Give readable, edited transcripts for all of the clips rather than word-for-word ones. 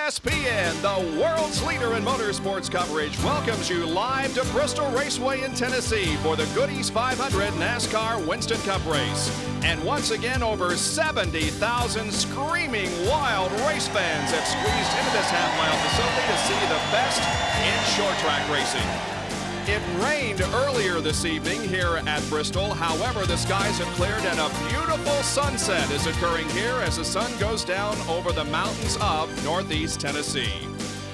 ESPN, the world's leader in motorsports coverage, welcomes you live to Bristol Raceway in Tennessee for the Goody's 500 NASCAR Winston Cup race. And once again, over 70,000 screaming wild race fans have squeezed into this half-mile facility to see the best in short track racing. It rained earlier this evening here at Bristol. However, the skies have cleared and a beautiful sunset is occurring here as the sun goes down over the mountains of Northeast Tennessee.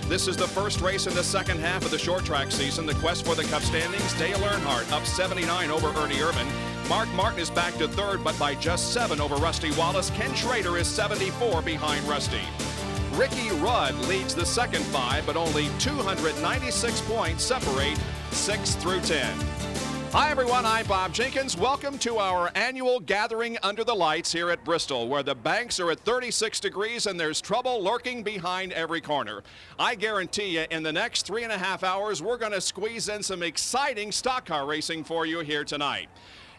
This is the first race in the second half of the short track season. The quest for the Cup standings, Dale Earnhardt up 79 over Ernie Irvan. Mark Martin is back to third, but by just 7 over Rusty Wallace. Ken Schrader is 74 behind Rusty. Ricky Rudd leads the second 5, but only 296 points separate 6 through 10. Hi everyone, I'm Bob Jenkins. Welcome to our annual gathering under the lights here at Bristol, where the banks are at 36 degrees and there's trouble lurking behind every corner. I guarantee you in the next 3.5 hours, we're going to squeeze in some exciting stock car racing for you here tonight.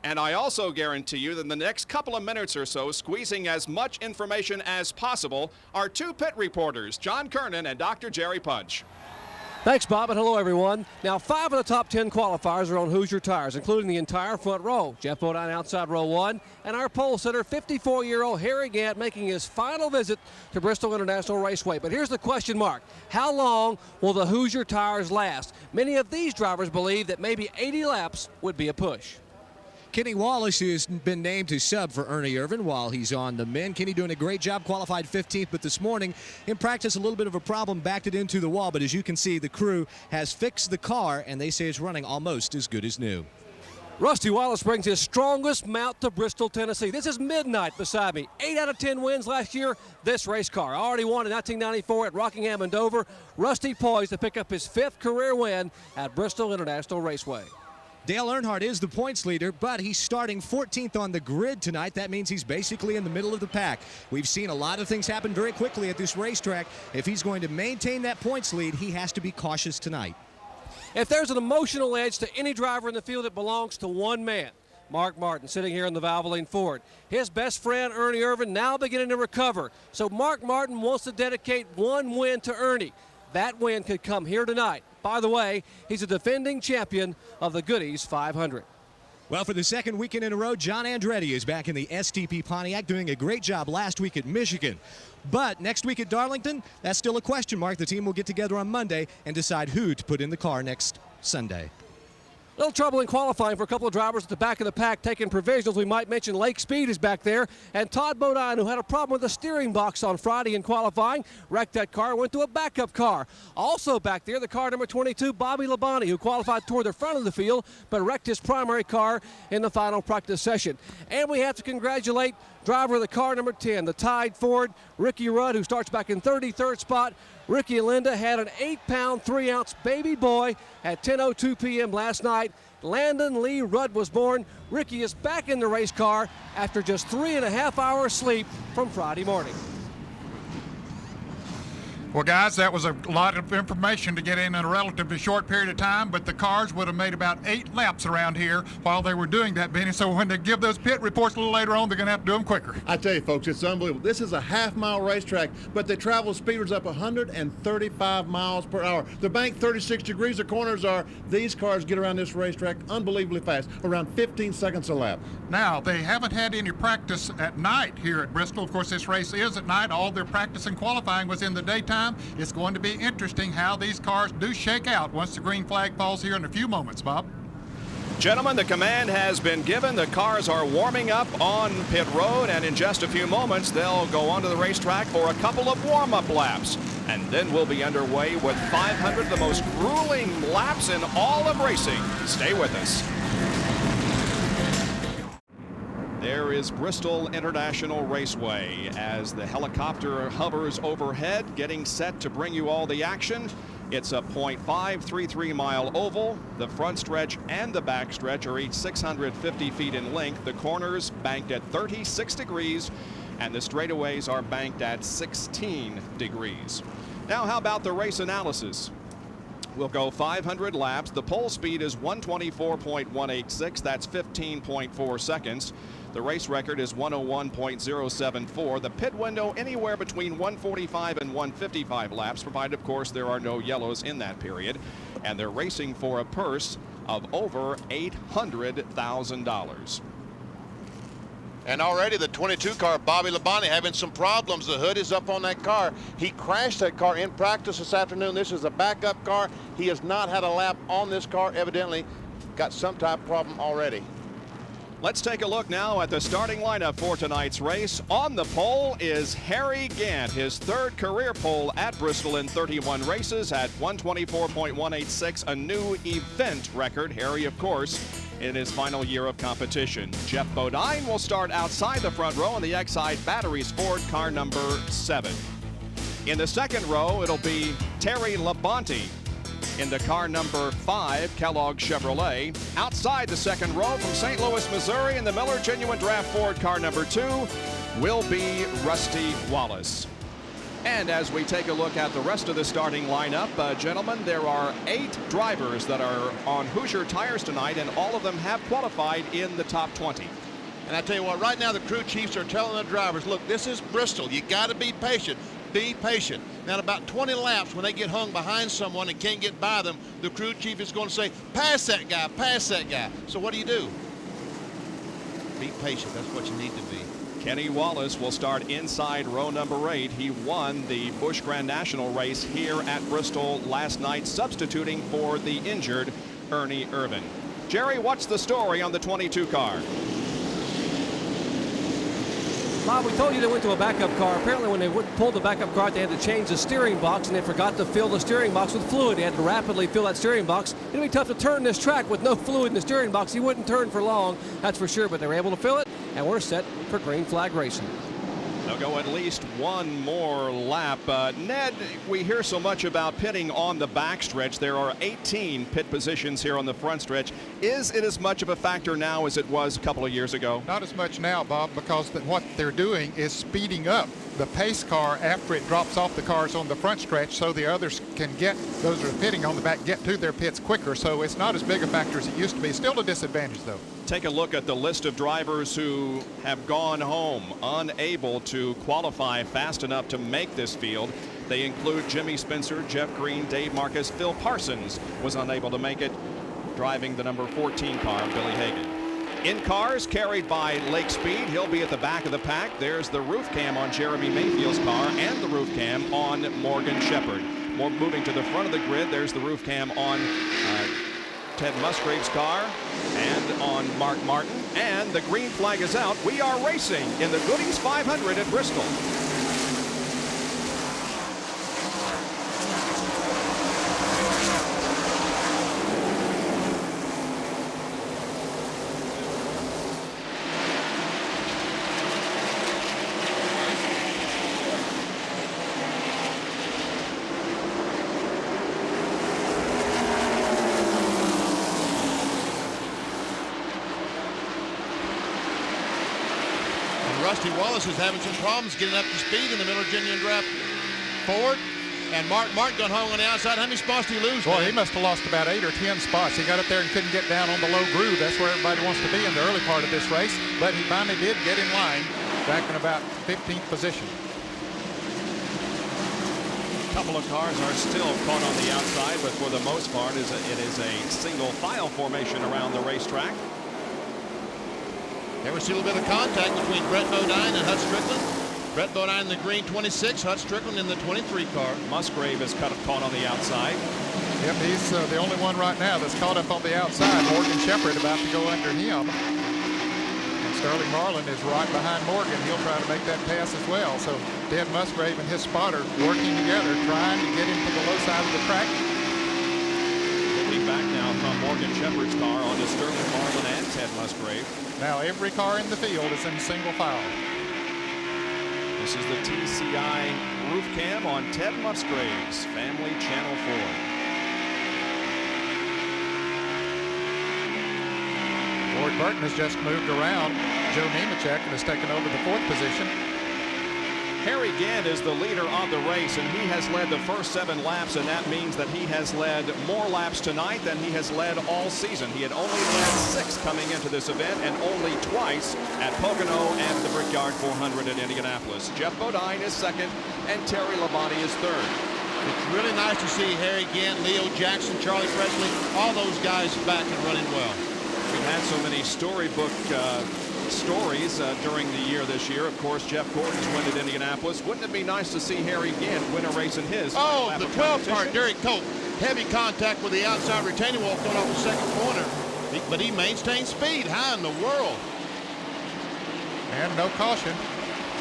And I also guarantee you that in the next couple of minutes or so, squeezing as much information as possible, are 2 pit reporters, John Kernan and Dr. Jerry Punch. Thanks, Bob, and hello, everyone. Now, 5 of the top 10 qualifiers are on Hoosier tires, including the entire front row. Jeff Bodine outside row 1, and our pole sitter, 54-year-old Harry Gant, making his final visit to Bristol International Raceway. But here's the question mark. How long will the Hoosier tires last? Many of these drivers believe that maybe 80 laps would be a push. Kenny Wallace, who's been named to sub for Ernie Irvan while he's on the men. Kenny doing a great job, qualified 15th, but this morning in practice a little bit of a problem, backed it into the wall. But as you can see, the crew has fixed the car, and they say it's running almost as good as new. Rusty Wallace brings his strongest mount to Bristol, Tennessee. This is Midnight beside me. 8 out of 10 wins last year. This race car already won in 1994 at Rockingham and Dover. Rusty poised to pick up his 5th career win at Bristol International Raceway. Dale Earnhardt is the points leader, but he's starting 14th on the grid tonight. That means he's basically in the middle of the pack. We've seen a lot of things happen very quickly at this racetrack. If he's going to maintain that points lead, he has to be cautious tonight. If there's an emotional edge to any driver in the field, it belongs to one man. Mark Martin sitting here in the Valvoline Ford. His best friend, Ernie Irvan, now beginning to recover. So Mark Martin wants to dedicate one win to Ernie. That win could come here tonight. By the way, he's a defending champion of the Goody's 500. Well, for the second weekend in a row, John Andretti is back in the STP Pontiac, doing a great job last week at Michigan. But next week at Darlington, that's still a question mark. The team will get together on Monday and decide who to put in the car next Sunday. A little trouble in qualifying for a couple of drivers at the back of the pack taking provisionals. We might mention Lake Speed is back there. And Todd Bodine, who had a problem with the steering box on Friday in qualifying, wrecked that car, went to a backup car. Also back there, the car number 22, Bobby Labonte, who qualified toward the front of the field, but wrecked his primary car in the final practice session. And we have to congratulate driver of the car number 10, the Tide Ford, Ricky Rudd, who starts back in 33rd spot. Ricky and Linda had an 8-pound, 3-ounce baby boy at 10:02 p.m. last night. Landon Lee Rudd was born. Ricky is back in the race car after just 3.5 hours sleep from Friday morning. Well, guys, that was a lot of information to get in a relatively short period of time, but the cars would have made about 8 laps around here while they were doing that, Benny. So when they give those pit reports a little later on, they're going to have to do them quicker. I tell you, folks, it's unbelievable. This is a half-mile racetrack, but they travel speeders up 135 miles per hour. The bank, 36 degrees. The corners are, these cars get around this racetrack unbelievably fast, around 15 seconds a lap. Now, they haven't had any practice at night here at Bristol. Of course, this race is at night. All their practice and qualifying was in the daytime. It's going to be interesting how these cars do shake out once the green flag falls here in a few moments, Bob. Gentlemen, the command has been given. The cars are warming up on pit road, and in just a few moments, they'll go onto the racetrack for a couple of warm-up laps. And then we'll be underway with 500, the most grueling laps in all of racing. Stay with us. There is Bristol International Raceway as the helicopter hovers overhead, getting set to bring you all the action. It's a .533 mile oval. The front stretch and the back stretch are each 650 feet in length. The corners banked at 36 degrees, and the straightaways are banked at 16 degrees. Now, how about the race analysis? will go 500 laps. The pole speed is 124.186. That's 15.4 seconds. The race record is 101.074. The pit window anywhere between 145 and 155 laps, provided, of course, there are no yellows in that period. And they're racing for a purse of over $800,000. And already the 22 car, Bobby Labonte, having some problems. The hood is up on that car. He crashed that car in practice this afternoon. This is a backup car. He has not had a lap on this car. Evidently got some type of problem already. Let's take a look now at the starting lineup for tonight's race. On the pole is Harry Gant, his third career pole at Bristol in 31 races at 124.186, a new event record. Harry, of course, in his final year of competition. Jeff Bodine will start outside the front row in the Exide Batteries Ford car number 7. In the second row, it'll be Terry Labonte in the car number 5, Kellogg Chevrolet. Outside the second row from St. Louis, Missouri, in the Miller Genuine Draft Ford car number 2 will be Rusty Wallace. And as we take a look at the rest of the starting lineup, gentlemen, there are 8 drivers that are on Hoosier tires tonight, and all of them have qualified in the top 20. And I tell you what, right now the crew chiefs are telling the drivers, look, this is Bristol. You got to be patient. Be patient. Now, in about 20 laps, when they get hung behind someone and can't get by them, the crew chief is going to say, pass that guy, pass that guy. So what do? Be patient. That's what you need to be. Kenny Wallace will start inside row number 8. He won the Busch Grand National race here at Bristol last night, substituting for the injured Ernie Irvin. Jerry, what's the story on the 22 car? Bob, we told you they went to a backup car. Apparently when they pulled the backup car, they had to change the steering box, and they forgot to fill the steering box with fluid. They had to rapidly fill that steering box. It'd be tough to turn this track with no fluid in the steering box. He wouldn't turn for long, that's for sure, but they were able to fill it, and we're set for green flag racing. They'll go at least one more lap. Ned, we hear so much about pitting on the backstretch. There are 18 pit positions here on the front stretch. Is it as much of a factor now as it was a couple of years ago? Not as much now, Bob, because what they're doing is speeding up the pace car after it drops off the cars on the front stretch, so the others can get, those who are pitting on the back, get to their pits quicker. So it's not as big a factor as it used to be. Still a disadvantage, though. Take a look at the list of drivers who have gone home unable to qualify fast enough to make this field. They include Jimmy Spencer, Jeff Green, Dave Marcus. Phil Parsons was unable to make it, driving the number 14 car, Billy Hagan. In cars carried by Lake Speed, he'll be at the back of the pack. There's the roof cam on Jeremy Mayfield's car and the roof cam on Morgan Shepherd. Moving to the front of the grid, there's the roof cam on Ted Musgrave's car and on Mark Martin. And the green flag is out. We are racing in the Goodies 500 at Bristol. Rusty Wallace is having some problems getting up to speed in the Miller Genuine Draft Ford. And Mark got hung on the outside. How many spots did he lose? Boy, man? he must have lost about 8 or 10 spots. He got up there and couldn't get down on the low groove. That's where everybody wants to be in the early part of this race. But he finally did get in line, back in about 15th position. A couple of cars are still caught on the outside, but for the most part, it is a single file formation around the racetrack. There we see a little bit of contact between Brett Bodine and Hut Strickland. Brett Bodine in the green 26, Hut Strickland in the 23 car. Musgrave is caught on the outside. Yep, he's the only one right now that's caught up on the outside. Morgan Shepherd about to go under him. And Sterling Marlin is right behind Morgan. He'll try to make that pass as well. So Ted Musgrave and his spotter working together, trying to get him to the low side of the track. Looking back now from Morgan Shepherd's car onto Sterling Marlin and Ted Musgrave. Now every car in the field is in single file. This is the TCI roof cam on Ted Musgrave's Family Channel 4. Ward Burton has just moved around. Joe Nemechek has taken over the 4th position. Harry Gant is the leader of the race, and he has led the first 7 laps, and that means that he has led more laps tonight than he has led all season. He had only led 6 coming into this event, and only twice at Pocono and the Brickyard 400 in Indianapolis. Jeff Bodine is second, and Terry Labonte is third. It's really nice to see Harry Gant, Leo Jackson, Charlie Presley, all those guys back and running well. We've had so many storybook stories during the year this year. Of course, Jeff Gordon's win at Indianapolis. Wouldn't it be nice to see Harry Gant win a race in his? Oh, the 12 car, Derek Cope. Heavy contact with the outside retaining wall going off the second corner. But he maintained speed. How in the world? And no caution.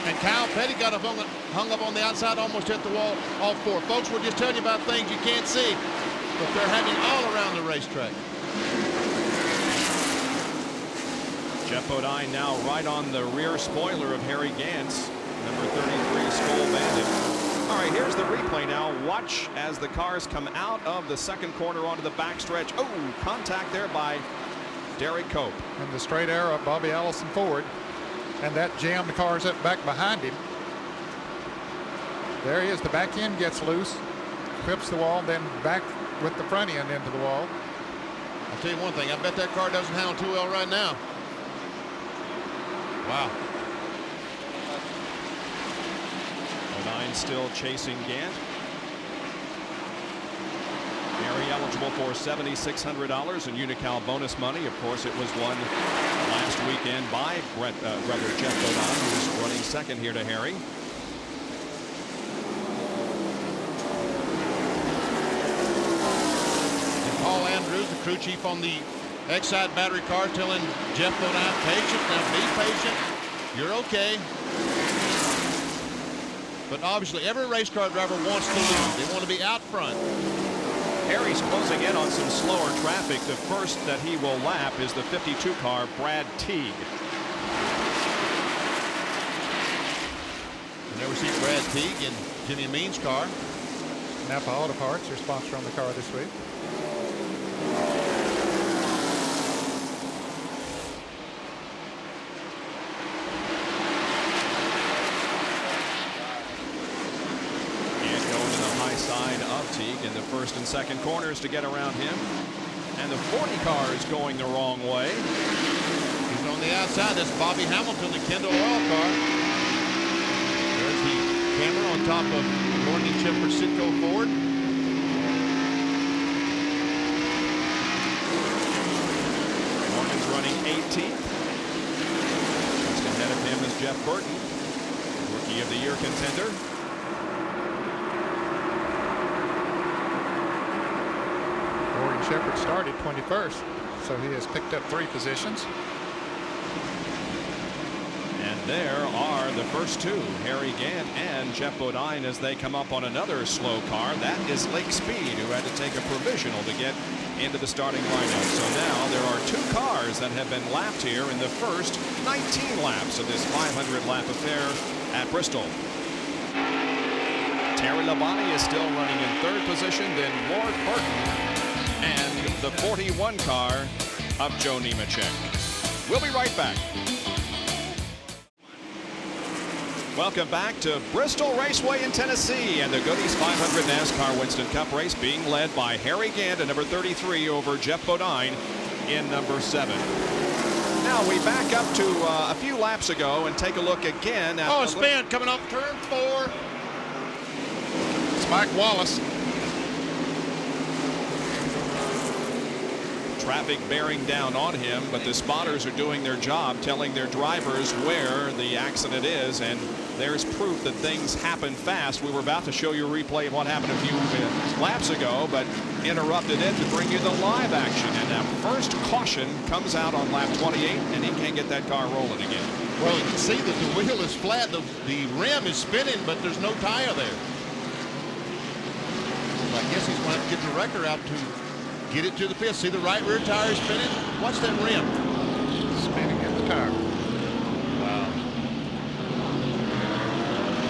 And Kyle Petty got hung up on the outside, almost hit the wall, all 4. Folks, we're just telling you about things you can't see, but they're happening all around the racetrack. Jeff Bodine now right on the rear spoiler of Harry Gant's number 33 Skull Bandit. All right, here's the replay now. Watch as the cars come out of the second corner onto the backstretch. Oh, contact there by Derek Cope. And the straight arrow of Bobby Allison forward. And that jammed the cars up back behind him. There he is. The back end gets loose, clips the wall, then back with the front end into the wall. I'll tell you one thing. I bet that car doesn't handle too well right now. Wow. Bodine still chasing Gant. Harry eligible for $7,600 in Unical bonus money. Of course, it was won last weekend by brother Jeff Bodine, who's running second here to Harry. And Paul Andrews, the crew chief on the Excite battery car, telling Jeff Bodine, patient, now be patient. You're okay. But obviously, every race car driver wants to lead. They want to be out front. Harry's closing in on some slower traffic. The first that he will lap is the 52 car, Brad Teague. You never see Brad Teague in Jimmy Means' car. Napa Auto Parts, your sponsor on the car this week. In the first and second corners to get around him, and the 40 car is going the wrong way. He's on the outside. That's Bobby Hamilton, the Kendall Oil car. There's the camera on top of Gordon and Chipper Sitco Ford. Morgan's running 18th. Just ahead of him is Jeff Burton, Rookie of the Year contender. Shepard started 21st, so he has picked up 3 positions. And there are the first 2, Harry Gant and Jeff Bodine, as they come up on another slow car. That is Lake Speed, who had to take a provisional to get into the starting lineup. So now there are 2 cars that have been lapped here in the first 19 laps of this 500-lap affair at Bristol. Terry Labonte is still running in 3rd position, then Ward Burton and the 41 car of Joe Nemechek. We'll be right back. Welcome back to Bristol Raceway in Tennessee and the Goody's 500 NASCAR Winston Cup race being led by Harry Gant at number 33 over Jeff Bodine in number 7. Now we back up to a few laps ago and take a look again at a spin coming off turn 4. It's Mike Wallace. Traffic bearing down on him, but the spotters are doing their job, telling their drivers where the accident is, and there's proof that things happen fast. We were about to show you a replay of what happened a few laps ago, but interrupted it to bring you the live action. And that first caution comes out on lap 28, and he can't get that car rolling again. Well, you can see that the wheel is flat, the rim is spinning, but there's no tire there. So I guess he's going to have to get the wrecker out to get it to the pit. See the right rear tire is spinning? Watch that rim. Spinning in the tire. Wow.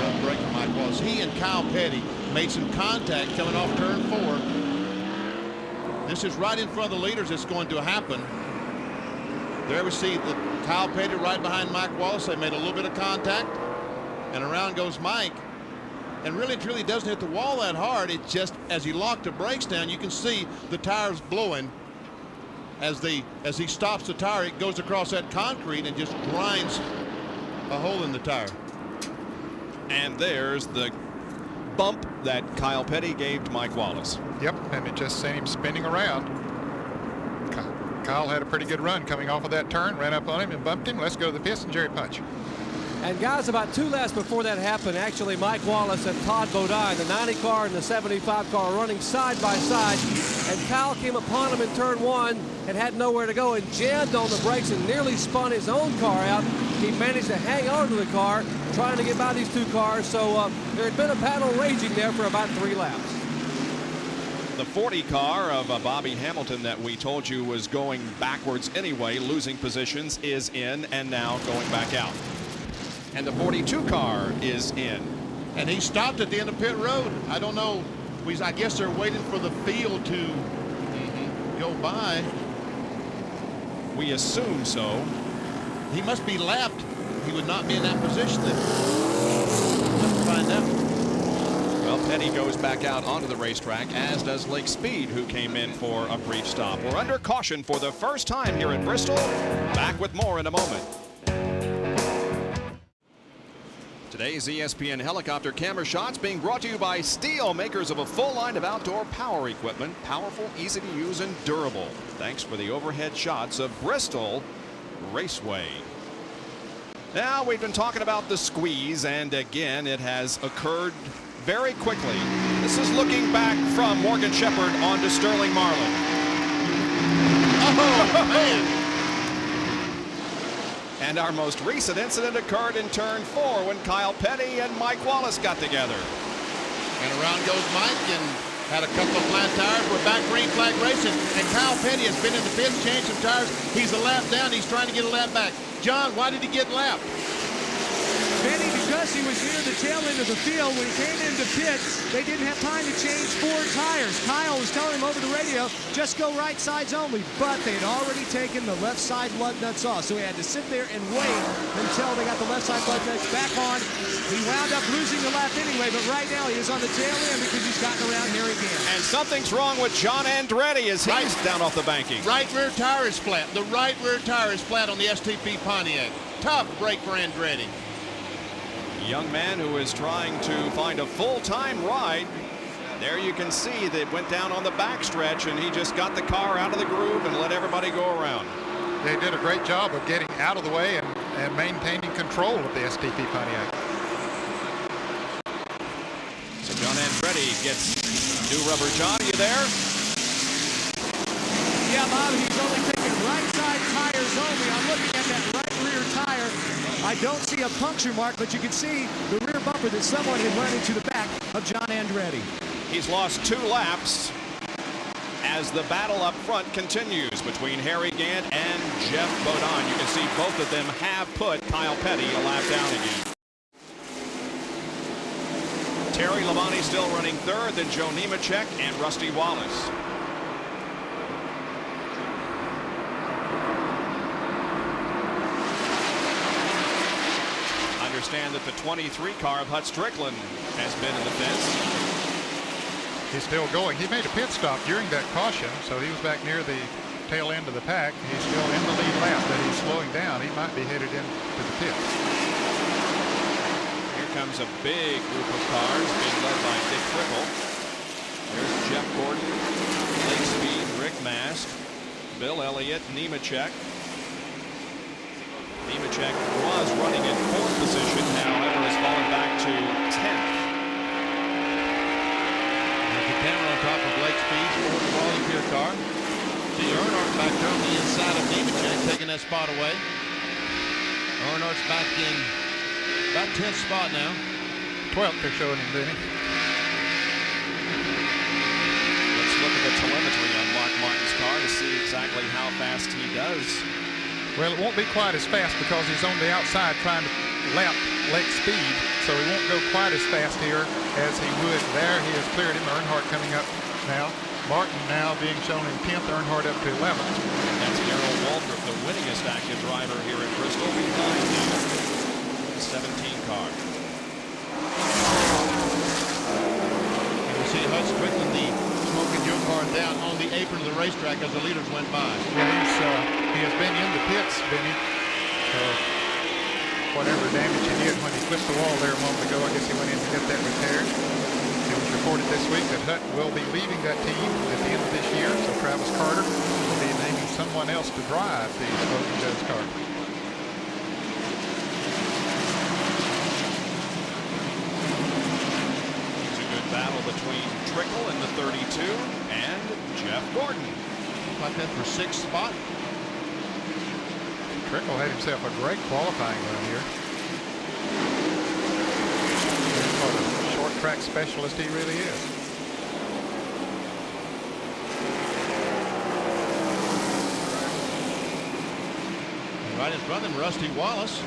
Tough break for Mike Wallace. He and Kyle Petty made some contact coming off turn 4. This is right in front of the leaders. It's going to happen. There we see the Kyle Petty right behind Mike Wallace. They made a little bit of contact. And around goes Mike. And really, truly doesn't hit the wall that hard. It's just as he locked the brakes down, you can see the tires blowing. As he stops the tire, it goes across that concrete and just grinds a hole in the tire. And there's the bump that Kyle Petty gave to Mike Wallace. Yep, and it just sent him spinning around. Kyle had a pretty good run coming off of that turn, ran up on him and bumped him. Let's go to the pits and Jerry Punch. And guys, about 2 laps before that happened, actually Mike Wallace and Todd Bodine, the 90 car and the 75 car, running side by side. And Kyle came upon him in turn 1 and had nowhere to go and jammed on the brakes and nearly spun his own car out. He managed to hang on to the car, trying to get by these 2 cars. So there had been a battle raging there for about 3 laps. The 40 car of Bobby Hamilton that we told you was going backwards anyway, losing positions, is in and now going back out. And the 42 car is in. And he stopped at the end of pit road. I don't know. I guess they're waiting for the field to go by. We assume so. He must be lapped. He would not be in that position then. Let's find out. Well, Petty goes back out onto the racetrack, as does Lake Speed, who came in for a brief stop. We're under caution for the first time here in Bristol. Back with more in a moment. Today's ESPN helicopter camera shots being brought to you by Steel, makers of a full line of outdoor power equipment. Powerful, easy to use, and durable. Thanks for the overhead shots of Bristol Raceway. Now, we've been talking about the squeeze, and again, it has occurred very quickly. This is looking back from Morgan Shepherd onto Sterling Marlin. Oh, man. And our most recent incident occurred in turn 4 when Kyle Petty and Mike Wallace got together. And around goes Mike and had a couple of flat tires. We're back green flag racing. And Kyle Petty has been in the pits, changed some tires. He's a lap down. He's trying to get a lap back. John, why did he get lapped? Benny, because he was near the tail end of the field, when he came into pits, they didn't have time to change 4 tires. Kyle was telling him over the radio, just go right sides only, but they had already taken the left side lug nuts off, so he had to sit there and wait until they got the left side lug nuts back on. He wound up losing the lap anyway, but right now he is on the tail end because he's gotten around here again. And something's wrong with John Andretti as he's down off the banking. Right rear tire is flat. The right rear tire is flat on the STP Pontiac. Tough break for Andretti. Young man who is trying to find a full-time ride. There you can see that it went down on the backstretch, and he just got the car out of the groove and let everybody go around. They did a great job of getting out of the way and maintaining control of the STP Pontiac. So John Andretti gets new rubber. John, are you there? Yeah, Bob, he's only taking right side tires only. I'm looking at that right rear tire. I don't see a puncture mark, but you can see the rear bumper that someone had run into the back of John Andretti. He's lost 2 laps as the battle up front continues between Harry Gant and Jeff Bodine. You can see both of them have put Kyle Petty a lap down again. Terry Labonte still running 3rd, then Joe Nemechek and Rusty Wallace. Understand that the 23 car of Hut Strickland has been in the fence. He's still going. He made a pit stop during that caution, so he was back near the tail end of the pack. He's still in the lead lap, but he's slowing down. He might be headed into the pit. Here comes a big group of cars being led by Dick Trickle. There's Jeff Gordon, Lake Speed, Rick Mast, Bill Elliott, Nemechek. Nemechek was running in 4th position, however has fallen back to 10th. There's the camera on top of Lake Speed's fourth volunteer car. See Earnhardt back there on the inside of Nemechek, taking that spot away. Earnhardt's back in about 10th spot now. 12th they're showing him, Benny. Let's look at the telemetry on Mark Martin's car to see exactly how fast he does. Well, it won't be quite as fast because he's on the outside trying to lap Lake Speed, so he won't go quite as fast here as he would there. He has cleared him. Earnhardt coming up now. Martin now being shown in 10th, Earnhardt up to 11th. That's Darrell Waltrip, the winningest active driver here at Bristol, behind the 17 car. You see Hutch trickling the Smoke and Joe car down on the apron of the racetrack as the leaders went by. Yeah, he has been in the pits, Benny. Whatever damage he did when he flipped the wall there a moment ago, I guess he went in to get that repaired. It was reported this week that Hutton will be leaving that team at the end of this year, so Travis Carter will be naming someone else to drive the Smoke and Joe's car. It's a good battle between Trickle in the 32 and Jeff Gordon. Like that for 6th spot. Trickle had himself a great qualifying run here. What a short track specialist he really is. And right in front of him, Rusty Wallace.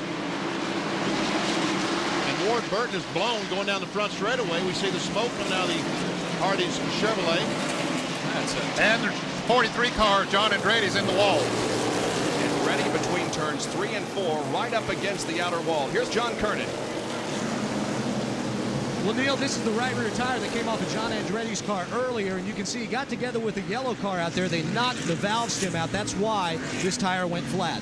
And Ward Burton is blown going down the front straightaway. We see the smoke coming out of the Hardy's Chevrolet. That's it. And there's 43 car, John Andretti's in the wall. Ready between turns 3 and 4, right up against the outer wall. Here's John Kernan. Well, Neil, this is the right rear tire that came off of John Andretti's car earlier, and you can see he got together with the yellow car out there. They knocked the valve stem out. That's why this tire went flat.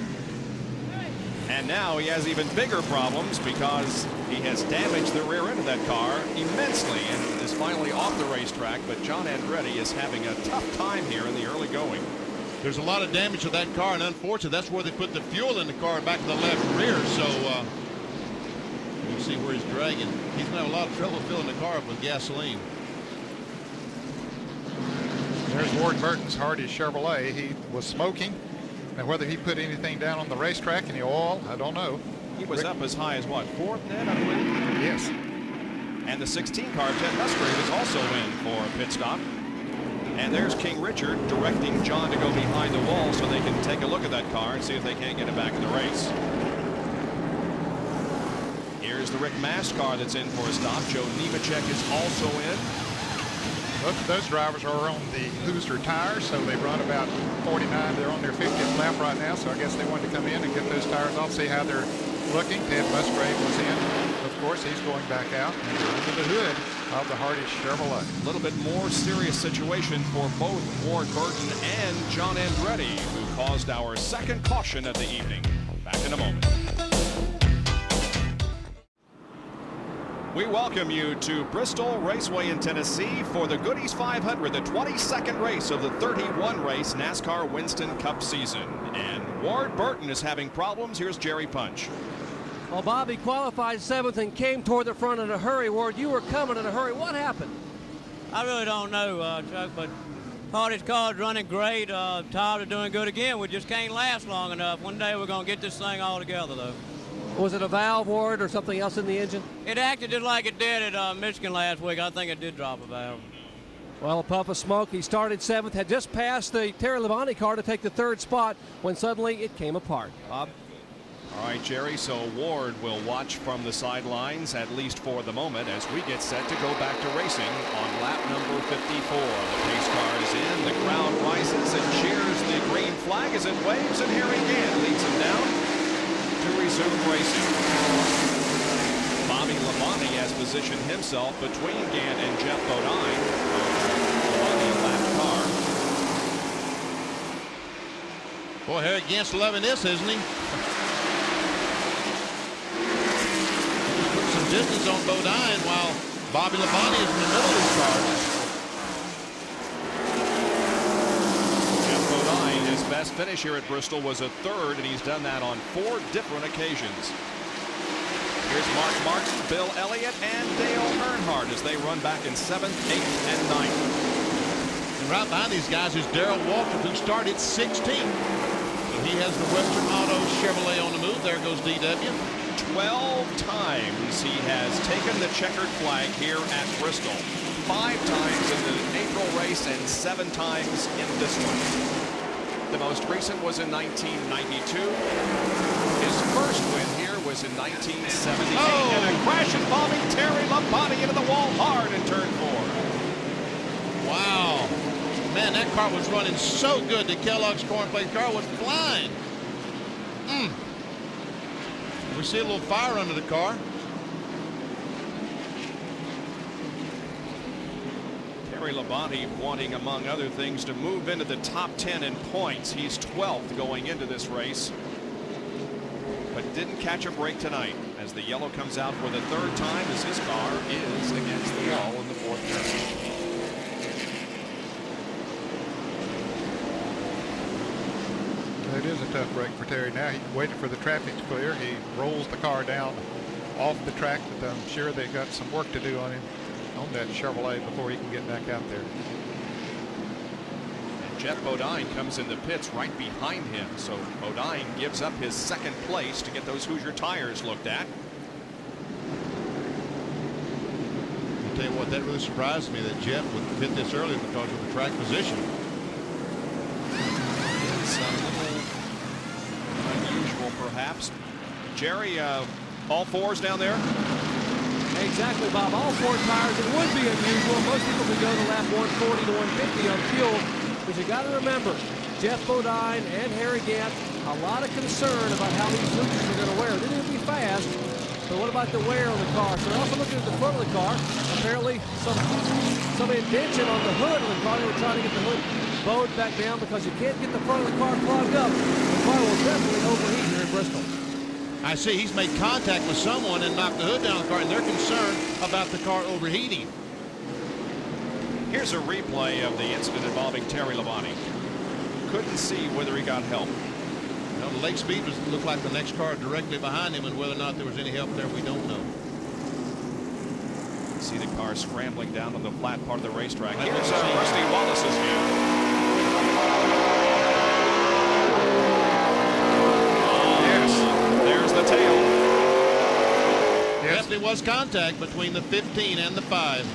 And now he has even bigger problems because he has damaged the rear end of that car immensely and is finally off the racetrack. But John Andretti is having a tough time here in the early going. There's a lot of damage to that car, and unfortunately, that's where they put the fuel in the car back in the left rear. So you see where he's dragging. He's gonna have a lot of trouble filling the car up with gasoline. There's Ward Burton's Hardy Chevrolet. He was smoking. Now, whether he put anything down on the racetrack, any oil, I don't know. He was up as high as what, 4th, Ned, I believe? Yes. And the 16 car, Ted Musgrave, is also in for a pit stop. And there's King Richard directing John to go behind the wall so they can take a look at that car and see if they can't get it back in the race. Here's the Rick Mast car that's in for a stop. Joe Nemechek is also in. Both of those drivers are on the Hoosier tires, so they've run about 49. They're on their 50th lap right now, so I guess they wanted to come in and get those tires off, see how they're looking. Ted Musgrave was in. Of course, he's going back out and they're under the hood of the Hardy Chevrolet. A little bit more serious situation for both Ward Burton and John Andretti, who caused our second caution of the evening. Back in a moment. We welcome you to Bristol Raceway in Tennessee for the Goody's 500, the 22nd race of the 31 race NASCAR Winston Cup season. And Ward Burton is having problems. Here's Jerry Punch. Well, Bobby qualified 7th and came toward the front in a hurry. Ward, you were coming in a hurry. What happened? I really don't know, Chuck, but Hardy's car's running great. Tires are doing good again. We just can't last long enough. One day we're going to get this thing all together, though. Was it a valve, Ward, or something else in the engine? It acted just like it did at Michigan last week. I think it did drop a valve. Well, a puff of smoke. He started 7th, had just passed the Terry Labonte car to take the 3rd spot when suddenly it came apart. Bob? All right, Jerry, so Ward will watch from the sidelines, at least for the moment, as we get set to go back to racing on lap number 54. The pace car is in, the crowd rises and cheers the green flag as it waves, and Harry Gann leads him down to resume racing. Bobby Labonte has positioned himself between Gann and Jeff Bodine on the lap car. Boy, Harry Gant's loving this, isn't he? Put some distance on Bodine while Bobby Labonte is in the middle of his car. Jeff Bodine, his best finish here at Bristol was a 3rd, and he's done that on 4 different occasions. Here's Mark Martin, Bill Elliott, and Dale Earnhardt as they run back in 7th, 8th, and 9th. And right behind these guys is Darrell Waltrip, who started 16th. So he has the Western Auto Chevrolet on the move. There goes DW. 12 times he has taken the checkered flag here at Bristol. 5 times in the April race and 7 times in this one. The most recent was in 1992. His first win here was in 1978. And a crash involving Terry Labonte into the wall hard in turn 4. Wow. Man, that car was running so good. The Kellogg's cornflake car was flying. We see a little fire under the car. Terry Labonte wanting, among other things, to move into the top 10 in points. He's 12th going into this race, but didn't catch a break tonight as the yellow comes out for the third time as his car is against the wall in the fourth turn. It is a tough break for Terry. Now he waited for the traffic to clear. He rolls the car down off the track, but I'm sure they got some work to do on him on that Chevrolet before he can get back out there. And Jeff Bodine comes in the pits right behind him, so Bodine gives up his second place to get those Hoosier tires looked at. I'll tell you what, that really surprised me that Jeff would fit this early because of the track position. It's a little unusual, perhaps. Jerry, all fours down there? Exactly, Bob. All four tires. It would be unusual. Most people would go to lap 140 to 150 on fuel. But you got to remember, Jeff Bodine and Harry Gant, a lot of concern about how these Hoosiers are going to wear. They're going to be fast, but what about the wear on the car? So they're also looking at the front of the car. Apparently, some indention on the hood of the car. They were trying to get the hood bowed back down because you can't get the front of the car clogged up. The car will definitely overheat here in Bristol. I see he's made contact with someone and knocked the hood down the car, and they're concerned about the car overheating. Here's a replay of the incident involving Terry Labonte. Couldn't see whether he got help. Now, the Lake Speed looked like the next car directly behind him, and whether or not there was any help there, we don't know. See the car scrambling down on the flat part of the racetrack. Here's Rusty Wallace's view. There's the tail. Yes, there was contact between the 15 and the 5.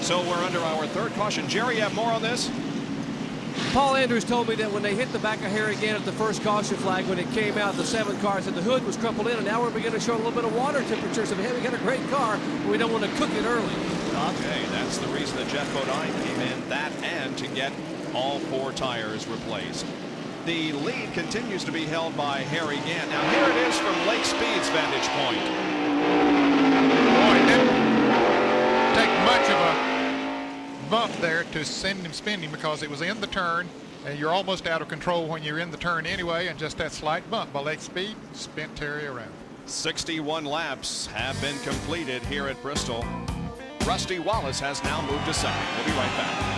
So we're under our third caution. Jerry, you have more on this? Paul Andrews told me that when they hit the back of Harry again at the first caution flag, when it came out, the 7 car said the hood was crumpled in, and now we're beginning to show a little bit of water temperature. So hey, we got a great car, but we don't want to cook it early. Okay, that's the reason that Jeff Bodine came in, that and to get all 4 tires replaced. The lead continues to be held by Harry Gant. Now here it is from Lake Speed's vantage point. Boy, it didn't take much of a bump there to send him spinning because it was in the turn, and you're almost out of control when you're in the turn anyway, and just that slight bump by Lake Speed spent Terry around. 61 laps have been completed here at Bristol. Rusty Wallace has now moved to second. We'll be right back.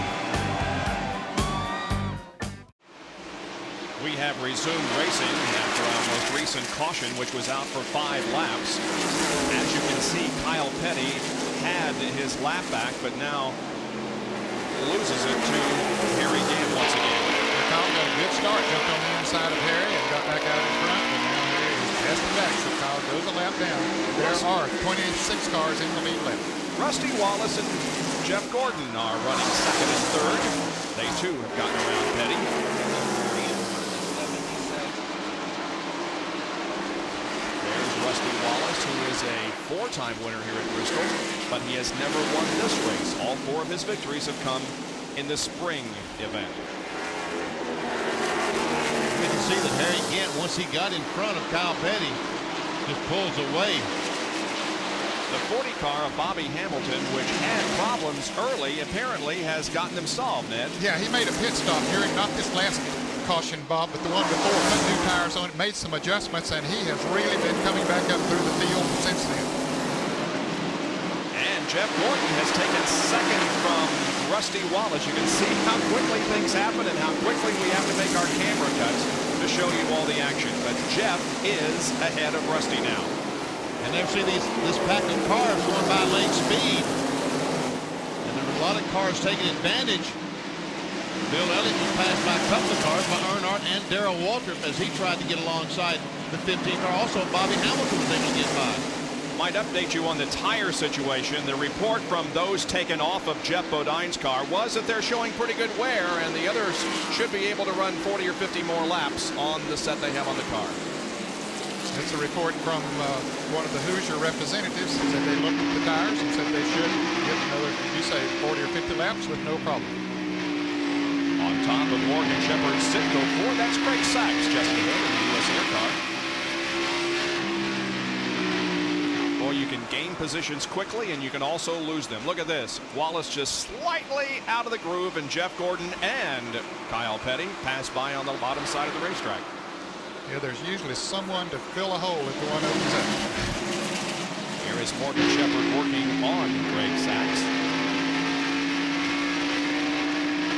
We have resumed racing after our most recent caution, which was out for 5 laps. As you can see, Kyle Petty had his lap back, but now loses it to Harry Gant once again. Kyle got a good start, jumped on the inside of Harry and got back out in front, and now Harry is testing back, so Kyle goes a lap down. There are 26 cars in the lead left. Rusty Wallace and Jeff Gordon are running second and third. They too have gotten around Petty. Rusty Wallace, who is a 4-time winner here at Bristol, but he has never won this race. All 4 of his victories have come in the spring event. You can see that Harry Gant, once he got in front of Kyle Petty, just pulls away. The 40 car of Bobby Hamilton, which had problems early, apparently has gotten them solved, Ned. Yeah, he made a pit stop during not this last caution, Bob, but the one before, put new tires on it, made some adjustments, and he has really been coming back up through the field since then. And Jeff Gordon has taken second from Rusty Wallace. You can see how quickly things happen and how quickly we have to make our camera cuts to show you all the action. But Jeff is ahead of Rusty now. And they've seen this pack of cars going by Lake Speed. And there were a lot of cars taking advantage. Bill Elliott was passed by a couple of cars by Earnhardt and Darrell Waltrip as he tried to get alongside the 15 car. Also, Bobby Hamilton was able to get by. Might update you on the tire situation. The report from those taken off of Jeff Bodine's car was that they're showing pretty good wear, and the others should be able to run 40 or 50 more laps on the set they have on the car. It's a report from one of the Hoosier representatives. Said they looked at the tires and said they should get another, you say, 40 or 50 laps with no problem. On top of Morgan Shepherd's Citgo Ford, that's Craig Sachs just ahead in the U.S. Air car. So you can gain positions quickly and you can also lose them. Look at this. Wallace just slightly out of the groove, and Jeff Gordon and Kyle Petty pass by on the bottom side of the racetrack. Yeah, there's usually someone to fill a hole if the one opens up. Here is Morgan Shepherd working on Greg Sachs.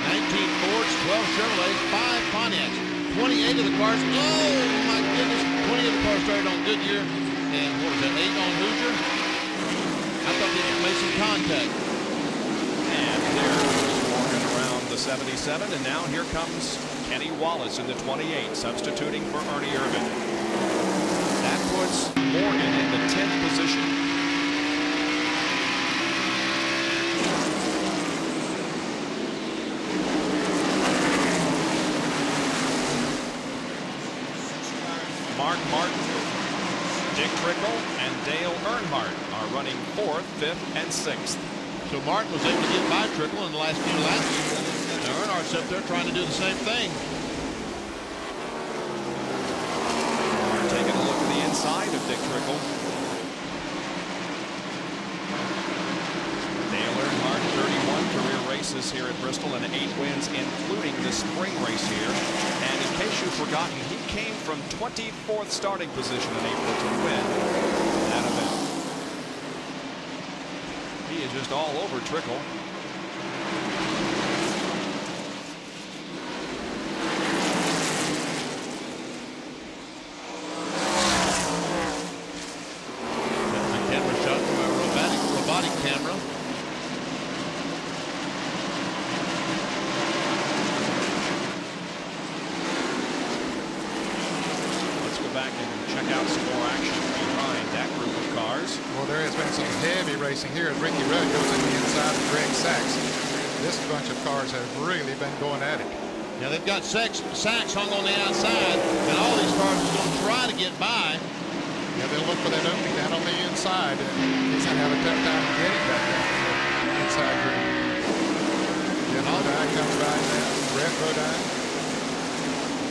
19 Fords, 12 Chevrolets, 5 Pontiacs, 28 of the cars. Oh my goodness, 20 of the cars started on Goodyear, and what was that, 8 on Hoosier? I thought they made some contact. And there's Morgan around the 77, and now here comes Kenny Wallace in the 28, substituting for Ernie Irvan. That puts Morgan in the 10th position. Mark Martin, Dick Trickle, and Dale Earnhardt are running 4th, 5th, and 6th. So Martin was able to get by Trickle in the last few laps. Now Earnhardt's up there trying to do the same thing. Taking a look at the inside of Dick Trickle. Dale Earnhardt, 31 career races here at Bristol and 8 wins, including the spring race here. And in case you've forgotten, he came from 24th starting position in April to win that event. He is just all over Trickle. The camera shot from a robotic camera. Back and check out some more action behind that group of cars. Well, there has been some heavy racing here. Ricky Rudd goes in the inside of Greg Sachs. This bunch of cars have really been going at it. Now they've got Sachs hung on the outside, and all these cars are going to try to get by. Yeah, they'll look for that opening down on the inside, and he's going to have a tough time getting back down to the inside group. Jeff Rodine comes by now. Brett Rodine.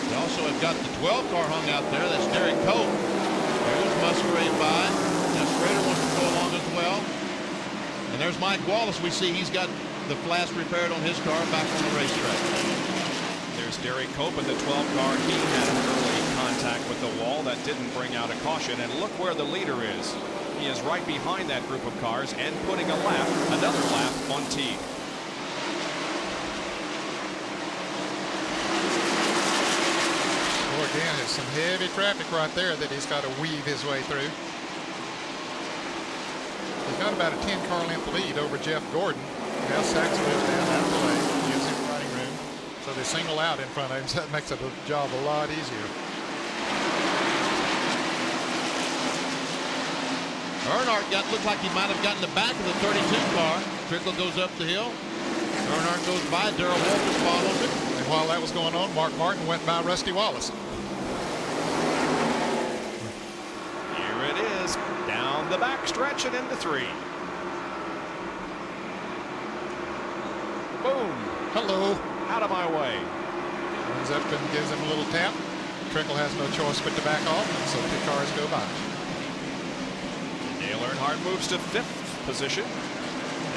They also have got the 12 car hung out there. That's Derek Cope. There's Musgrave by. Now Schrader wants to go along as well. And there's Mike Wallace. We see he's got the flash repaired on his car back on the racetrack. There's Derek Cope in the 12 car. He had an early contact with the wall that didn't bring out a caution. And look where the leader is. He is right behind that group of cars and putting another lap on T. Again, there's some heavy traffic right there that he's got to weave his way through. He's got about a 10-car length lead over Jeff Gordon. Now Sachs goes down out of the way, gives him running room. So they single out in front of him, so that makes the job a lot easier. Earnhardt looked like he might have gotten the back of the 32 car. Trickle goes up the hill. Earnhardt goes by. Darrell Walters follows it. And while that was going on, Mark Martin went by Rusty Wallace. Down the back stretch and into 3. Boom. Hello. Out of my way. Runs up and gives him a little tap. Trickle has no choice but to back off, and so 2 cars go by. Dale Earnhardt moves to 5th position.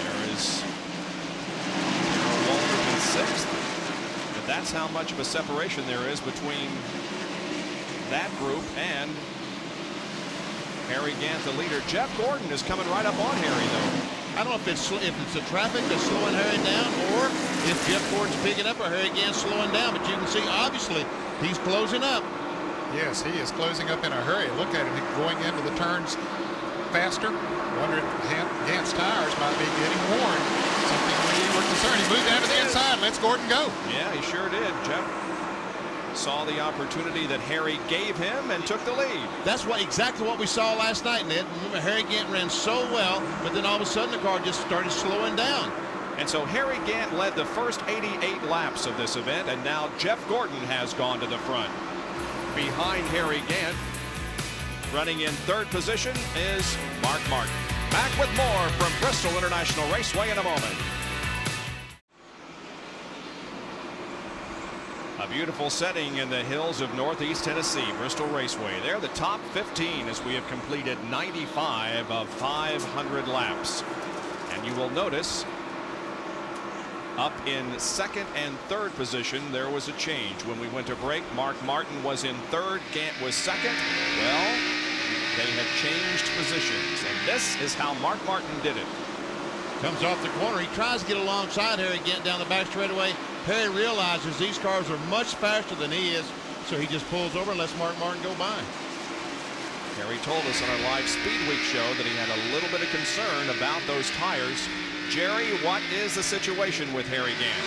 There is Walter in 6th. But that's how much of a separation there is between that group and Harry Gant, the leader. Jeff Gordon is coming right up on Harry, though. I don't know if it's the traffic that's slowing Harry down, or if Jeff Gordon's picking up or Harry Gant's slowing down. But you can see, obviously, he's closing up. Yes, he is closing up in a hurry. Look at him going into the turns faster. Wonder if Gant's tires might be getting worn. Something we were concerned. He moved down to the inside. Let's Gordon go. Yeah, he sure did. Jeff saw the opportunity that Harry gave him and took the lead. That's exactly what we saw last night, Ned. Remember, Harry Gant ran so well, but then all of a sudden the car just started slowing down. And so Harry Gant led the first 88 laps of this event, and now Jeff Gordon has gone to the front. Behind Harry Gant, running in 3rd position, is Mark Martin. Back with more from Bristol International Raceway in a moment. A beautiful setting in the hills of Northeast Tennessee, Bristol Raceway. They're the top 15 as we have completed 95 of 500 laps. And you will notice up in second and third position, there was a change. When we went to break, Mark Martin was in third, Gant was second. Well, they have changed positions, and this is how Mark Martin did it. Comes off the corner. He tries to get alongside Harry Gant down the back straightaway. Harry realizes these cars are much faster than he is, so he just pulls over and lets Mark Martin go by. Harry told us on our live Speed Week show that he had a little bit of concern about those tires. Jerry, what is the situation with Harry Gant?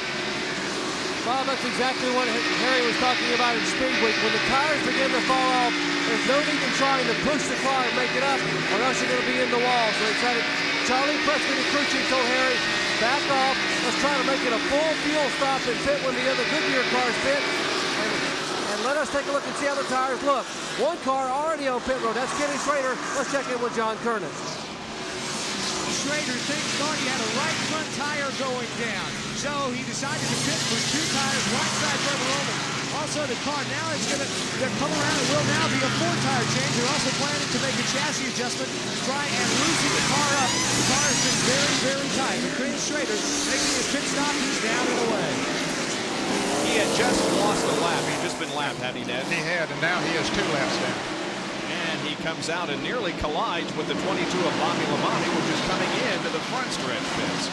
Bob, that's exactly what Harry was talking about in Speed Week. When the tires begin to fall off, there's no need in trying to push the car and make it up, or else you're going to be in the wall. So he tried to, Charlie Preston and Crucci told Harry, back off. Let's try to make it a full fuel stop and pit when the other Goodyear cars pit. And let us take a look and see how the tires look. One car already on pit road. That's Kenny Schrader. Let's check in with John Kernan. Schrader, things thought he had a right front tire going down. So he decided to pit for 2 tires, right side rubber over. Also the car now is going to come around and will now be a 4-tire change. They're also planning to make a chassis adjustment to try and loosen the car up. The car has been very, very tight. But Kenny Schrader making his pit stop. He's down and away. He had just lost a lap. He'd just been lapped, hadn't he, Ned? He had, and now he has 2 laps down. And he comes out and nearly collides with the 22 of Bobby Labonte, which is coming into the front stretch pits.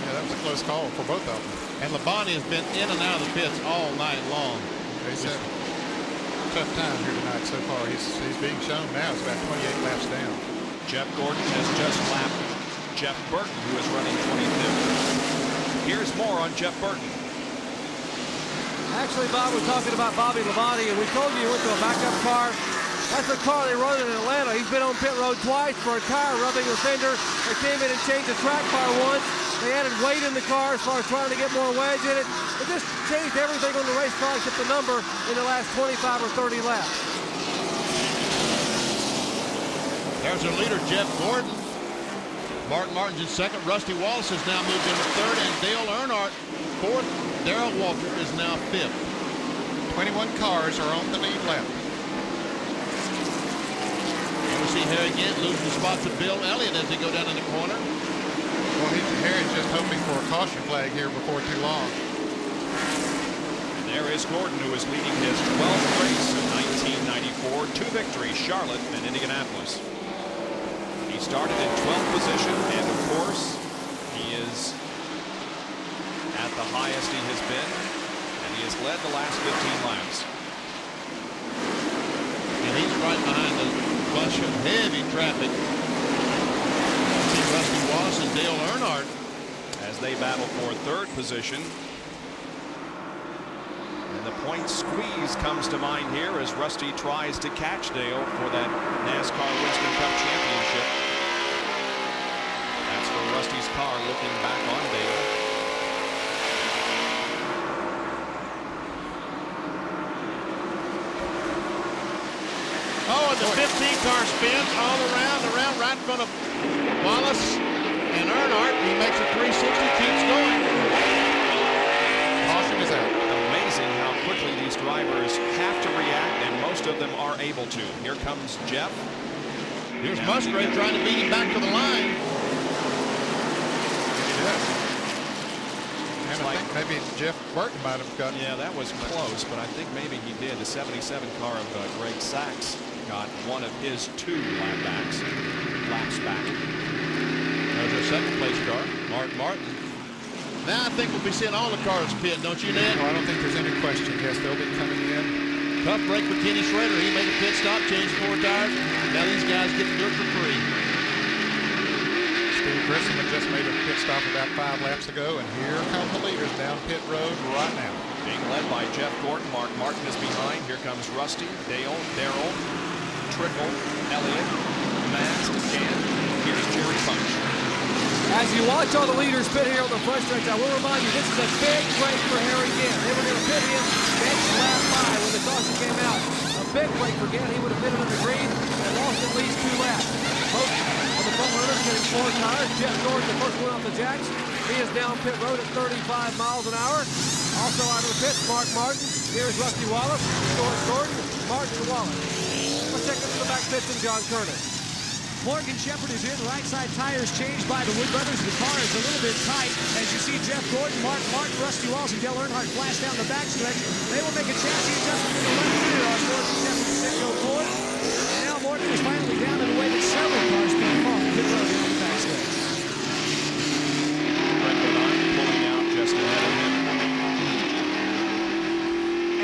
Yeah, that was a close call for both of them. And Labonte has been in and out of the pits all night long. He's had a tough time here tonight so far. He's being shown now. It's about 28 laps down. Jeff Gordon has just lapped Jeff Burton, who is running 25th. Here's more on Jeff Burton. Actually, Bob, we're talking about Bobby Labonte, and we told you he went to a backup car. That's the car they run in Atlanta. He's been on pit road twice for a tire rubbing a fender. They came in and changed the track bar once. They added weight in the car as far as trying to get more wedge in it. They just changed everything on the race car except the number in the last 25 or 30 laps. There's their leader, Jeff Gordon. Mark Martin's in second. Rusty Wallace has now moved into third, and Dale Earnhardt fourth. Darrell Waltrip is now fifth. 21 cars are on the lead lap. And we see Harry Gant losing the spot to Bill Elliott as they go down in the corner. Well, Harry's just hoping for a caution flag here before too long. And there is Gordon, who is leading his 12th race in 1994. 2 victories, Charlotte and Indianapolis. He started in 12th position, and of course, he is at the highest he has been, and he has led the last 15 laps. And he's right behind a bunch of heavy traffic. See Rusty Wallace and Dale Earnhardt as they battle for third position. And the point squeeze comes to mind here as Rusty tries to catch Dale for that NASCAR Winston Cup championship. That's for Rusty's car looking back on Dale. Oh, and the 15 car spins all around right in front of Wallace and Earnhardt. He makes a 360, keeps going. Caution is out. Amazing how quickly these drivers have to react, and most of them are able to. Here comes Jeff. Here's Musgrave trying to beat him back to the line. And I think maybe Jeff Burton might have got. Yeah, that was close, but I think maybe he did. The 77 car of Greg Sachs got one of his 2 laps back. There's our second place car, Mark Martin. Now I think we'll be seeing all the cars pit, don't you, Ned? No, I don't think there's any question. Yes, they'll be coming in. Tough break for Kenny Schrader. He made a pit stop, changed 4 tires. Now these guys get to do it for free. Steve Grissom had just made a pit stop about 5 laps ago, and here come the leaders down pit road right now. Being led by Jeff Gordon. Mark Martin is behind. Here comes Rusty, Dale, Darrell, Trickle, Elliott, Mast, Gant. Here's Jerry Punch. As you watch all the leaders pit here on the front stretch, I will remind you, this is a big break for Harry Gant. They were going to pit him next lap 5 when the caution came out. A big break for Gant. He would have pitted on the green and lost at least 2 laps. Both on the front runners getting 4 tires. Jeff Gordon, the first one off the jacks. He is down pit road at 35 miles an hour. Also out of the pits, Mark Martin. Here's Rusty Wallace, George Gordon, Martin and Wallace. Let's check into the back pits and John Kernan. Morgan Shepherd is in. Right side tires changed by the Wood Brothers. The car is a little bit tight. As you see Jeff Gordon, Mark Martin, Rusty Wallace, and Dale Earnhardt flash down the backstretch. They will make a chassis adjustment to the left rear on Morgan Shepherd's Citgo Ford. And now Morgan is finally down in a way that several cars came off the pit road on the backstretch. Pulling out just ahead of him.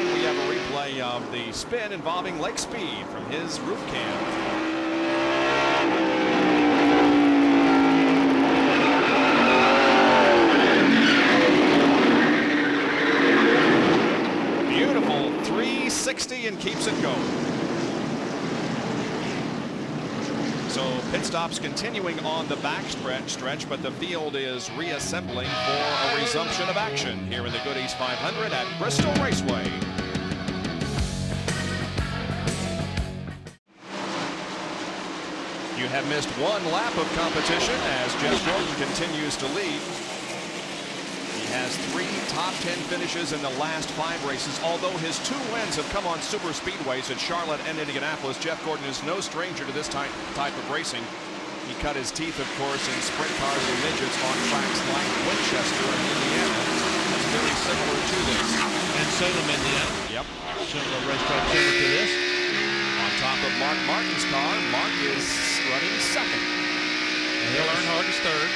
And we have a replay of the spin involving Lake Speed from his roof cam. Beautiful 360 and keeps it going. So pit stops continuing on the back stretch, but the field is reassembling for a resumption of action here in the Goody's 500 at Bristol Raceway. You have missed one lap of competition as Jeff Gordon continues to lead. He has 3 top 10 finishes in the last 5 races. Although his 2 wins have come on super speedways at Charlotte and Indianapolis, Jeff Gordon is no stranger to this type of racing. He cut his teeth, of course, in sprint cars and midgets on tracks like Winchester and Indiana. That's very similar to this. And Salem, Indiana. Yep. Similar racetrack similar to this. On top of Mark Martin's car, Mark is running second. Dale Earnhardt is third.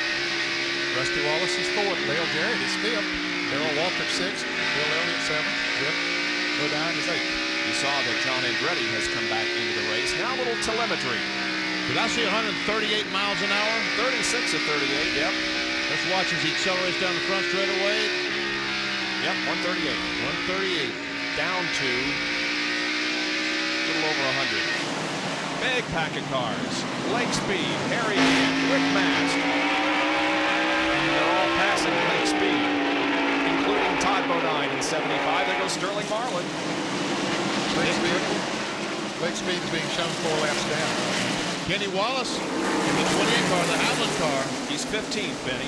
Rusty Wallace is fourth. Dale Jarrett is fifth. Darrell Walker sixth. Bill Elliott seventh. Jeff Bodine is eighth. You saw that John Andretti has come back into the race. Now a little telemetry. Did I see 138 miles an hour? 36 of 38, yep. Let's watch as he accelerates down the front straightaway. Yep, 138. 138. Down to a little over 100. Big pack of cars. Lake Speed, Harry Gant, Rick Mast. And they're all passing Lake Speed, including Todd Bodine in 75. There goes Sterling Marlin. Lake Speed is being shown 4 laps down. Kenny Wallace in the 28 car, the Hamlin car. He's 15th, Benny.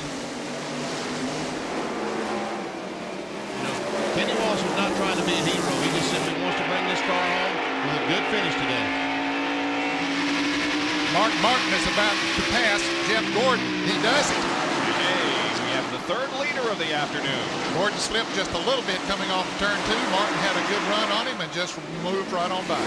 You know, Kenny Wallace is not trying to be a hero. He just simply wants to bring this car home with a good finish today. Mark Martin is about to pass Jeff Gordon. He does it. Hey, we have the 3rd leader of the afternoon. Gordon slipped just a little bit coming off turn 2. Martin had a good run on him and just moved right on by.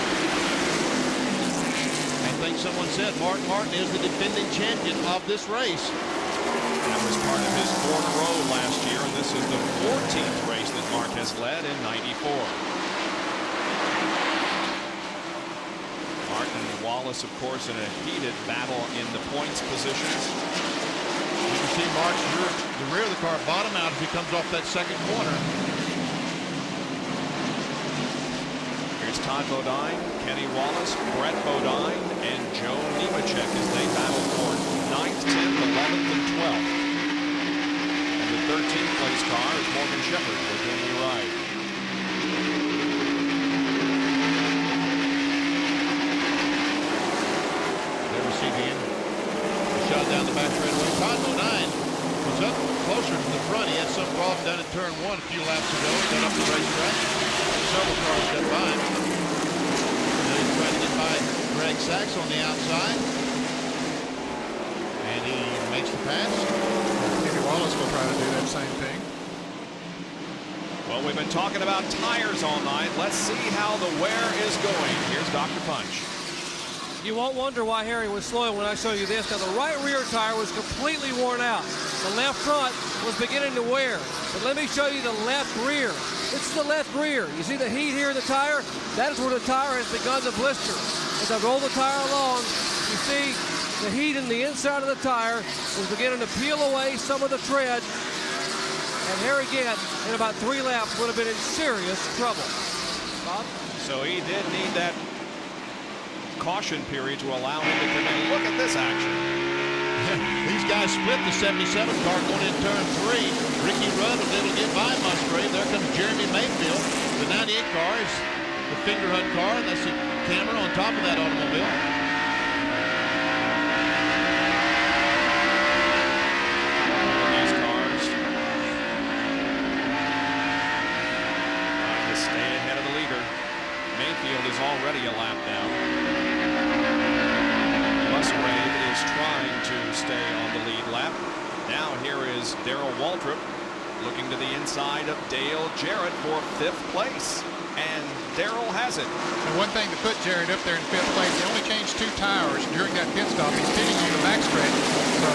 I think someone said Mark Martin is the defending champion of this race. That was part of his 4 in a row last year, and this is the 14th race that Mark has led in '94. Martin and Wallace, of course, in a heated battle in the points positions. You can see Mark's the rear of the car bottom out as he comes off that second corner. Here's Todd Bodine, Kenny Wallace, Brett Bodine, and Joe Nemechek as they battle for 9th, 10th, 11th, and 12th. And the 13th place car is Morgan Shepherd with Henry Wright. There we see the end. Shot down the back straightaway. Todd Bodine was up closer to the front. He had some problem down in turn 1 a few laps ago. Got up the racetrack. Several cars got by him. Now he's trying to get by Greg Sachs on the outside. And he makes the pass. Kenny Wallace will try to do that same thing. Well, we've been talking about tires all night. Let's see how the wear is going. Here's Dr. Punch. You won't wonder why Harry was slowing when I show you this. Now, the right rear tire was completely worn out. The left front was beginning to wear. But let me show you the left rear. This is the left rear. You see the heat here in the tire? That is where the tire has begun to blister. As I roll the tire along, you see the heat in the inside of the tire is beginning to peel away some of the tread. And Harry Gant, in about 3 laps, would have been in serious trouble. Bob? So he did need that caution period to allow him to come in. Look at this action. These guys split the 77 car going in turn 3. Ricky Rudd was able to get by Musgrave. There comes Jeremy Mayfield. The 98 car is the Fingerhut car. That's the camera on top of that automobile. stay ahead of the leader. Mayfield is already a lap down. Musgrave is trying to stay on the lead lap. Now here is Darrell Waltrip looking to the inside of Dale Jarrett for 5th place. And Darrell has it. And one thing to put Jarrett up there in 5th place, he only changed 2 tires during that pit stop. He's pitting on the backstretch, so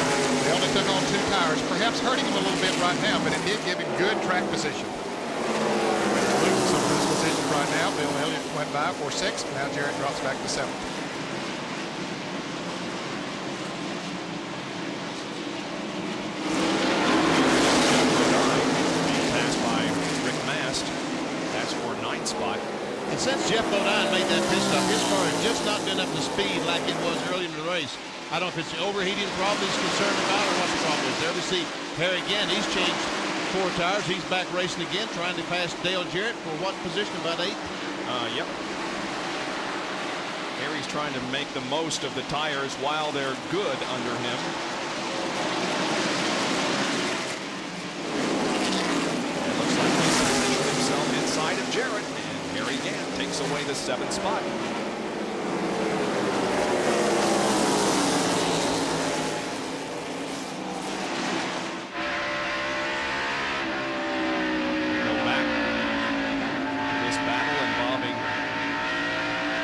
they only took on 2 tires, perhaps hurting him a little bit right now, but it did give him good track position. Losing some of his position right now. Bill Elliott went by for 6th. Now Jarrett drops back to 7th. Spot. And since Jeff Bodine made that pit stop, his car has just not been up to speed like it was early in the race. I don't know if it's the overheating problem he's concerned about or what the problem is. There we see Harry again. He's changed 4 tires. He's back racing again, trying to pass Dale Jarrett for what position? About 8th? Yep. Harry's trying to make the most of the tires while they're good under him. It looks like he's positioned himself inside of Jarrett. Harry Gant takes away the 7th spot. Go back to this battle involving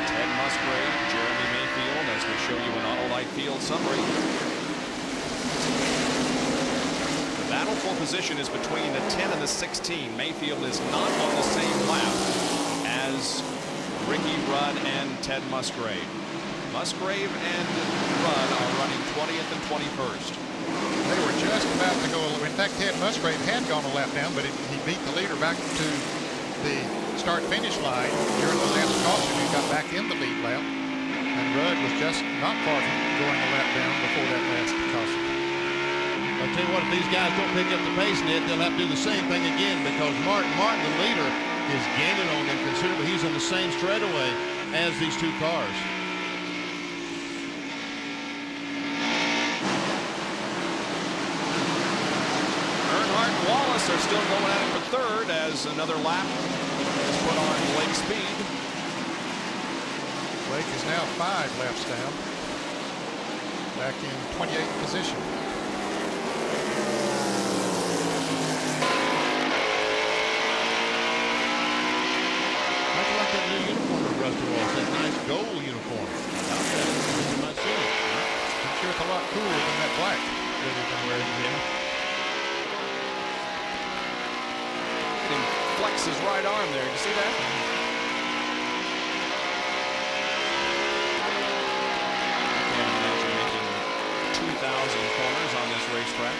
Ted Musgrave, Jeremy Mayfield, as we show you an Autolite Field summary. The battle for position is between the 10 and the 16. Mayfield is not on the same lap as Ricky Rudd and Ted Musgrave. Musgrave and Rudd are running 20th and 21st. They were just about to go. In fact, Ted Musgrave had gone a lap down, but he beat the leader back to the start-finish line during the last caution. He got back in the lead lap, and Rudd was just not far from going a lap down before that last caution. I'll tell you what, if these guys don't pick up the pace, Ned, they'll have to do the same thing again, because Martin, the leader, is gaining on them considerably. He's in the same straightaway as these 2 cars. Earnhardt and Wallace are still going at it for 3rd as another lap is put on Lake Speed. Blake is now 5 laps down, back in 28th position. That new uniform of Rusty Wallace, that nice gold uniform. I'm sure it's a lot cooler than that black that he's been wearing. Yeah. He flex his right arm there. You see that? I can't imagine making 2,000 corners on this racetrack.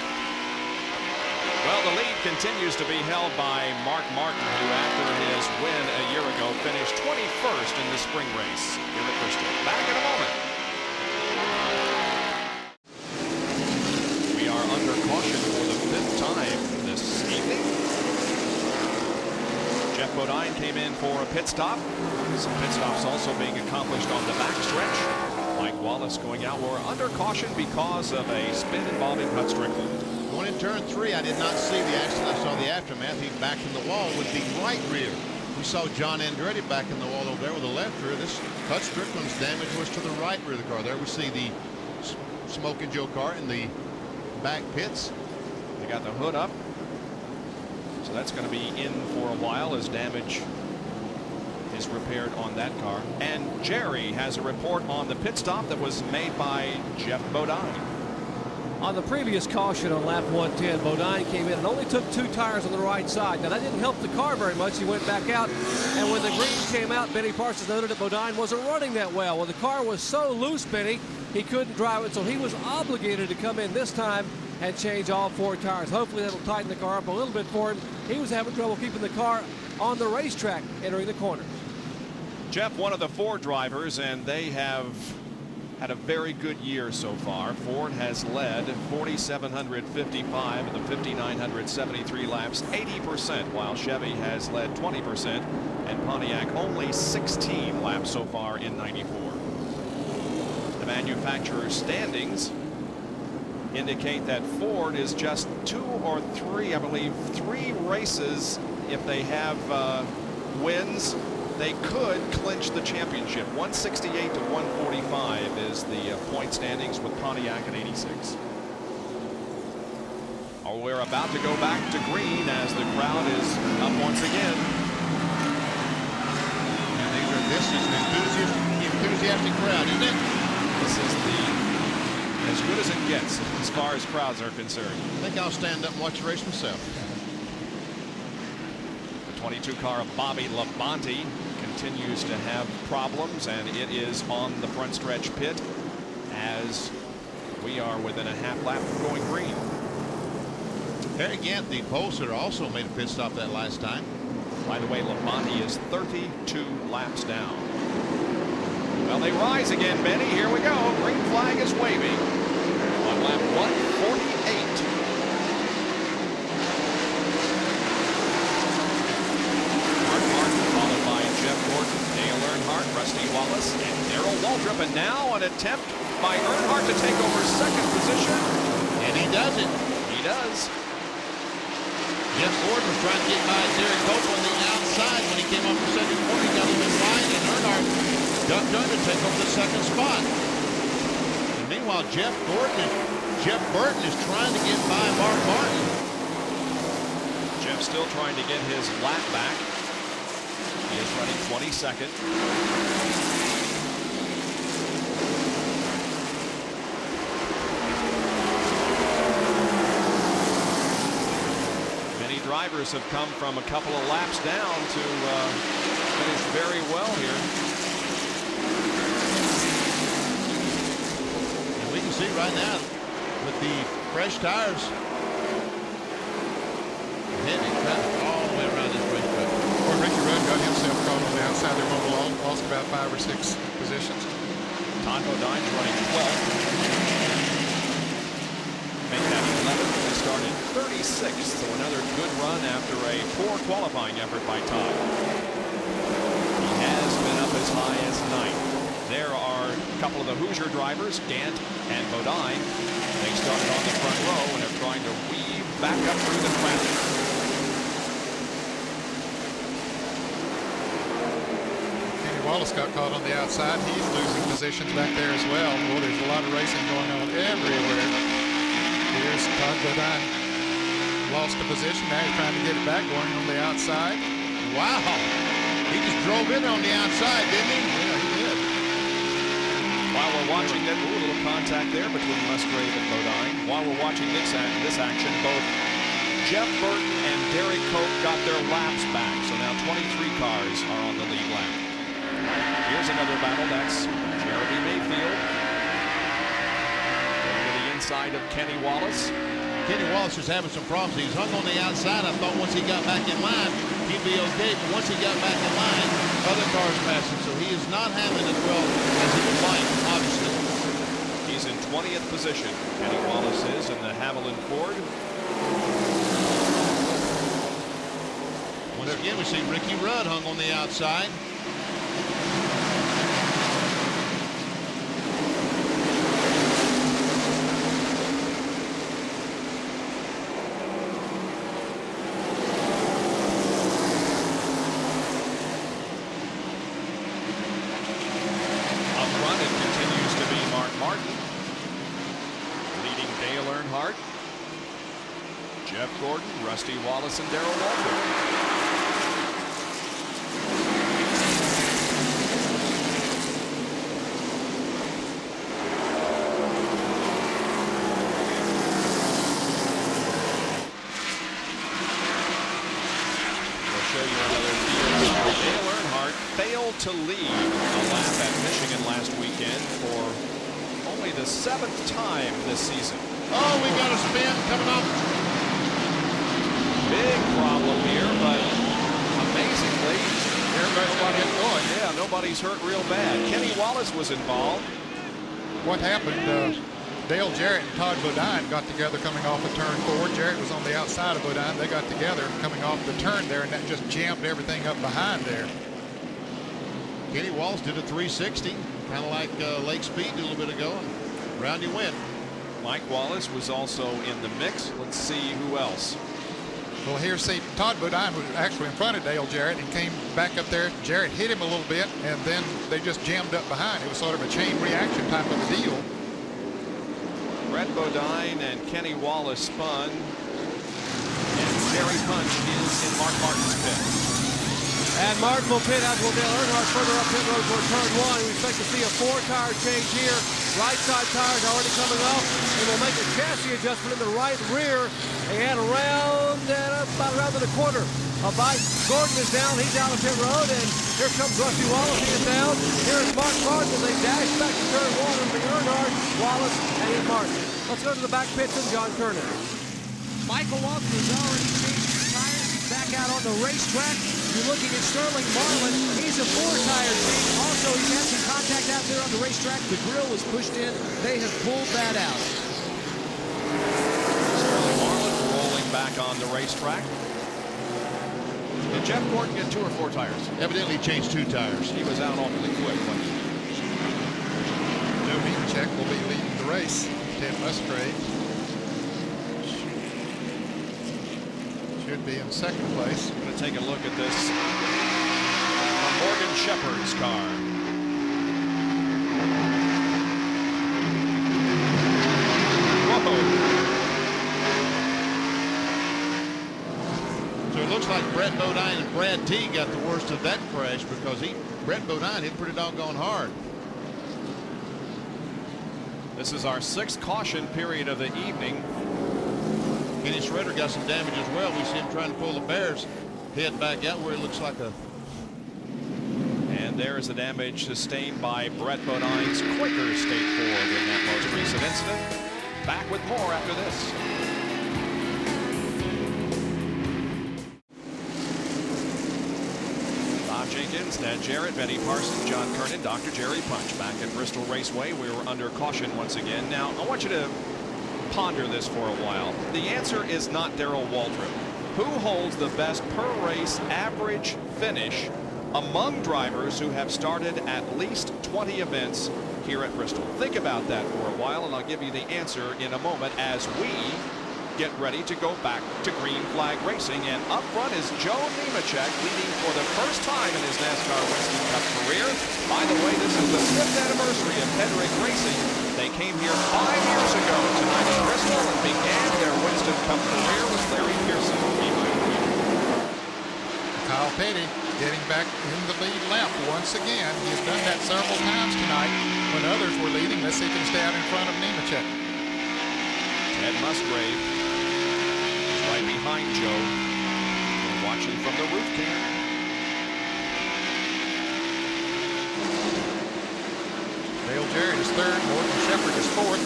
Well, the lead continues to be held by Mark Martin, who after his win a year ago finished 21st in the spring race here at Bristol. Back in a moment. We are under caution for the 5th time this evening. Jeff Bodine came in for a pit stop. Some pit stops also being accomplished on the backstretch. Mike Wallace going out. We're under caution because of a spin involving Hut Strickland. Going in turn 3, I did not see the accident. I saw the aftermath. He backed in the wall with the right rear. We saw John Andretti back in the wall over there with the left rear. This Hut Strickland's damage was to the right rear of the car. There we see the Smoking Joe car in the back pits. They got the hood up. So that's going to be in for a while as damage is repaired on that car. And Jerry has a report on the pit stop that was made by Jeff Bodine. On the previous caution on lap 110, Bodine came in and only took 2 tires on the right side. Now, that didn't help the car very much. He went back out, and when the greens came out, Benny Parsons noted that Bodine wasn't running that well. Well, the car was so loose, Benny, he couldn't drive it, so he was obligated to come in this time and change all 4 tires. Hopefully, that'll tighten the car up a little bit for him. He was having trouble keeping the car on the racetrack entering the corner. Jeff, one of the Ford drivers, and they have had a very good year so far. Ford has led 4,755 of the 5,973 laps, 80%, while Chevy has led 20%, and Pontiac only 16 laps so far in 94. The manufacturer's standings indicate that Ford is just 2 or 3, I believe, 3 races if they have wins, they could clinch the championship. 168 to 145 is the point standings with Pontiac at 86. Oh, we're about to go back to green as the crowd is up once again. And this is an enthusiastic crowd, isn't it? This is as good as it gets as far as crowds are concerned. I think I'll stand up and watch the race myself. The 22 car of Bobby Labonte continues to have problems, and it is on the front stretch pit as we are within a half lap of going green. Harry Gant, the pollster, also made a pit stop that last time. By the way, Labonte is 32 laps down. Well, they rise again, Benny. Here we go. Green flag is waving on lap 148. Mark Martin followed by Jeff Gordon, Dale Earnhardt, Rusty Wallace, and Darrell Waltrip. And now an attempt by Earnhardt to take over second position. And he does it. He does. Jeff Gordon was trying to get by Derek Cope on the outside when he came off the second corner. He got him in line, and Earnhardt ducked under to take over the second spot. And meanwhile, Jeff Burton is trying to get by Mark Martin. Jeff still trying to get his lap back. He is running 22nd. Drivers have come from a couple of laps down to finish very well here. And we can see right now with the fresh tires, heavy traffic all the way around this racetrack. Well, Ricky Rudd got himself caught on the outside. They went along, lost about 5 or 6 positions. Todd Bodine's running 12th. Make that 11th. They started 36th, so another good run after a poor qualifying effort by Todd. He has been up as high as 9th. There are a couple of the Hoosier drivers, Gant and Bodine. They started on the front row and are trying to weave back up through the traffic. Kenny Wallace got caught on the outside. He's losing positions back there as well. Well, there's a lot of racing going on everywhere. Here's Todd Bodine. Lost the position. Now he's trying to get it back, going on the outside. Wow. He just drove in on the outside, didn't he? Yeah, he did. While we're watching that, a little contact there between Musgrave and Bodine. While we're watching this action, both Jeff Burton and Derek Cope got their laps back. So now 23 cars are on the lead lap. Here's another battle. That's Jeremy Mayfield. Going to the inside of Kenny Wallace. Kenny Wallace is having some problems. He's hung on the outside. I thought once he got back in line, he'd be okay. But once he got back in line, other cars passed him. So he is not handling as well as he would like, obviously. He's in 20th position. Kenny Wallace is in the Haviland Ford. Once again, we see Ricky Rudd hung on the outside. Jeff Gordon, Rusty Wallace, and Darrell Waltrip. We'll show you another field. Dale Earnhardt failed to lead a lap at Michigan last weekend for only the 7th time this season. Oh, we got a spin coming up. Big problem here, but amazingly, nobody's hurt real bad. Kenny Wallace was involved. What happened? Dale Jarrett and Todd Bodine got together coming off of turn 4. Jarrett was on the outside of Bodine. They got together coming off the turn there, and that just jammed everything up behind there. Kenny Wallace did a 360, kind of like Lake Speed did a little bit ago, and round you went. Mike Wallace was also in the mix. Let's see who else. Well, here, see, Todd Bodine was actually in front of Dale Jarrett and came back up there. Jarrett hit him a little bit, and then they just jammed up behind. It was sort of a chain reaction type of a deal. Brett Bodine and Kenny Wallace spun. And Jerry Punch is in Mark Martin's pit. And Martin will pit, as will Dale Earnhardt, further up pit road for turn 1. We expect to see a 4-tire change here. Right side tires already coming off, and we'll make a chassis adjustment in the right rear. And around to the corner. Bite Gordon is down. He's out of pit road, and here comes Rusty Wallace. He is down. Here's Mark Martin as they dash back to turn 1 and bring Earnhardt, Wallace, and Ian Martin. Let's go to the back pits and John Kernan. Michael Walker has already changed his tires. He's back out on the racetrack. You're looking at Sterling Marlin. He's a 4-tire change. Also, he's had some contact out there on the racetrack. The grill was pushed in. They have pulled that out. Sterling Marlin rolling back on the racetrack. Did Jeff Gordon get 2 or 4 tires? Evidently changed 2 tires. He was out awfully quick. Joe Nemechek will be leading the race. Ted Musgrave should be in second place. I'm going to take a look at this from Morgan Shepherd's car. Whoa. So it looks like Brett Bodine and Brad T got the worst of that crash because Brett Bodine hit pretty doggone hard. This is our 6th caution period of the evening. Kenny Schrader got some damage as well. We see him trying to pull the Bears head back out where it looks like a... And there is the damage sustained by Brett Bodine's Quaker State Ford in that most recent incident. Back with more after this. Bob Jenkins, Ned Jarrett, Benny Parsons, John Kernan, Dr. Jerry Punch back at Bristol Raceway. We were under caution once again. Now, I want you to ponder this for a while. The answer is not Darrell Waltrip. Who holds the best per race average finish among drivers who have started at least 20 events here at Bristol? Think about that for a while, and I'll give you the answer in a moment as we get ready to go back to green flag racing. And up front is Joe Nemechek, leading for the first time in his NASCAR Winston Cup career. By the way, this is the 5th anniversary of Hedrick Racing. They came here 5 years ago tonight in Bristol and began their Winston Cup career with Larry Pearson behind the wheel. Kyle Petty getting back in the lead lap once again. He's done that several times tonight when others were leading. Let's see if he can stay out in front of Nemechek. Ted Musgrave is right behind Joe. We're watching from the roof cam. Dale Jarrett is 3rd. Morgan Shepherd is 4th.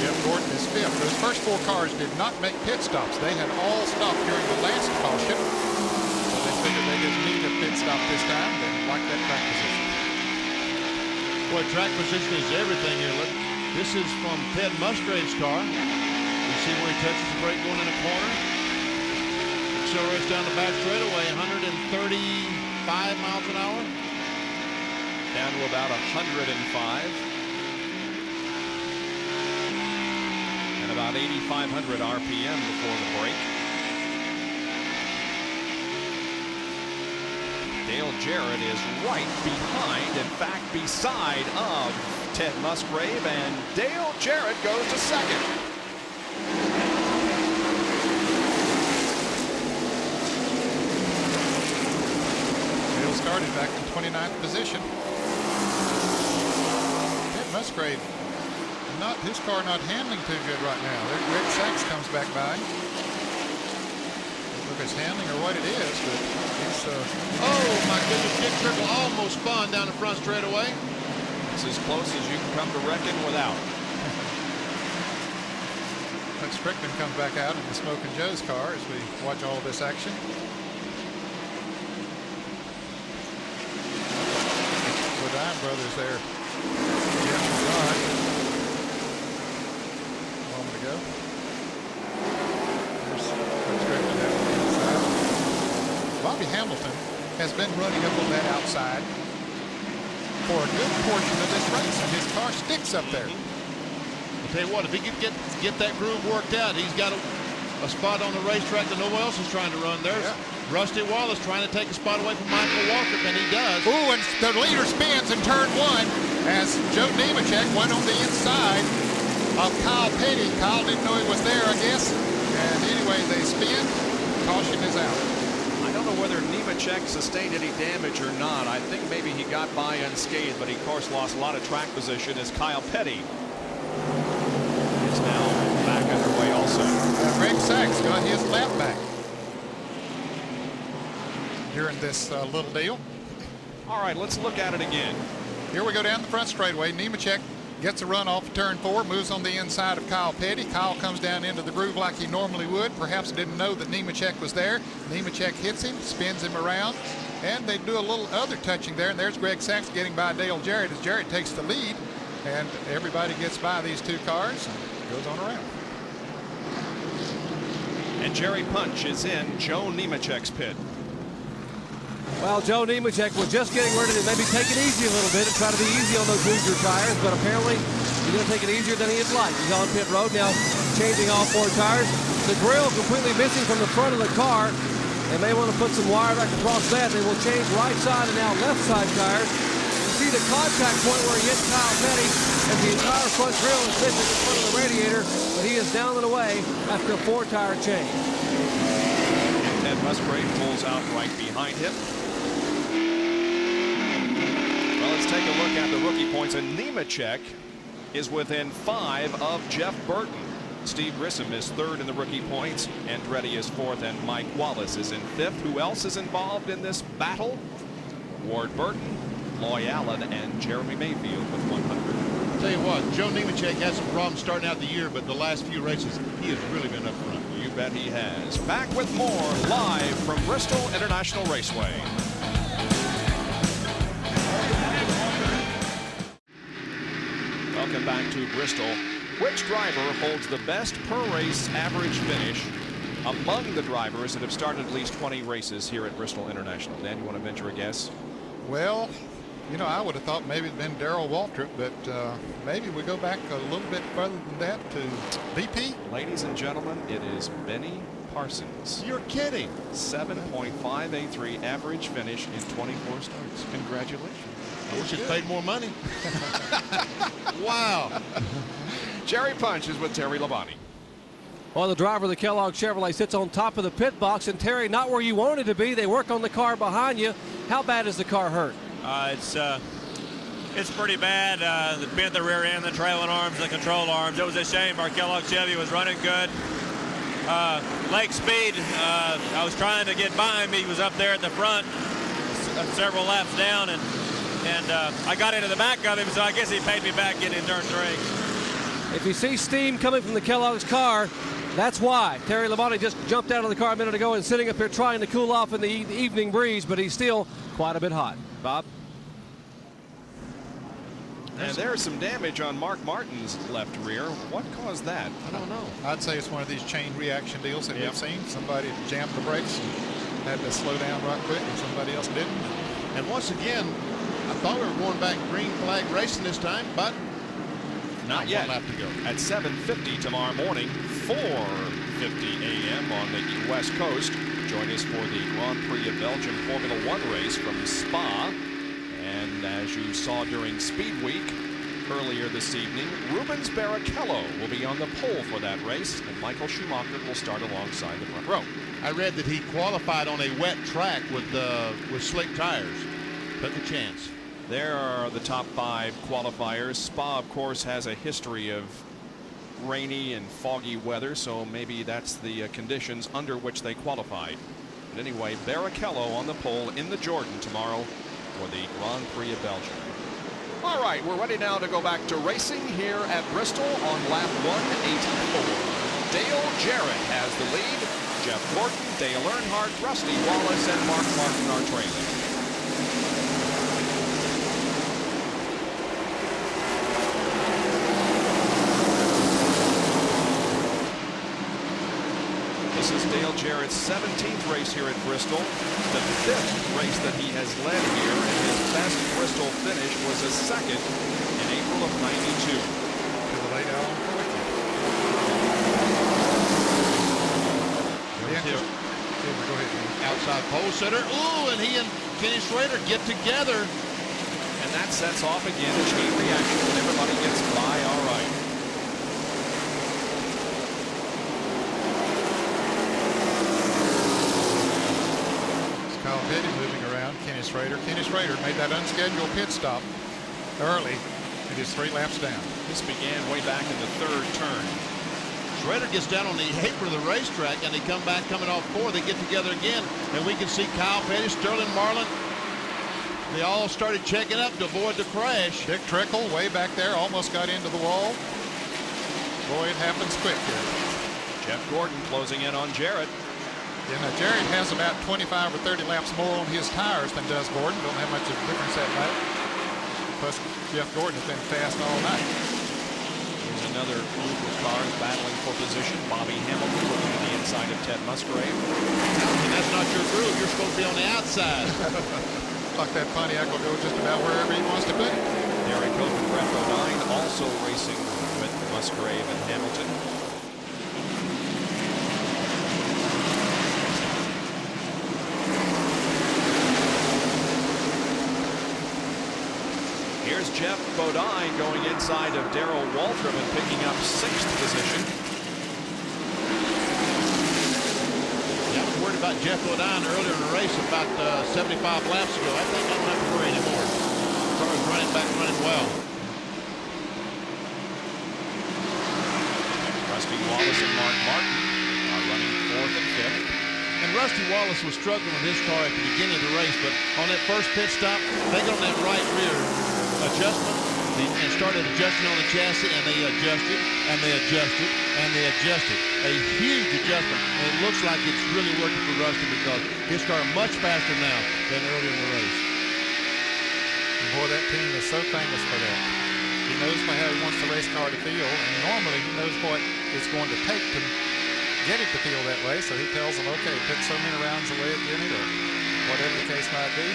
Jeff Gordon is 5th. Those first 4 cars did not make pit stops. They had all stopped during the last caution. So they figured they didn't need a pit stop this time. They like that track position. Boy, track position is everything here. Look, this is from Ted Musgrave's car. You see where he touches the brake going in the corner. Accelerates down the back straightaway, 135 miles an hour. Down to about 105. And about 8,500 RPM before the break. Dale Jarrett is right behind, in fact, beside of Ted Musgrave, and Dale Jarrett goes to 2nd. Dale started back in 29th position. Ted Musgrave, his car not handling too good right now. Red Sachs comes back by. Look, it's handling or what it is, but he's... Oh, my goodness, Dick Trickle almost spun down the front straightaway. It's as close as you can come to reckon without. Doug Strickland comes back out in the Smokin' Joe's car as we watch all this action. Bodine brothers there. Jeff and Rod. A moment ago. There's Doug Strickland out on the inside. Bobby Hamilton has been running up on that outside for a good portion of this race, and his car sticks up there. I'll tell you what, if he could get that groove worked out, he's got a a spot on the racetrack that no one else is trying to run. There's Rusty Wallace trying to take a spot away from Michael Walker, and he does. Ooh, and the leader spins in turn 1 as Joe Nemechek went on the inside of Kyle Petty. Kyle didn't know he was there, I guess. And anyway, they spin. Caution is out. I don't know whether Nemechek sustained any damage or not. I think maybe he got by unscathed, but he, of course, lost a lot of track position as Kyle Petty is now back underway also. Greg Sachs got his lap back during this little deal. All right, let's look at it again. Here we go down the front straightaway. Nemechek gets a run off of turn 4, moves on the inside of Kyle Petty. Kyle comes down into the groove like he normally would. Perhaps didn't know that Nemechek was there. Nemechek hits him, spins him around, and they do a little other touching there. And there's Greg Sachs getting by Dale Jarrett as Jarrett takes the lead, and everybody gets by these two cars and goes on around. And Jerry Punch is in Joe Nemechek's pit. Well, Joe Nemechek was just getting ready to maybe take it easy a little bit and try to be easy on those Hoosier tires, but apparently he's going to take it easier than he'd like. He's on pit road now, changing all 4 tires. The grill completely missing from the front of the car. They may want to put some wire back across that. They will change right side and now left side tires. You see the contact point where he hit Kyle Petty, and the entire front grill is missing in front of the radiator, but he is down and away after a 4-tire change. Ted Musgrave pulls out right behind him. Well, let's take a look at the rookie points, and Nemechek is within 5 of Jeff Burton. Steve Grissom is 3rd in the rookie points. Andretti is 4th, and Mike Wallace is in 5th. Who else is involved in this battle? Ward Burton, Loy Allen, and Jeremy Mayfield with 100. I'll tell you what, Joe Nemechek had some problems starting out the year, but the last few races, he has really been up front. You bet he has. Back with more live from Bristol International Raceway. Welcome back to Bristol. Which driver holds the best per race average finish among the drivers that have started at least 20 races here at Bristol International? Dan, you want to venture a guess? Well, you know, I would have thought maybe it'd been Darrell Waltrip, but maybe we go back a little bit further than that to BP. Ladies and gentlemen, it is Benny Parsons. You're kidding. 7.583 average finish in 24 starts. Congratulations. I wish it paid more money. Wow. Jerry Punch is with Terry Labonte. Well, the driver of the Kellogg Chevrolet sits on top of the pit box, and Terry, not where you wanted to be. They work on the car behind you. How bad is the car hurt? It's pretty bad. The bent the rear end, the trailing arms, the control arms. It was a shame. Our Kellogg Chevy was running good. Lake Speed, I was trying to get by him. He was up there at the front, several laps down, and I got into the back of him, so I guess he paid me back getting in turn 3. If you see steam coming from the Kellogg's car, that's why. Terry Labonte just jumped out of the car a minute ago and sitting up here trying to cool off in the evening breeze, but he's still quite a bit hot. Bob? And there's some damage on Mark Martin's left rear. What caused that? I don't know. I'd say it's one of these chain reaction deals that we've seen. Somebody jammed the brakes and had to slow down right quick, and somebody else didn't. And once again, I thought we were going back green flag racing this time, but not yet. 1 lap to go. At 7:50 tomorrow morning, 4:50 a.m. on the West Coast. Join us for the Grand Prix of Belgium Formula One race from Spa. And as you saw during Speed Week earlier this evening, Rubens Barrichello will be on the pole for that race, and Michael Schumacher will start alongside the front row. I read that he qualified on a wet track with slick tires. Took a chance. There are the top 5 qualifiers. Spa, of course, has a history of rainy and foggy weather, so maybe that's the conditions under which they qualified. But anyway, Barrichello on the pole in the Jordan tomorrow for the Grand Prix of Belgium. All right, we're ready now to go back to racing here at Bristol on lap 184. Dale Jarrett has the lead. Jeff Gordon, Dale Earnhardt, Rusty Wallace, and Mark Martin are trailing. This is Dale Jarrett's 17th race here at Bristol, the 5th race that he has led here, and his best Bristol finish was a 2nd in April of '92. To the late hour. his Go ahead. outside pole sitter. Ooh, and he and Kenny Schrader get together. And that sets off again a chain reaction when everybody gets by all right. It's Kyle Petty moving around Kenny Schrader. Kenny Schrader made that unscheduled pit stop early and is 3 laps down. This began way back in the 3rd turn. Schrader gets down on the apron of the racetrack, and they come back coming off 4. They get together again, and we can see Kyle Petty, Sterling Marlin. They all started checking up to avoid the crash. Dick Trickle way back there almost got into the wall. Boy, it happens quick here. Jeff Gordon closing in on Jarrett. Yeah, now Jarrett has about 25 or 30 laps more on his tires than does Gordon. Don't have much of a difference that night. Plus, Jeff Gordon has been fast all night. Here's another group of cars battling for position. Bobby Hamilton looking to the inside of Ted Musgrave. And that's not your groove. You're supposed to be on the outside. Like that Pontiac will go just about wherever he wants to put it. Derek Hope and Brett Bodine also racing with Musgrave and Hamilton. Here's Jeff Bodine going inside of Darrell Waltrip and picking up 6th position. I was worried about Jeff Bodine earlier in the race about 75 laps ago. I think I don't have to worry anymore. The car is running well. Rusty Wallace and Mark Martin are running 4th and 5th. And Rusty Wallace was struggling with his car at the beginning of the race, but on that first pit stop, they got on that right rear adjustment and started adjusting on the chassis, and they adjusted, and they adjusted, and they adjusted. A huge adjustment, and it looks like it's really working for Rusty because his car is much faster now than earlier in the race. And boy, that team is so famous for that. He knows how he wants the race car to feel, and normally he knows what it's going to take to get it to feel that way, so he tells them, okay, put so many rounds away in it, or whatever the case might be.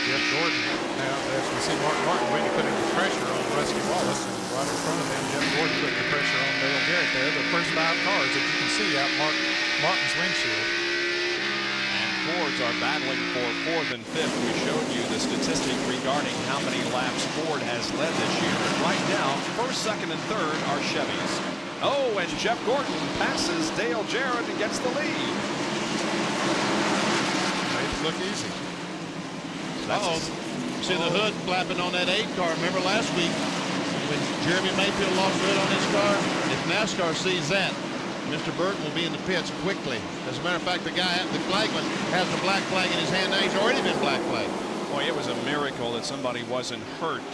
Jeff Gordon, now as we see Mark Martin really putting the pressure on Rusty Wallace, and right in front of him, Jeff Gordon putting the pressure on Dale Jarrett there. The first 5 cars that you can see out Martin's windshield. And Fords are battling for 4th and 5th. We showed you the statistic regarding how many laps Ford has led this year. And right now, 1st, 2nd, and 3rd are Chevys. Oh, and Jeff Gordon passes Dale Jarrett and gets the lead. Made it look easy. Uh-oh. See the hood flapping on that 8 car. Remember last week when Jeremy Mayfield lost the hood on his car? If NASCAR sees that, Mr. Burton will be in the pits quickly. As a matter of fact, the flagman has the black flag in his hand. Now he's already been black flagged. Boy, it was a miracle that somebody wasn't hurt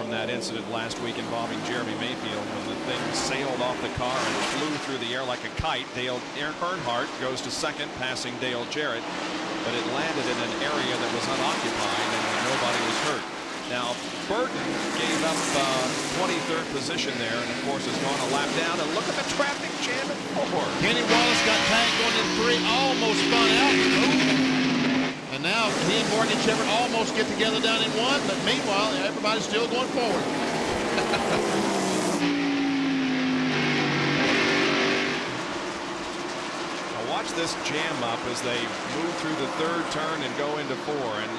from that incident last week involving Jeremy Mayfield when the thing sailed off the car and flew through the air like a kite. Dale Earnhardt goes to 2nd, passing Dale Jarrett, but it landed in an area that was unoccupied and nobody was hurt. Now, Burton gave up 23rd position there, and of course has gone a lap down. And look at the traffic jam at 4. Kenny Wallace got tagged going in 3, almost spun out. Ooh. And now he and Morgan Shepherd almost get together down in 1, but meanwhile, everybody's still going forward. Now watch this jam up as they move through the 3rd turn and go into 4. And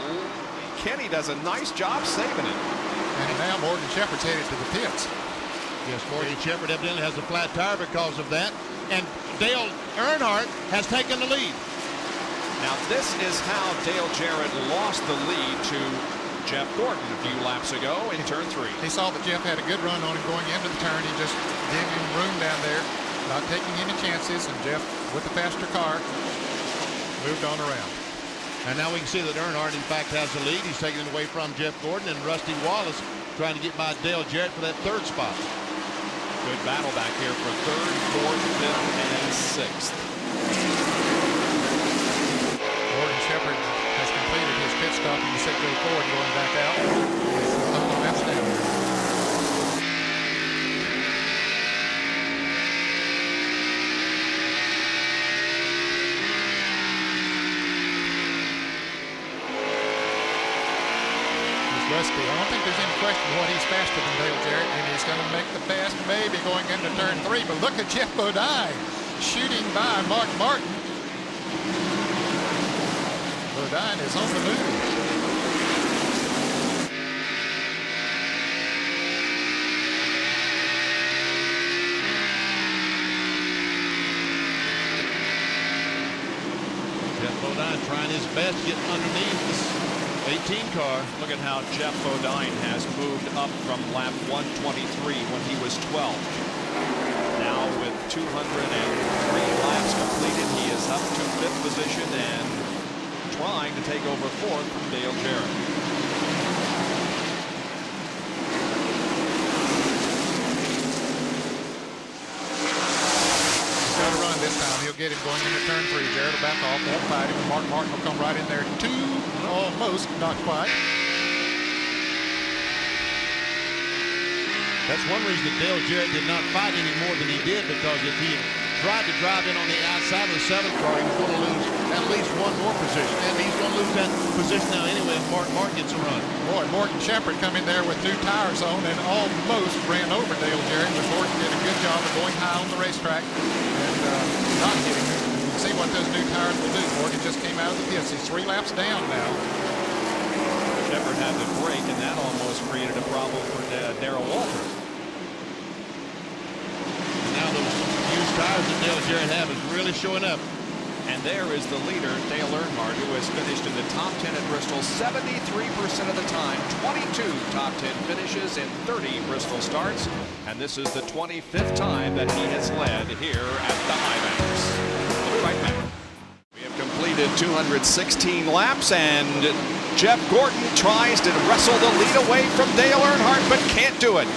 Kenny does a nice job saving it. And now Morgan Shepherd's headed to the pits. Yes, Morgan Shepherd evidently has a flat tire because of that. And Dale Earnhardt has taken the lead. Now this is how Dale Jarrett lost the lead to Jeff Gordon a few laps ago in turn 3. He saw that Jeff had a good run on him going into the turn. He just gave him room down there, not taking any chances, and Jeff, with the faster car, moved on around. And now we can see that Earnhardt, in fact, has the lead. He's taking it away from Jeff Gordon, and Rusty Wallace trying to get by Dale Jarrett for that 3rd spot. Good battle back here for 3rd, 4th, 5th, and 6th. Morgan Shepherd has completed his pit stop, and he said go forward, going back out. That's down. Rusty, I don't think there's any question what he's faster than Dale Jarrett, and he's going to make the fast maybe going into turn 3. But look at Jeff Bodine. shooting by Mark Martin. Bodine is on the move. Jeff Bodine trying his best to get underneath this 18 car. Look at how Jeff Bodine has moved up from lap 123 when he was 12th. Now with 203 laps completed, he is up to 5th position and trying to take over 4th from Dale Jarrett. He's got to run this time. He'll get him going into turn 3. Jarrett will back off. They'll fight him. And Mark Martin will come right in there too. Almost, not quite. That's one reason that Dale Jarrett did not fight any more than he did, because if he had tried to drive in on the outside of the 7th car, he was going to lose at least one more position. And he's going to lose that position now anyway if Mark gets a run. Boy, Morton Shepherd come in there with new tires on and almost ran over Dale Jarrett, but Morton did a good job of going high on the racetrack and not hitting him. You can see what those new tires will do. Morgan just came out of the pits. He's 3 laps down now. Shepherd had to brake, and that almost created a problem for Darrell Waltrip. Now those used tires that Dale Jarrett have is really showing up. And there is the leader, Dale Earnhardt, who has finished in the top 10 at Bristol 73% of the time. 22 top 10 finishes in 30 Bristol starts. And this is the 25th time that he has led here at the IMAX. We'll be right back. We have completed 216 laps, and Jeff Gordon tries to wrestle the lead away from Dale Earnhardt, but can't do it.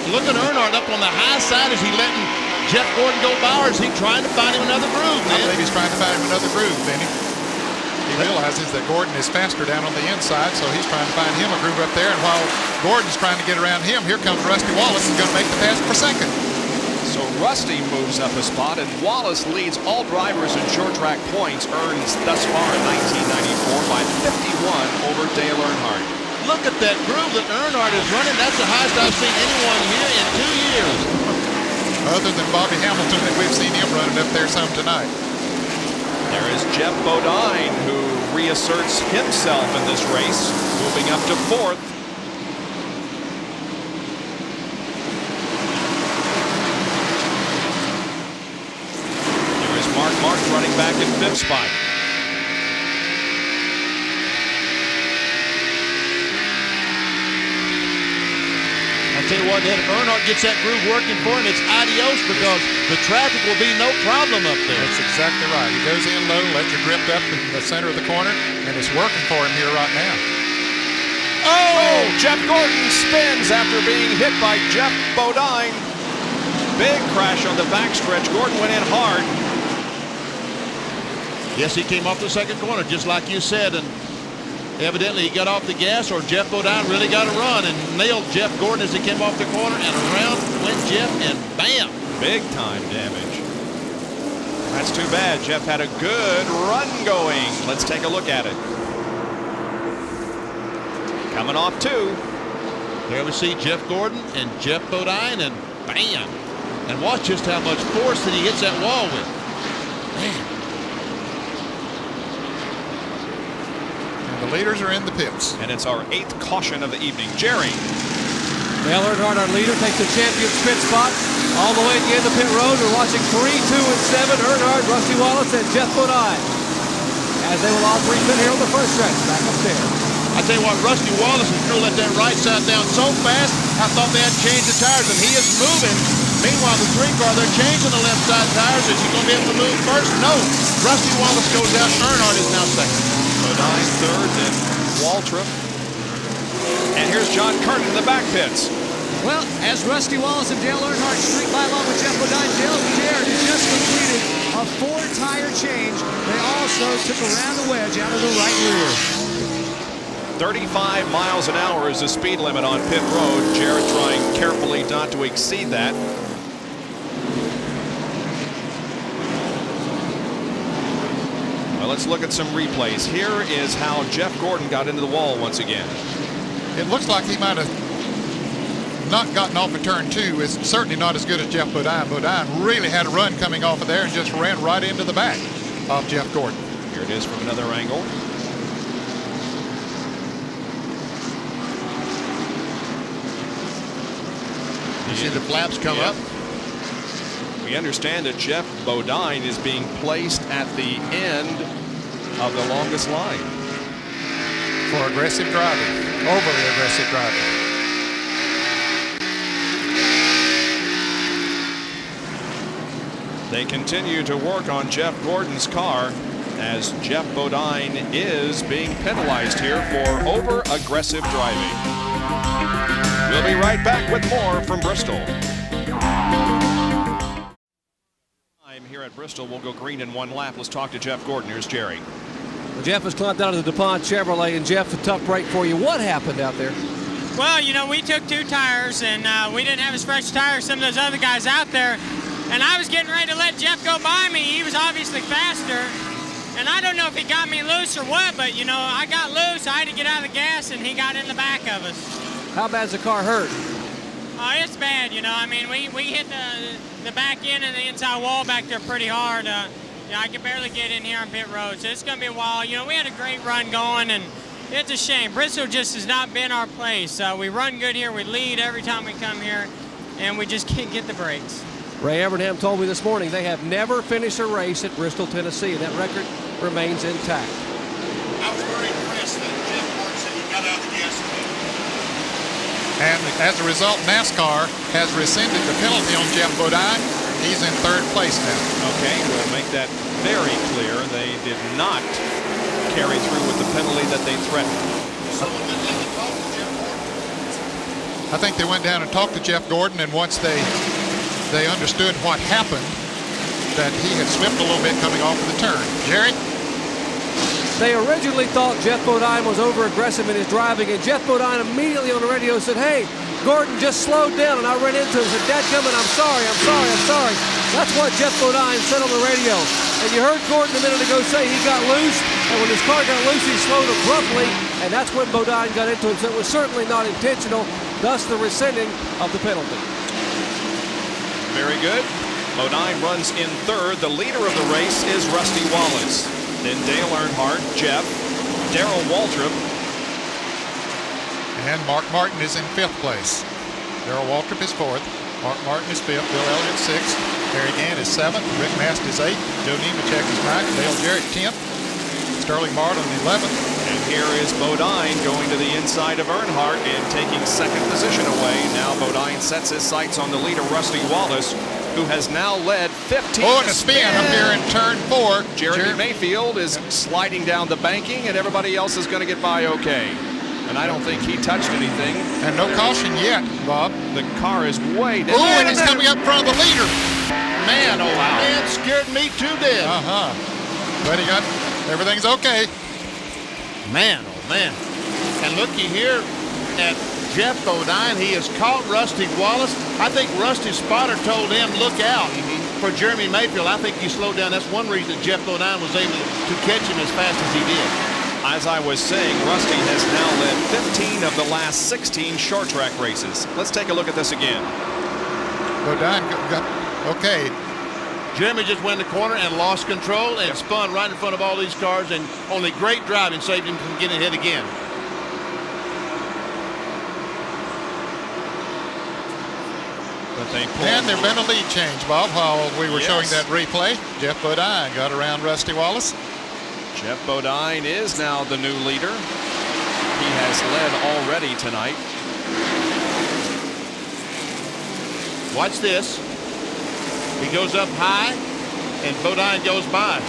Look at Earnhardt up on the high side. Is he letting Jeff Gordon go by, or is he trying to find him another groove, man? I believe he's trying to find him another groove, Benny. He realizes that Gordon is faster down on the inside, so he's trying to find him a groove up there. And while Gordon's trying to get around him, here comes Rusty Wallace. He's going to make the pass for second. So Rusty moves up a spot, and Wallace leads all drivers in short track points, earns thus far in 1994 by 51 over Dale Earnhardt. Look at that groove that Earnhardt is running. That's the highest I've seen anyone here in 2 years. Other than Bobby Hamilton, that we've seen him running up there some tonight. There is Jeff Bodine, who reasserts himself in this race, moving up to 4th. There is Mark Martin running back in 5th spot. Tell you what, if Earnhardt gets that groove working for him, it's adios, because the traffic will be no problem up there. That's exactly right. He goes in low, lets you grip up in the center of the corner, and it's working for him here right now. Oh, Jeff Gordon spins after being hit by Jeff Bodine. Big crash on the backstretch. Gordon went in hard. Yes, he came off the second corner, just like you said, and evidently he got off the gas, or Jeff Bodine really got a run and nailed Jeff Gordon as he came off the corner, and around went Jeff, and bam! Big time damage. That's too bad. Jeff had a good run going. Let's take a look at it. Coming off 2. There we see Jeff Gordon and Jeff Bodine, and bam! And watch just how much force that he hits that wall with. Man. The leaders are in the pits. And it's our 8th caution of the evening. Jerry. Dale Earnhardt, our leader, takes the champion's pit spot all the way at the end of pit road. We're watching 3, 2, and 7. Earnhardt, Rusty Wallace, and Jeff Bodine, as they will all 3 pit here on the first stretch. Back up there. I tell you what, Rusty Wallace is going to let that right side down so fast, I thought they had changed the tires, and he is moving. Meanwhile, the 3 car, they're changing the left side tires. Is he going to be able to move first? No. Rusty Wallace goes out. Earnhardt is now second. Bodine 3rd, and Waltrip. And here's John Curtin in the back pits. Well, as Rusty Wallace and Dale Earnhardt streak by along with Jeff Bodine, Dale Jarrett just completed a 4-tire change. They also took a round the wedge out of the right rear. 35 miles an hour is the speed limit on pit road. Jarrett trying carefully not to exceed that. Well, let's look at some replays. Here is how Jeff Gordon got into the wall once again. It looks like he might have not gotten off of turn 2 is certainly not as good as Jeff Bodine. Bodine really had a run coming off of there and just ran right into the back of Jeff Gordon. Here it is from another angle. You see the flaps come up. We understand that Jeff Bodine is being placed at the end of the longest line. For aggressive driving, overly aggressive driving. They continue to work on Jeff Gordon's car as Jeff Bodine is being penalized here for over-aggressive driving. We'll be right back with more from Bristol. Here at Bristol, we'll go green in one lap. Let's talk to Jeff Gordon. Here's Jerry. Well, Jeff has climbed out of the DuPont Chevrolet, and Jeff, a tough break for you. What happened out there? Well, you know, we took 2 tires, and we didn't have as fresh tires as some of those other guys out there. And I was getting ready to let Jeff go by me. He was obviously faster. And I don't know if he got me loose or what, but, you know, I got loose. I had to get out of the gas, and he got in the back of us. How bad's the car hurt? Oh, it's bad, you know. I mean, we hit the back end and the inside wall back there pretty hard. You know, I could barely get in here on pit road, so it's going to be a while. You know, we had a great run going, and it's a shame. Bristol just has not been our place. We run good here. We lead every time we come here, and we just can't get the breaks. Ray Evernham told me this morning they have never finished a race at Bristol, Tennessee, and that record remains intact. I was very impressed that Jeff Gordon said he got out of the gas. And as a result, NASCAR has rescinded the penalty on Jeff Bodine. He's in 3rd place now. Okay, we'll make that very clear. They did not carry through with the penalty that they threatened. I think they went down and talked to Jeff Gordon, and once they understood what happened, that he had slipped a little bit coming off of the turn. Jerry? They originally thought Jeff Bodine was over-aggressive in his driving, and Jeff Bodine immediately on the radio said, "Hey, Gordon just slowed down," and I ran into him and said, "Dadgummit, I'm sorry. That's what Jeff Bodine said on the radio. And you heard Gordon a minute ago say he got loose, and when his car got loose, he slowed abruptly, and that's when Bodine got into him. So it was certainly not intentional, thus the rescinding of the penalty. Very good. Bodine runs in 3rd. The leader of the race is Rusty Wallace. Then Dale Earnhardt, Jeff, Darrell Waltrip. And Mark Martin is in 5th place. Darrell Waltrip is 4th. Mark Martin is 5th. Bill Elliott 6th. Harry Gant is 7th. Rick Mast is 8th. Joe Nemechek is 9th. Dale Jarrett 10th. Sterling Martin 11th. And here is Bodine going to the inside of Earnhardt and taking 2nd position away. Now Bodine sets his sights on the leader, Rusty Wallace, who has now led 15. Oh, and a spin up here in turn 4. Jeremy Mayfield is sliding down the banking, and everybody else is going to get by okay. And I don't think he touched anything. And no caution yet, Bob. The car is way down. Oh, and he's coming up front of the leader. Man, oh man, scared me to death. But he got, everything's okay. Man, oh man. And looky here at Jeff Bodine. He has caught Rusty Wallace. I think Rusty's spotter told him, look out for Jeremy Mayfield. I think he slowed down. That's one reason that Jeff Bodine was able to catch him as fast as he did. As I was saying, Rusty has now led 15 of the last 16 short track races. Let's take a look at this again. Bodine got, okay. Jeremy just went in the corner and lost control and spun right in front of all these cars, and only great driving saved him from getting hit again. And there's been a lead change, Bob, while we were showing that replay. Jeff Bodine got around Rusty Wallace. Jeff Bodine is now the new leader. He has led already tonight. Watch this. He goes up high, and Bodine goes by.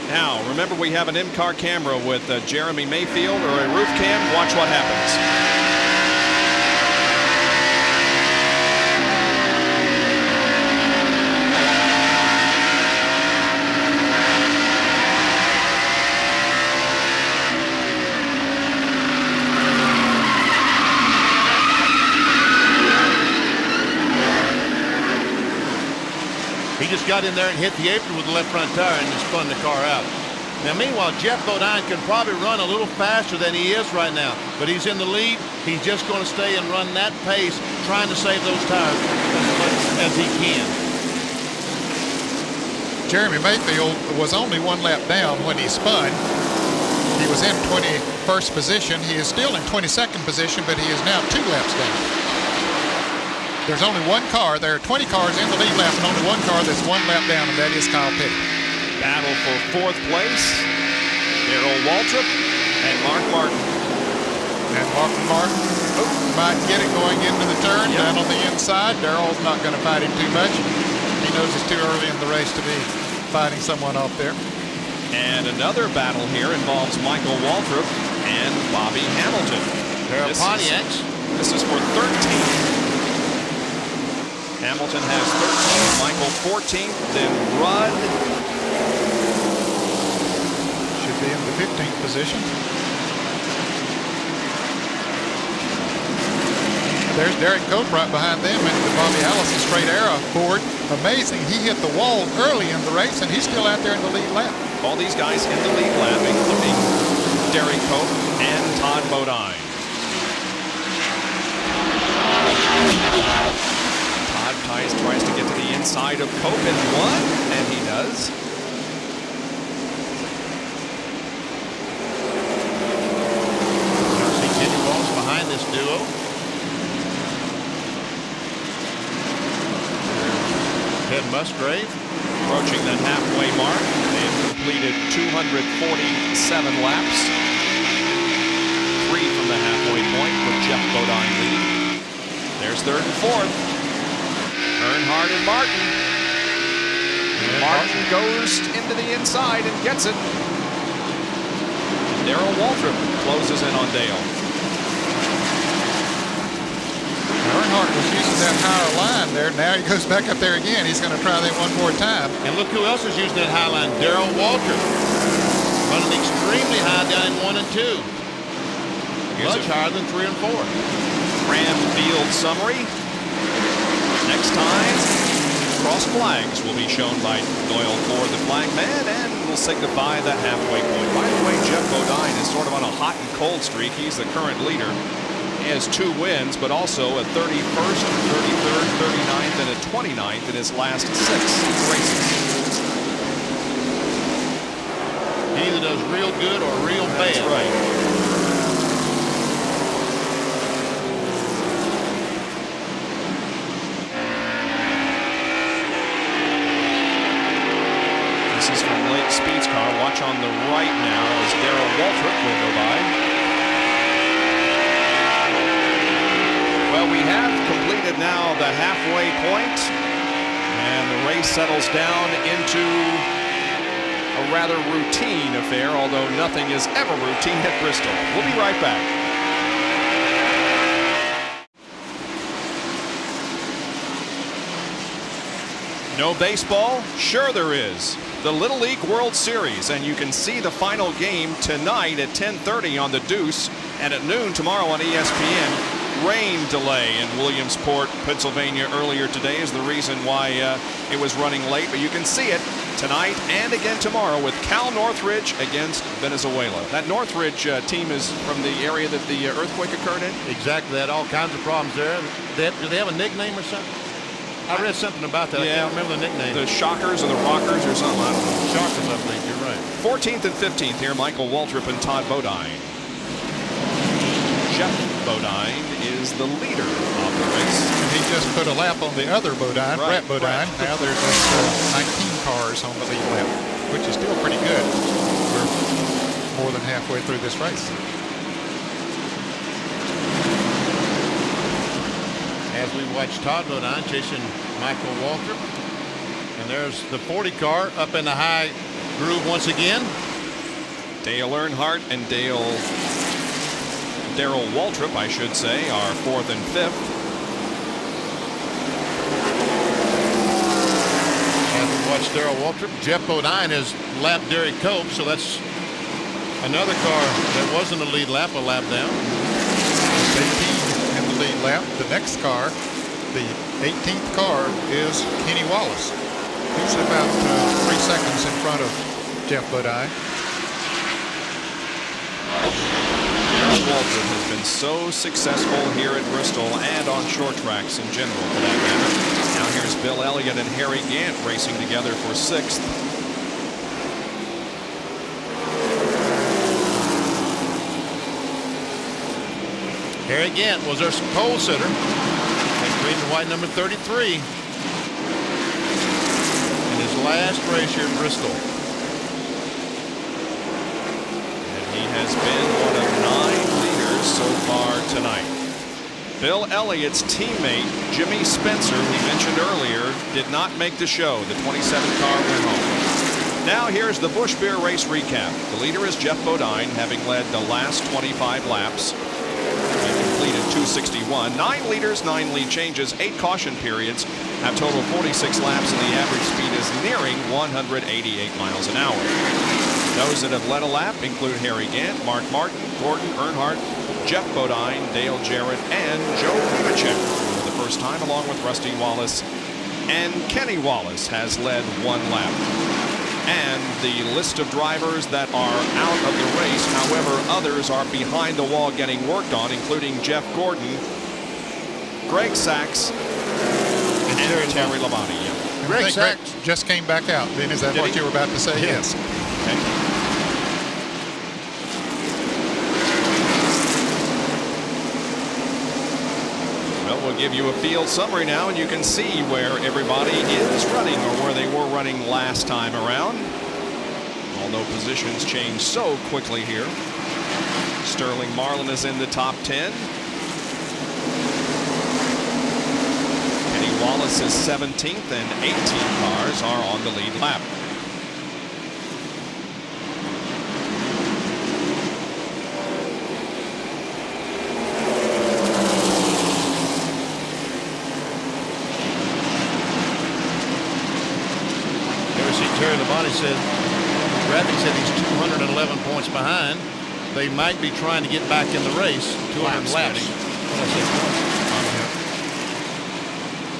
Now, remember, we have an in-car camera with Jeremy Mayfield, or a roof cam. Watch what happens. He just got in there and hit the apron with the left front tire and just spun the car out. Now, meanwhile, Jeff Bodine can probably run a little faster than he is right now, but he's in the lead. He's just going to stay and run that pace, trying to save those tires as much as he can. Jeremy Mayfield was only 1 lap down when he spun. He was in 21st position. He is still in 22nd position, but he is now 2 laps down. There's only one car. There are 20 cars in the lead lap, and only one car that's 1 lap down, and that is Kyle Petty. Battle for 4th place. Darrell Waltrip and Mark Martin. And Martin might get it going into the turn. Down on the inside. Darrell's not going to fight him too much. He knows it's too early in the race to be fighting someone off there. And another battle here involves Michael Waltrip and Bobby Hamilton. There are Pontiacs. This is for 13th. Hamilton has 13th, Michael 14th, then Rudd. Should be in the 15th position. There's Derek Cope right behind them in the Bobby Allison straight arrow Ford. Amazing. He hit the wall early in the race, and he's still out there in the lead lap. All these guys in the lead lap, including Derek Cope and Todd Bodine. Todd tries to get to the inside of Cope in 1, and he does. See Kenny Walls behind this duo. Ted Musgrave Approaching that halfway mark. They have completed 247 laps. 3 from the halfway point with Jeff Bodine leading. There's 3rd and 4th. Earnhardt and Martin. Martin goes into the inside and gets it. Darrell Waltrip closes in on Dale. Earnhardt was using that higher line there. Now he goes back up there again. He's going to try that one more time. And look who else is using that high line. Darrell Waltrip. Running extremely high down in 1 and 2. Much higher than 3 and 4. Ram field summary. Next time, cross flags will be shown by Doyle Ford, the flag man, and will signify the halfway point. By the way, Jeff Bodine is sort of on a hot and cold streak. He's the current leader. He has 2 wins, but also a 31st, 33rd, 39th, and a 29th in his last 6 races. He either does real good or real bad. That's right. This is from Lake Speed's car. Watch on the right now as Darrell Waltrip will go by. Well, we have completed now the halfway point, and the race settles down into a rather routine affair, although nothing is ever routine at Bristol. We'll be right back. No baseball? Sure there is. The Little League World Series, and you can see the final game tonight at 10:30 on the Deuce, and at noon tomorrow on ESPN. Rain delay in Williamsport, Pennsylvania earlier today is the reason why it was running late, but you can see it tonight and again tomorrow with Cal Northridge against Venezuela. That Northridge team is from the area that the earthquake occurred in? Exactly. They had all kinds of problems there. Do they have a nickname or something? I read something about that. Yeah, I can't remember the nickname. The Shockers or the Rockers or something. I don't know. Shockers, I believe. You're right. 14th and 15th here, Michael Waltrip and Todd Bodine. Jeff Bodine is the leader of the race. And he just put a lap on the other Bodine, Right, Brett Bodine. Brett. Now there's 19 cars on the lead lap, which is still pretty good. We're more than halfway through this race. As we watch Todd Bodine chasing Michael Waltrip. And there's the 40 car up in the high groove once again. Dale Earnhardt and Darrell Waltrip, I should say, are 4th and 5th. As we watch Darrell Waltrip, Jeff Bodine has lapped Derek Cope, so that's another car that was in the lead lap, a lap down. 18 in the lead lap. The next car, the 18th car, is Kenny Wallace. He's about 3 seconds in front of Jeff Bodine. Darrell Waltrip has been so successful here at Bristol and on short tracks in general, for that matter. Now here's Bill Elliott and Harry Gant racing together for 6th. Harry Gant was our pole sitter. And green and white number 33. In his last race here in Bristol. And he has been one of 9 leaders so far tonight. Bill Elliott's teammate, Jimmy Spencer, we mentioned earlier, did not make the show. The 27 car went home. Now here's the Busch Beer race recap. The leader is Jeff Bodine, having led the last 25 laps. Completed 261. 9 leaders, 9 lead changes, 8 caution periods. Have total 46 laps, and the average speed is nearing 188 miles an hour. Those that have led a lap include Harry Gant, Mark Martin, Gordon Earnhardt, Jeff Bodine, Dale Jarrett, and Joe Nemechek for the first time, along with Rusty Wallace. And Kenny Wallace has led 1 lap. And the list of drivers that are out of the race, however, others are behind the wall getting worked on, including Jeff Gordon, Greg Sachs, and Terry Labonte. Yeah. Greg Sachs just came back out. Then is that what you were about to say? Yes. Okay. Well, we'll give you a field summary now, and you can see where everybody is running, or where they were running last time around. Although positions change so quickly here. Sterling Marlin is in the top 10. Kenny Wallace is 17th, and 18 cars are on the lead lap. Terry Labonte said, Bradley said he's 211 points behind. They might be trying to get back in the race. 200 laps.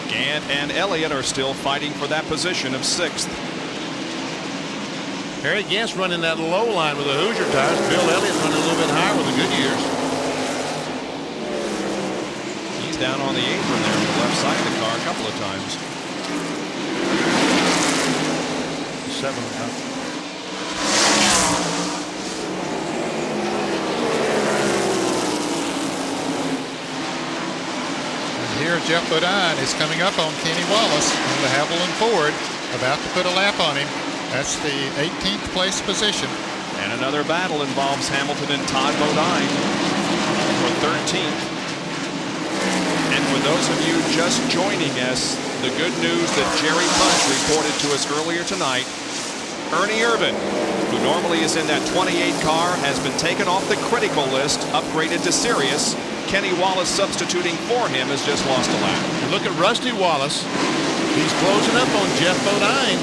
Gant and Elliott are still fighting for that position of 6th. Harry Gant's running that low line with the Hoosier tires. Bill Elliott's running a little bit higher with the Goodyears. He's down on the apron there on the left side of the car a couple of times. 7 now. And here Jeff Bodine is coming up on Kenny Wallace in the Haviland Ford, about to put a lap on him. That's the 18th place position. And another battle involves Hamilton and Todd Bodine for 13th. And for those of you just joining us, the good news that Jerry Punch reported to us earlier tonight, Ernie Irvan, who normally is in that 28 car, has been taken off the critical list, upgraded to Sirius. Kenny Wallace substituting for him has just lost a lap. And look at Rusty Wallace. He's closing up on Jeff Bodine.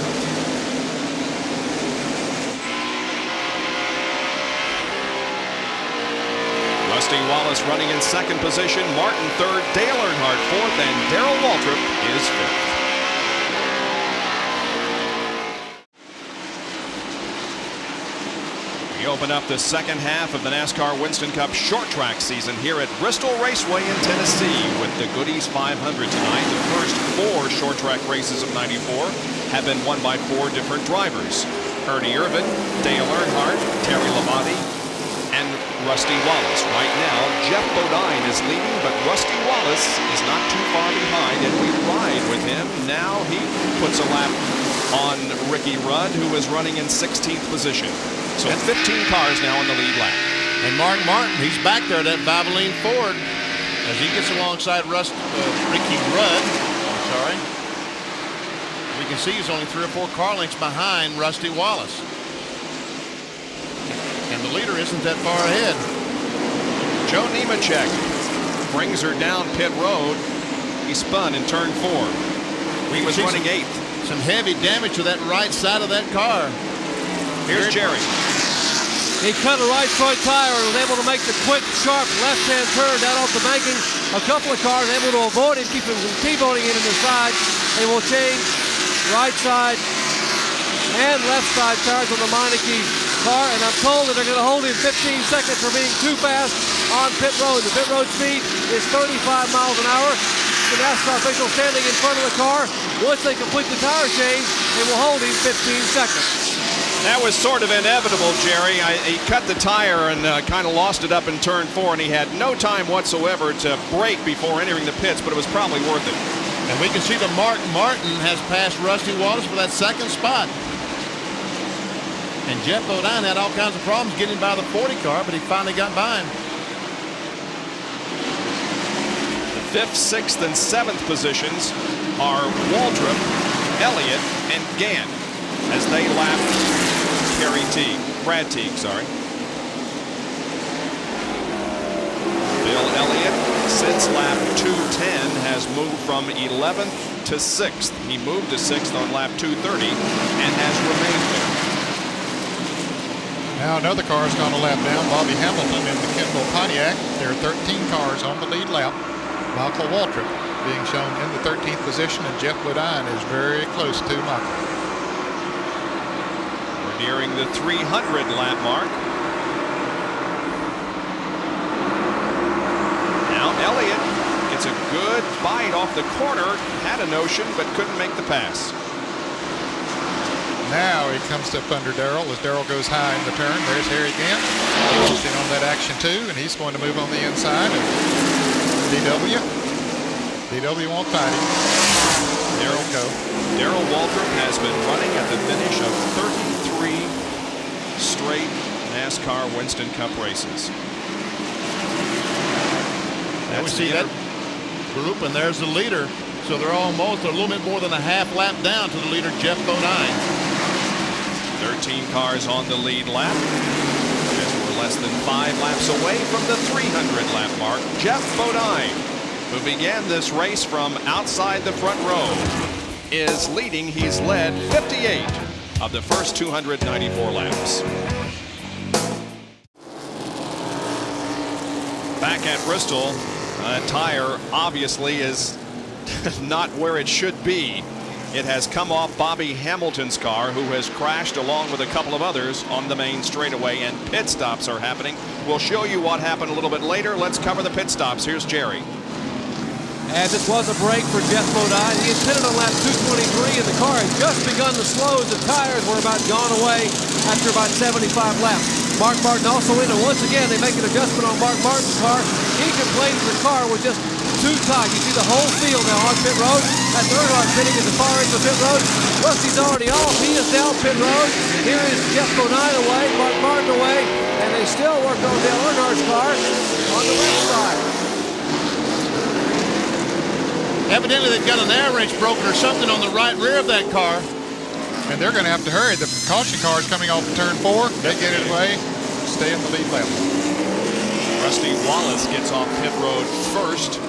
Rusty Wallace running in 2nd position, Martin 3rd, Dale Earnhardt 4th, and Darrell Waltrip is 5th. We open up the second half of the NASCAR Winston Cup short track season here at Bristol Raceway in Tennessee with the Goody's 500 tonight. The first 4 short track races of '94 have been won by 4 different drivers. Ernie Irvan, Dale Earnhardt, Terry Labonte, and Rusty Wallace. Right now, Jeff Bodine is leading, but Rusty Wallace is not too far behind, and we ride with him. Now he puts a lap on Ricky Rudd, who is running in 16th position. So 15 cars now in the lead lap. And Mark Martin, he's back there, that Valvoline Ford, as he gets alongside Ricky Rudd. Sorry. We can see he's only 3 or 4 car lengths behind Rusty Wallace. And the leader isn't that far ahead. Joe Nemechek brings her down pit road. He spun in turn 4. He was running 8th. Some heavy damage to that right side of that car. Here's Jerry. He cut a right front tire and was able to make the quick, sharp left-hand turn down off the banking. A couple of cars able to avoid him, keep him from T-boning into the side. They will change right side and left side tires on the Meineke car, and I'm told that they're going to hold him 15 seconds for being too fast on pit road. The pit road speed is 35 miles an hour. The NASCAR official standing in front of the car. Once they complete the tire change, they will hold him 15 seconds. That was sort of inevitable, Jerry. He cut the tire and kind of lost it up in turn 4, and he had no time whatsoever to brake before entering the pits, but it was probably worth it. And we can see that Mark Martin has passed Rusty Wallace for that second spot. And Jeff Bodine had all kinds of problems getting by the 40 car, but he finally got by him. The 5th, 6th, and 7th positions are Waltrip, Elliott, and Gant as they lap Brad Teague, sorry. Bill Elliott, since lap 210, has moved from 11th to 6th. He moved to 6th on lap 230 and has remained there. Now another car has gone a lap down. Bobby Hamilton in the Kendall Pontiac. There are 13 cars on the lead lap. Michael Waltrip being shown in the 13th position, and Jeff Bodine is very close to Michael. Nearing the 300 lap mark. Now Elliott gets a good bite off the corner, had a notion but couldn't make the pass. Now he comes up under Darrell as Darrell goes high in the turn. There's Harry Gant. He's in on that action too, and he's going to move on the inside. And DW won't fight him. Darrell Waltrip has been running at the finish of 33 straight NASCAR Winston Cup races. Now we see that group, and there's the leader. So they're almost a little bit more than a half lap down to the leader, Jeff Bodine. 13 cars on the lead lap. As we're less than 5 laps away from the 300 lap mark. Jeff Bodine, who began this race from outside the front row, is leading. He's led 58 of the first 294 laps. Back at Bristol, a tire obviously is not where it should be. It has come off Bobby Hamilton's car, who has crashed along with a couple of others on the main straightaway, and pit stops are happening. We'll show you what happened a little bit later. Let's cover the pit stops. Here's Jerry. And this was a break for Jeff Bodine. He had pitted on lap 223, and the car had just begun to slow as the tires were about gone away after about 75 laps. Mark Martin also in, and once again they make an adjustment on Mark Martin's car. He complained the car was just too tight. You see the whole field now on pit road. That's Earnhardt pitting at the far end of pit road. Rusty's already off. He is down pit road. Here is Jeff Bodine away, Mark Martin away, and they still work on Dale Earnhardt's car on the left side. Evidently they've got an air wrench broken or something on the right rear of that car. And they're going to have to hurry. The caution car is coming off of turn 4. They get it away, stay in the lead lap. Rusty Wallace gets off pit road first.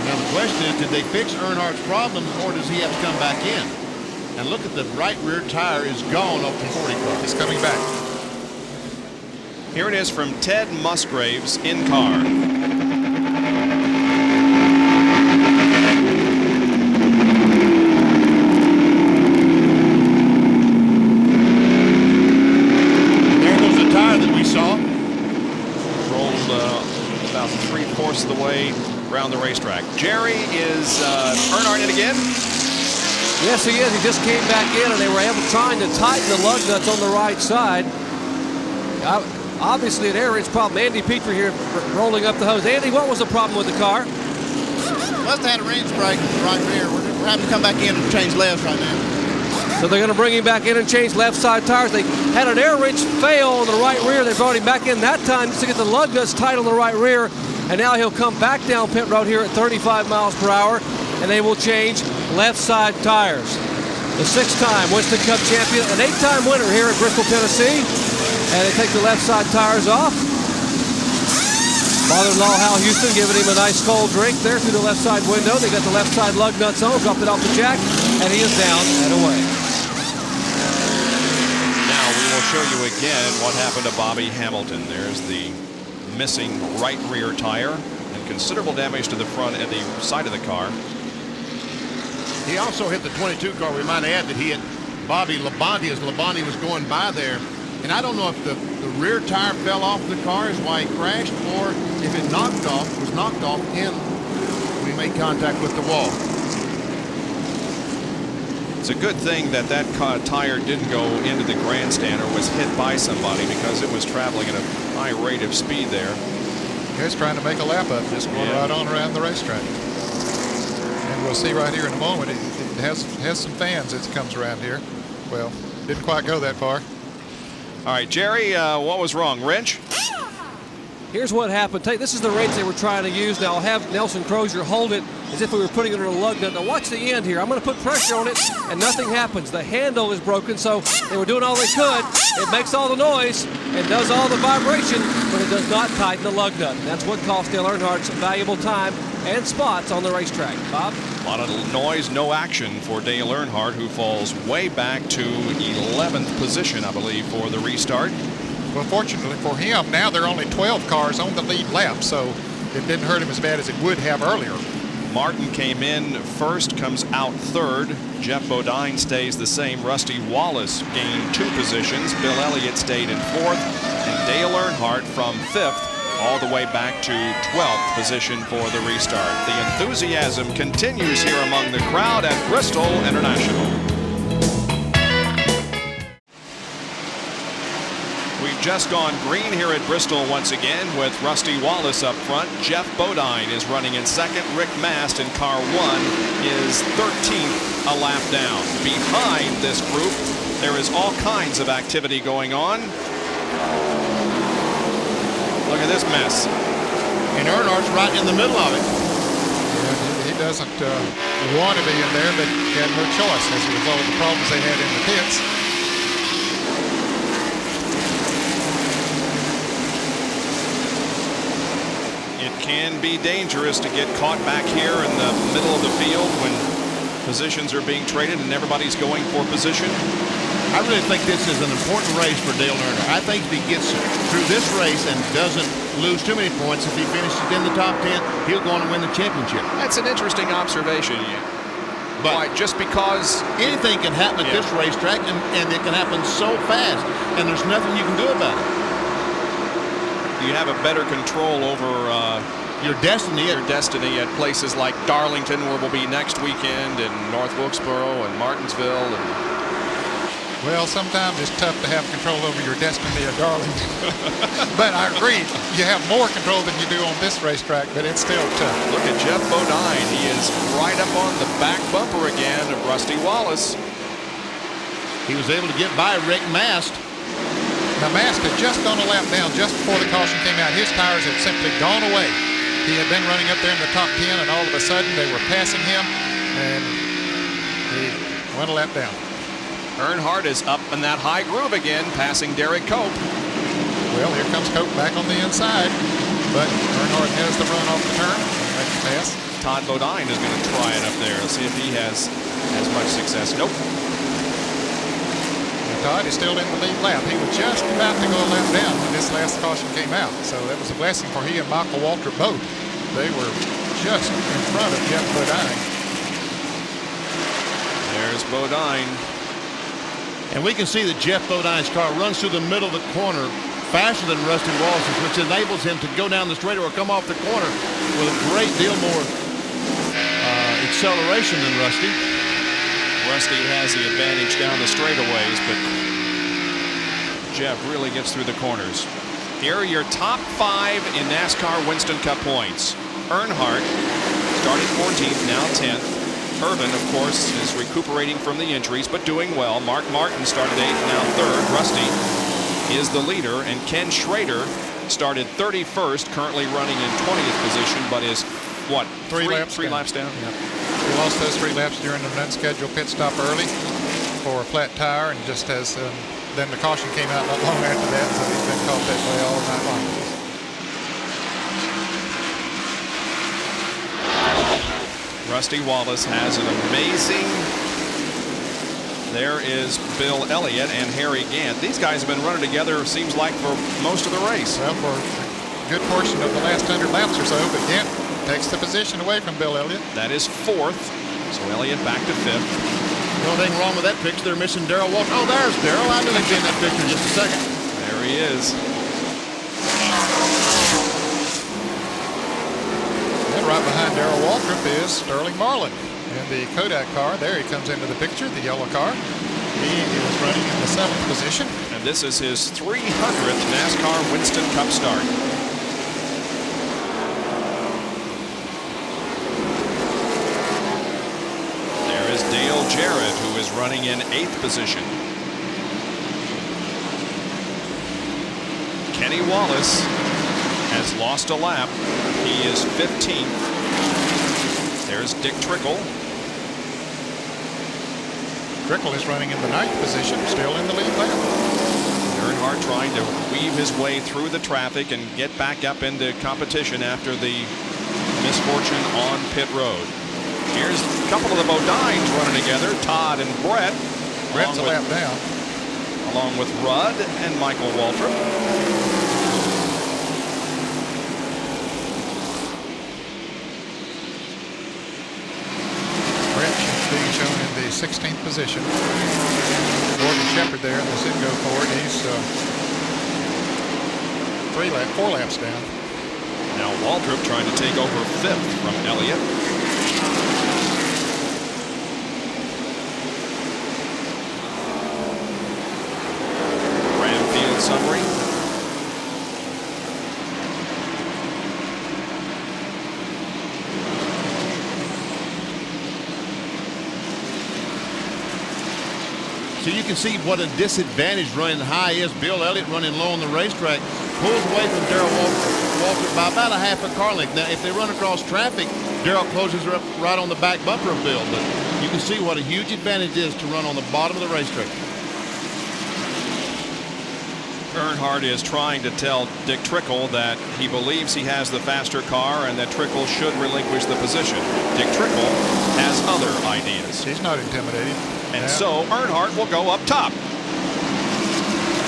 Now the question is, did they fix Earnhardt's problem, or does he have to come back in? And look at the right rear tire is gone off the 40 car. He's coming back. Here it is from Ted Musgraves in car. There goes the tire that we saw. Rolled about 3/4 of the way around the racetrack. Jerry, is Earnhardt in again? Yes, he is. He just came back in, and they were trying to tighten the lug nuts on the right side. Obviously an air wrench problem. Andy Petrie here rolling up the hose. Andy, what was the problem with the car? Must have had a wrench break in the right rear. We're having to come back in and change lefts right now. So they're going to bring him back in and change left side tires. They had an air wrench fail on the right rear. They brought him back in that time just to get the lug nuts tight on the right rear. And now he'll come back down pit road here at 35 miles per hour, and they will change left side tires. The 6-time Winston Cup champion, an 8-time winner here at Bristol, Tennessee. And they take the left side tires off. Father-in-law Hal Houston giving him a nice cold drink there through the left side window. They got the left side lug nuts on, dropped it off the jack, and he is down and away. Now we will show you again what happened to Bobby Hamilton. There's the missing right rear tire and considerable damage to the front and the side of the car. He also hit the 22 car. We might add that he hit Bobby Labonte as Labonte was going by there. And I don't know if the rear tire fell off the car is why he crashed, or if it was knocked off in, we made contact with the wall. It's a good thing that tire didn't go into the grandstand or was hit by somebody, because it was traveling at a high rate of speed there. He's trying to make a lap up, just going right on around the racetrack. And we'll see right here in a moment, it has some fans as it comes around here. Well, didn't quite go that far. All right, Jerry, what was wrong? Wrench? Here's what happened. This is the wrench they were trying to use. Now I'll have Nelson Crozier hold it as if we were putting it under a lug nut. Now watch the end here. I'm going to put pressure on it, and nothing happens. The handle is broken, so they were doing all they could. It makes all the noise and does all the vibration, but it does not tighten the lug nut. That's what cost Dale Earnhardt some valuable time and spots on the racetrack. Bob? A lot of noise, no action for Dale Earnhardt, who falls way back to 11th position, I believe, for the restart. Well, fortunately for him, now there are only 12 cars on the lead lap, so it didn't hurt him as bad as it would have earlier. Martin came in first, comes out third. Jeff Bodine stays the same. Rusty Wallace gained 2 positions. Bill Elliott stayed in 4th. And Dale Earnhardt from 5th all the way back to 12th position for the restart. The enthusiasm continues here among the crowd at Bristol International. We've just gone green here at Bristol once again with Rusty Wallace up front. Jeff Bodine is running in second. Rick Mast in car 1 is 13th, a lap down. Behind this group, there is all kinds of activity going on. Look at this mess. And Earnhardt's right in the middle of it. Yeah, he doesn't want to be in there, but he had no choice as a result of the problems they had in the pits. It can be dangerous to get caught back here in the middle of the field when positions are being traded and everybody's going for position. I really think this is an important race for Dale Earnhardt. I think if he gets through this race and doesn't lose too many points, if he finishes in the top 10, he'll go on and win the championship. That's an interesting observation. But why? Just because anything can happen at this racetrack, and it can happen so fast, and there's nothing you can do about it. You have a better control over your destiny at places like Darlington, where we'll be next weekend, and North Wilkesboro and Martinsville. Well, sometimes it's tough to have control over your destiny at Darlington. But I agree, you have more control than you do on this racetrack, but it's still tough. Look at Jeff Bodine. He is right up on the back bumper again of Rusty Wallace. He was able to get by Rick Mast. Now, Mast had just gone a lap down just before the caution came out. His tires had simply gone away. He had been running up there in the top 10, and all of a sudden they were passing him, and he went a lap down. Earnhardt is up in that high groove again, passing Derek Cope. Well, here comes Cope back on the inside, but Earnhardt has the run off the turn and makes the pass. Todd Bodine is going to try it up there. Let's see if he has as much success. Nope. Todd is still in the lead lap. He was just about to go a lap down when this last caution came out. So that was a blessing for he and Michael Walter both. They were just in front of Jeff Bodine. There's Bodine. And we can see that Jeff Bodine's car runs through the middle of the corner faster than Rusty Wallace's, which enables him to go down the straight or come off the corner with a great deal more acceleration than Rusty. Rusty has the advantage down the straightaways, but Jeff really gets through the corners. Here are your top 5 in NASCAR Winston Cup points. Earnhardt starting 14th, now 10th. Irvin, of course, is recuperating from the injuries, but doing well. Mark Martin started 8th, now 3rd. Rusty is the leader, and Ken Schrader started 31st, currently running in 20th position, but is, what, three laps down? Yeah. He lost those 3 laps during an unscheduled pit stop early for a flat tire, and just as then the caution came out not long after that, so he's been caught that way all night long. Rusty Wallace has an amazing. There is Bill Elliott and Harry Gant. These guys have been running together, seems like, for most of the race. Well, for a good portion of the last 100 laps or so, but Gant takes the position away from Bill Elliott. That is 4th. So Elliott back to 5th. The only thing wrong with that picture, they're missing Darrell Walker. Oh, there's Darrell. I knew he'd be in that picture in just a second. There he is. And right behind Darrell Waltrip is Sterling Marlin in the Kodak car. There he comes into the picture, the yellow car. He is running in the 7th position. And this is his 300th NASCAR Winston Cup start. There is Dale Jarrett, who is running in 8th position. Kenny Wallace has lost a lap. He is 15th. There's Dick Trickle. Trickle is running in the 9th position, still in the lead lap. Earnhardt trying to weave his way through the traffic and get back up into competition after the misfortune on pit road. Here's a couple of the Bodines running together, Todd and Brett. Brett's a lap down. Along with Rudd and Michael Waltrip. Being shown in the 16th position. Gordon Shepard there in the Zingo Ford. He's 4 laps down. Now Waltrip trying to take over 5th from Elliott. Field summary. So you can see what a disadvantage running high is. Bill Elliott running low on the racetrack pulls away from Darrell Waltrip by about a half a car length. Now, if they run across traffic, Darrell closes her up right on the back bumper of Bill. But you can see what a huge advantage is to run on the bottom of the racetrack. Earnhardt is trying to tell Dick Trickle that he believes he has the faster car and that Trickle should relinquish the position. Dick Trickle has other ideas. He's not intimidated. And so Earnhardt will go up top.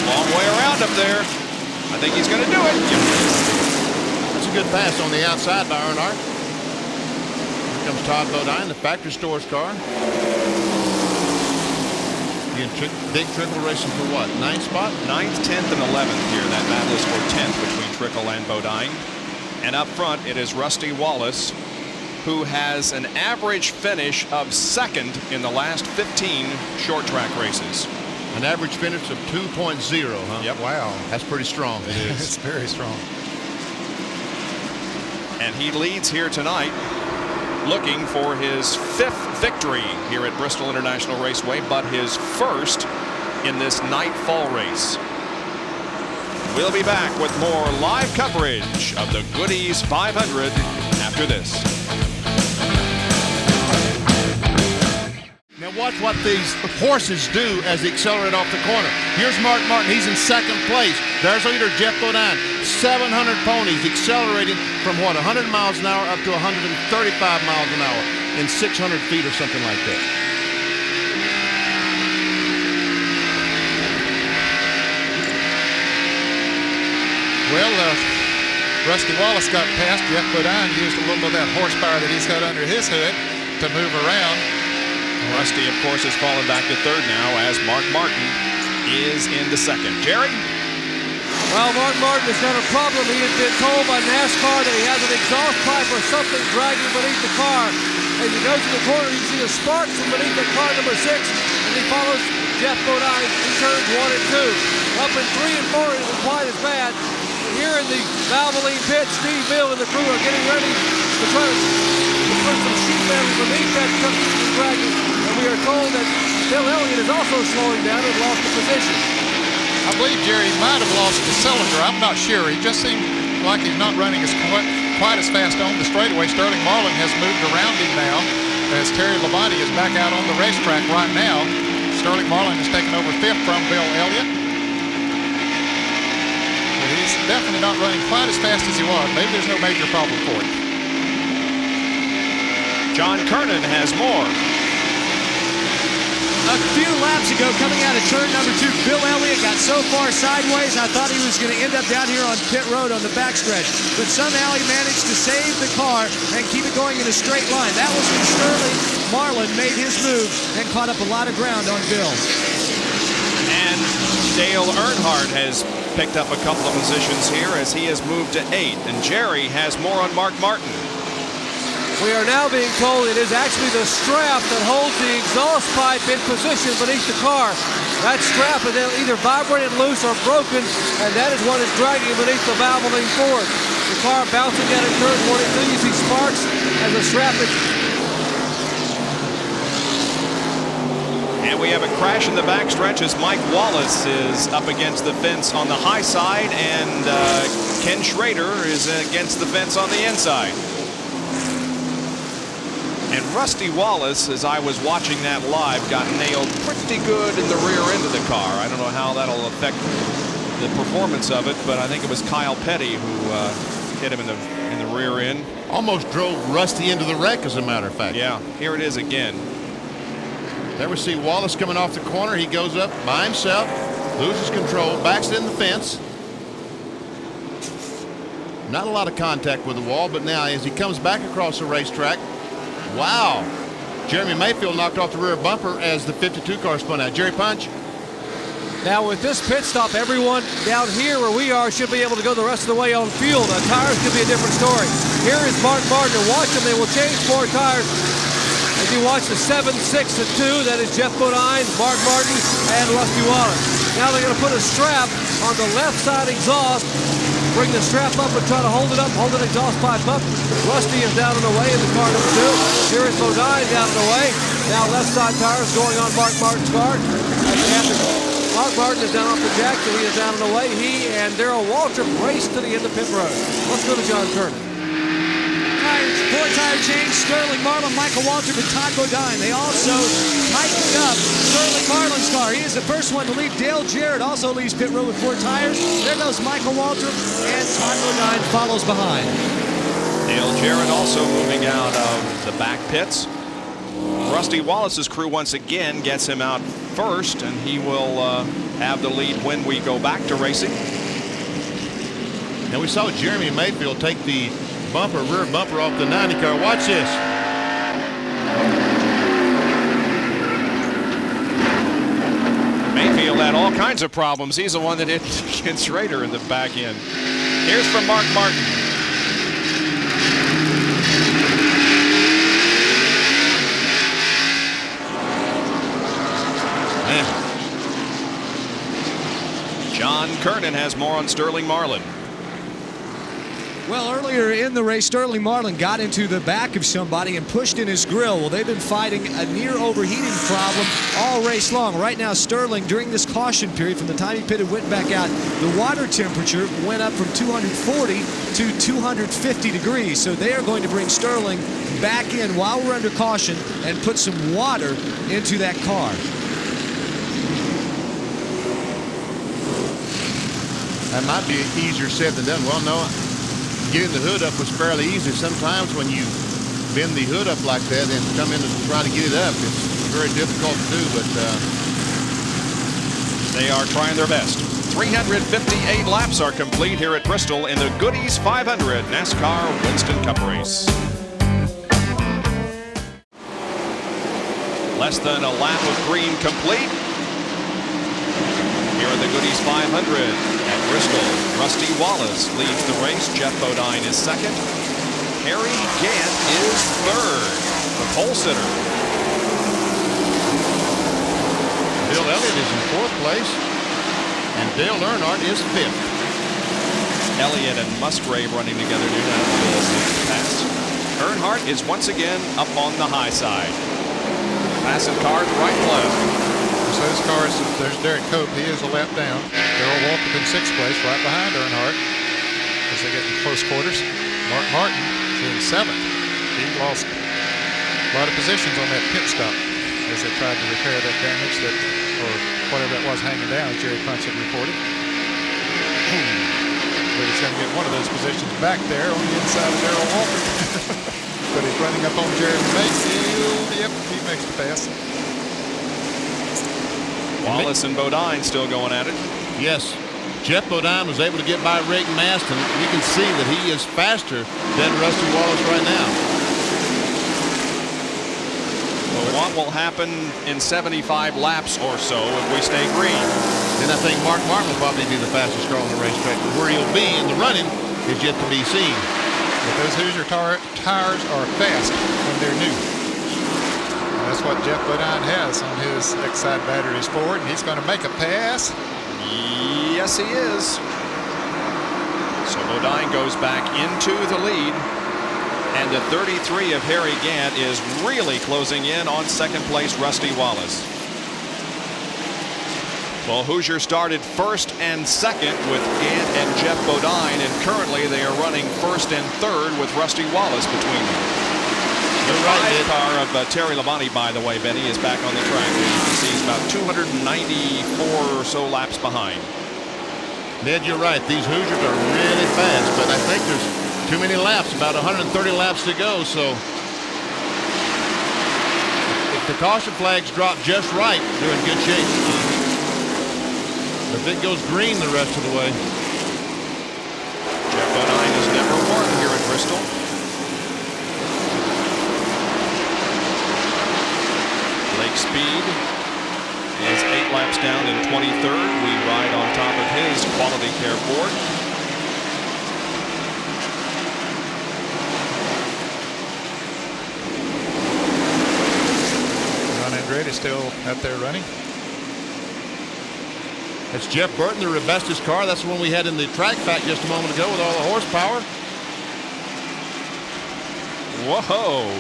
Long way around up there. I think he's going to do it. Yep. That's a good pass on the outside by Earnhardt. Here comes Todd Bodine, the factory stores car. Dick Trickle racing for what? 9th spot? 9th, 10th, and 11th here. That battle is for 10th between Trickle and Bodine. And up front, it is Rusty Wallace, who has an average finish of 2nd in the last 15 short track races. An average finish of 2.0, huh? Yep. Wow. That's pretty strong. It is. It's very strong. And he leads here tonight, looking for his 5th victory here at Bristol International Raceway, but his 1st in this night fall race. We'll be back with more live coverage of the Goody's 500 after this. Now watch what these horses do as they accelerate off the corner. Here's Mark Martin. He's in 2nd place. There's leader Jeff Bodine. 700 ponies accelerating from what, 100 miles an hour up to 135 miles an hour in 600 feet or something like that. Well, Rusty Wallace got past. Jeff Bodine used a little of that horsepower that he's got under his hood to move around. Rusty, of course, has fallen back to 3rd now as Mark Martin is into 2nd. Jerry? Well, Mark Martin has got a problem. He has been told by NASCAR that he has an exhaust pipe or something dragging beneath the car. As he goes to the corner, you see the sparks from beneath the car number 6, and he follows Jeff Bodine in turns 1 and 2. Up in 3 and 4 isn't quite as bad. And here in the Valvoline pit, Steve Bill and the crew are getting ready to try to put some sheet metal beneath that dragging. And we are told that Bill Elliott is also slowing down and lost the position. I believe Jerry might have lost the cylinder. I'm not sure. He just seemed like he's not running quite as fast on the straightaway. Sterling Marlin has moved around him now as Terry Labonte is back out on the racetrack right now. Sterling Marlin has taken over 5th from Bill Elliott. But he's definitely not running quite as fast as he was. Maybe there's no major problem for him. John Kernan has more. A few laps ago, coming out of turn number 2, Bill Elliott got so far sideways, I thought he was going to end up down here on pit road on the backstretch. But somehow he managed to save the car and keep it going in a straight line. That was when Sterling Marlin made his move and caught up a lot of ground on Bill. And Dale Earnhardt has picked up a couple of positions here as he has moved to 8. And Jerry has more on Mark Martin. We are now being told it is actually the strap that holds the exhaust pipe in position beneath the car. That strap is either vibrated loose or broken, and that is what is dragging beneath the valve moving forward. The car bouncing down in turn 22. You see sparks as the strap is... And we have a crash in the backstretch as Mike Wallace is up against the fence on the high side, and Ken Schrader is against the fence on the inside. And Rusty Wallace, as I was watching that live, got nailed pretty good in the rear end of the car. I don't know how that'll affect the performance of it, but I think it was Kyle Petty who hit him in the rear end. Almost drove Rusty into the wreck, as a matter of fact. Yeah, here it is again. There we see Wallace coming off the corner. He goes up by himself, loses control, backs in the fence. Not a lot of contact with the wall, but now as he comes back across the racetrack, wow. Jeremy Mayfield knocked off the rear bumper as the 52 car spun out. Jerry Punch. Now with this pit stop, everyone down here where we are should be able to go the rest of the way on fuel. Now tires could be a different story. Here is Mark Martin. Watch them. They will change 4 tires. As you watch the 7, 6, and 2, that is Jeff Bodine, Mark Martin, and Rusty Wallace. Now they're going to put a strap on the left side exhaust, bring the strap up and try to hold it up, hold the exhaust pipe up. Rusty is down and away in the car number 2. Here is Bodine down and away. Now left side tires going on Mark Martin's car. Mark Martin is down off the jack, so he is down and away. He and Darrell Waltrip race to the end of pit road. Let's go to John Kernan. 4-tire change, Sterling Marlin, Michael Waltrip, and Todd Bodine. They also tightened up Sterling Marlin's car. He is the first one to leave. Dale Jarrett also leaves pit road with 4 tires. There goes Michael Waltrip, and Todd Bodine follows behind. Dale Jarrett also moving out of the back pits. Rusty Wallace's crew once again gets him out first, and he will have the lead when we go back to racing. And we saw Jeremy Mayfield take the rear bumper off the 90 car. Watch this. Mayfield had all kinds of problems. He's the one that hit Ken Schrader in the back end. Here's from Mark Martin. John Kernan has more on Sterling Marlin. Well, earlier in the race, Sterling Marlin got into the back of somebody and pushed in his grill. Well, they've been fighting a near overheating problem all race long. Right now, Sterling, during this caution period, from the time he pitted, went back out, the water temperature went up from 240 to 250 degrees. So they are going to bring Sterling back in while we're under caution and put some water into that car. That might be easier said than done. Well, no. Getting the hood up was fairly easy. Sometimes when you bend the hood up like that and come in and try to get it up, it's very difficult to do, but they are trying their best. 358 laps are complete here at Bristol in the Goody's 500 NASCAR Winston Cup race. Less than a lap of green complete here at the Goody's 500 at Bristol. Rusty Wallace leads the race. Jeff Bodine is second. Harry Gant is third, the pole sitter. Bill Elliott is in 4th place, and Dale Earnhardt is 5th. Elliott and Musgrave running together near that pass. Earnhardt is once again up on the high side. Passing cars right and left. So this car is, there's Derek Cope. He is a lap down. Darrell Waltrip in 6th place, right behind Earnhardt as they get in close quarters. Mark Martin is in 7th. He lost a lot of positions on that pit stop as they tried to repair that damage that, or whatever that was hanging down, as Jerry Punch had reported. But he's going to get one of those positions back there on the inside of Darrell Waltrip. But he's running up on Jeremy Mayfield. Yep, he makes the pass. Wallace and Bodine still going at it. Yes. Jeff Bodine was able to get by Rick Mast, and you can see that he is faster than Rusty Wallace right now. Well, what will happen in 75 laps or so if we stay green? Then I think Mark Martin will probably be the fastest car on the racetrack, but where he'll be in the running is yet to be seen. But those Hoosier tires are fast when they're new. And that's what Jeff Bodine has on his Exide batteries forward, and he's going to make a pass. Yes, he is. So Bodine goes back into the lead. And the 33 of Harry Gant is really closing in on second place Rusty Wallace. Well, Hoosier started first and second with Gant and Jeff Bodine, and currently they are running first and third with Rusty Wallace between them. The right car of Terry Labonte, by the way, Benny, is back on the track. You can see he's about 294 or so laps behind. Ned, you're right. These Hoosiers are really fast, but I think there's too many laps, about 130 laps to go. So if the caution flags drop just right, they're in good shape. If it goes green the rest of the way. Jeff Bodine has never won here at Bristol. Lake Speed is 8 laps down in 23rd. We ride on top of his quality care Ford. Ron Andretti still out there running. It's Jeff Burton, the Robustus car. That's the one we had in the track fact just a moment ago with all the horsepower. Whoa.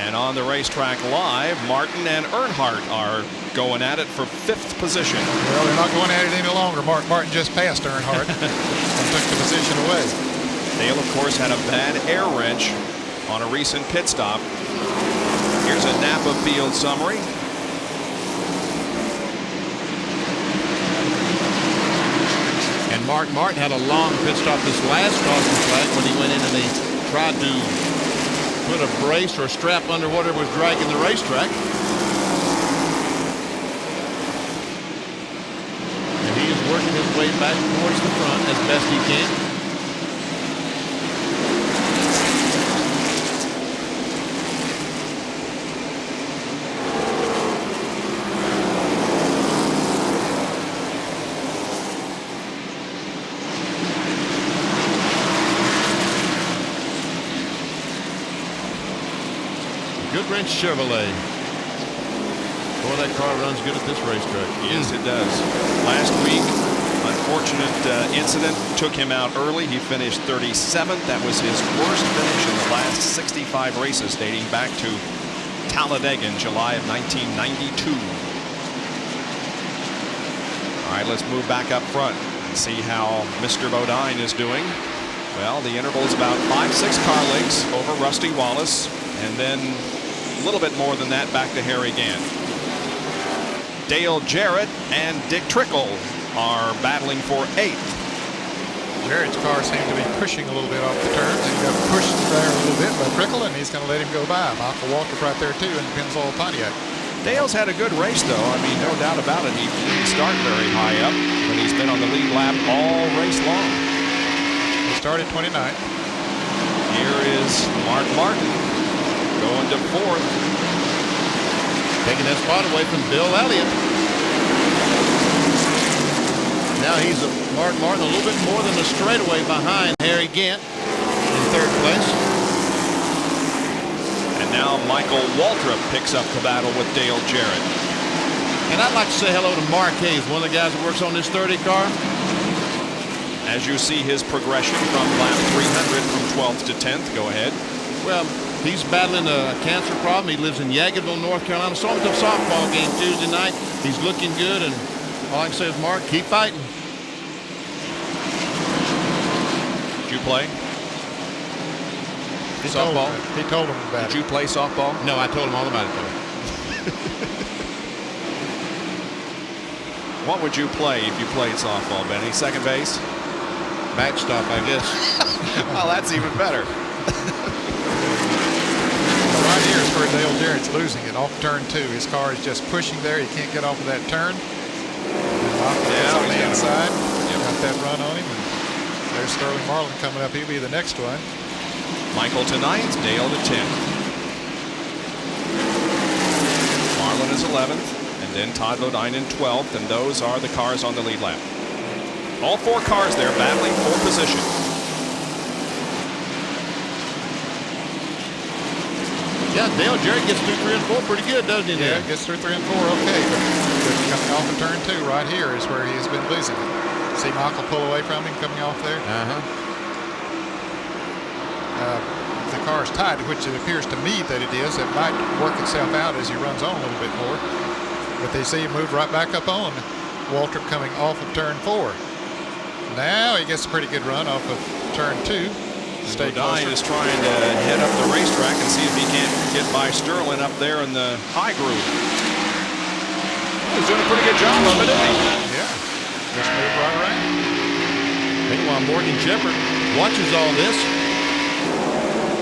And on the racetrack live, Martin and Earnhardt are going at it for 5th position. Well, they're not going at it any longer. Mark Martin just passed Earnhardt and took the position away. Dale, of course, had a bad air wrench on a recent pit stop. Here's a Napa field summary. And Mark Martin had a long pit stop this last caution flag when he went in and they tried to put a brace or a strap under whatever was dragging the racetrack. And he is working his way back towards the front as best he can. Goodwrench Chevrolet. Boy, that car runs good at this racetrack. Yes, it does. Last week, unfortunate incident took him out early. He finished 37th. That was his worst finish in the last 65 races, dating back to Talladega in July of 1992. All right, let's move back up front and see how Mr. Bodine is doing. Well, the interval is about 5-6 car lengths over Rusty Wallace, and then a little bit more than that back to Harry Gant. Dale Jarrett and Dick Trickle are battling for 8th. Jarrett's car seemed to be pushing a little bit off the turns. He got pushed there a little bit by Trickle, and he's going to let him go by. Michael Waltrip right there, too, in the Pennzoil Pontiac. Dale's had a good race, though. I mean, no doubt about it. He didn't start very high up, but he's been on the lead lap all race long. He started 29th. Here is Mark Martin going to 4th. Taking that spot away from Bill Elliott. Now he's Mark Martin a little bit more than a straightaway behind Harry Gant in 3rd place. And now Michael Waltrip picks up the battle with Dale Jarrett. And I'd like to say hello to Mark Hayes, one of the guys that works on this 30 car. As you see his progression from lap 300 from 12th to 10th. Go ahead. Well, he's battling a cancer problem. He lives in Yadkinville, North Carolina. Saw him at the softball game Tuesday night. He's looking good, and all I can say is, Mark, keep fighting. Did you play? He Softball? He told him about Did you play softball? No, I told him all about it, though. What would you play if you played softball, Benny? Second base? Backstop, I guess. Well, that's even better. Right here is where Dale Jarrett's losing it off turn 2. His car is just pushing there. He can't get off of that turn. He's on the inside. Got that run on him. And there's Sterling Marlin coming up. He'll be the next one. Michael to 9th, Dale to 10th. Marlin is 11th, and then Todd Bodine in 12th, and those are the cars on the lead lap. All 4 cars there battling for position. Yeah, Dale Jarrett gets through 3 and 4 pretty good, doesn't he? Yeah, gets through 3 and 4 okay, but coming off of turn 2 right here is where he has been losing it. See Michael pull away from him coming off there? If the car is tight, which it appears to me that it is, it might work itself out as he runs on a little bit more. But they see him move right back up on Waltrip coming off of turn 4. Now he gets a pretty good run off of turn 2. Bodine is trying to head up the racetrack and see if he can't get by Sterling up there in the high groove. He's doing a pretty good job of it, isn't he? Yeah, just moved right around. Meanwhile, Morgan Shepherd watches all this.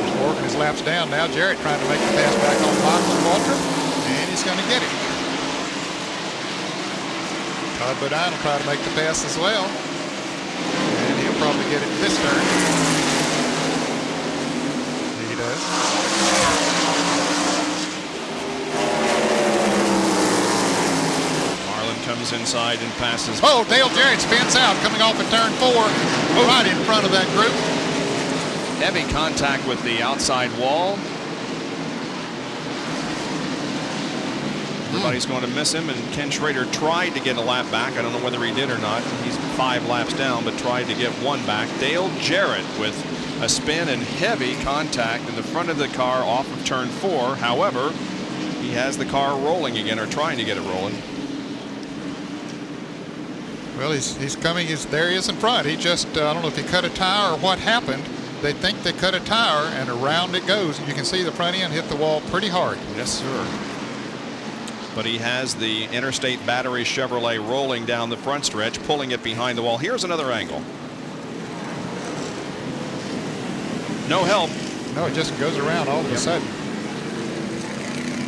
He's working his laps down now. Jarrett trying to make the pass back on Michael and Waltrip, and he's going to get it. Todd Bodine will try to make the pass as well, and he'll probably get it this turn. Marlin comes inside and passes. Oh, Dale Jarrett spins out coming off at turn 4, right in front of that group. Heavy contact with the outside wall. Everybody's going to miss him, and Ken Schrader tried to get a lap back. I don't know whether he did or not. He's 5 laps down, but tried to get 1 back. Dale Jarrett with a spin and heavy contact in the front of the car off of turn 4. However, he has the car rolling again, or trying to get it rolling. Well, he's coming. There he is in front. He just, I don't know if he cut a tire or what happened. They think they cut a tire, and around it goes. You can see the front end hit the wall pretty hard. Yes, sir. But he has the Interstate Battery Chevrolet rolling down the front stretch, pulling it behind the wall. Here's another angle. No help. No, it just goes around all of a sudden.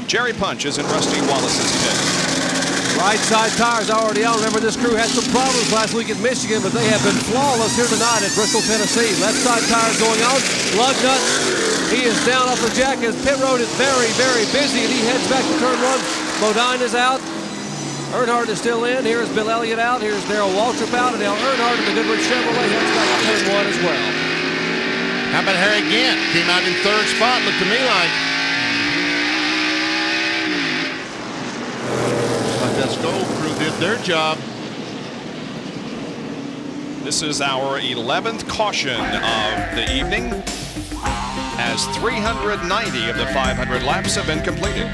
Jerry Punch is in Rusty Wallace's pit. Right side tires already out. Remember, this crew had some problems last week in Michigan, but they have been flawless here tonight at Bristol, Tennessee. Left side tires going out. Lug nuts. He is down off the jack as pit road is very, very busy, and he heads back to turn 1. Bodine is out. Earnhardt is still in. Here's Bill Elliott out. Here's Darrell Waltrip out. And now Earnhardt in the Goodrich Chevrolet heads back to turn 1 as well. How about Harry Gant? Came out in 3rd spot, looked to me like. But that Stoll crew did their job. This is our 11th caution of the evening, as 390 of the 500 laps have been completed.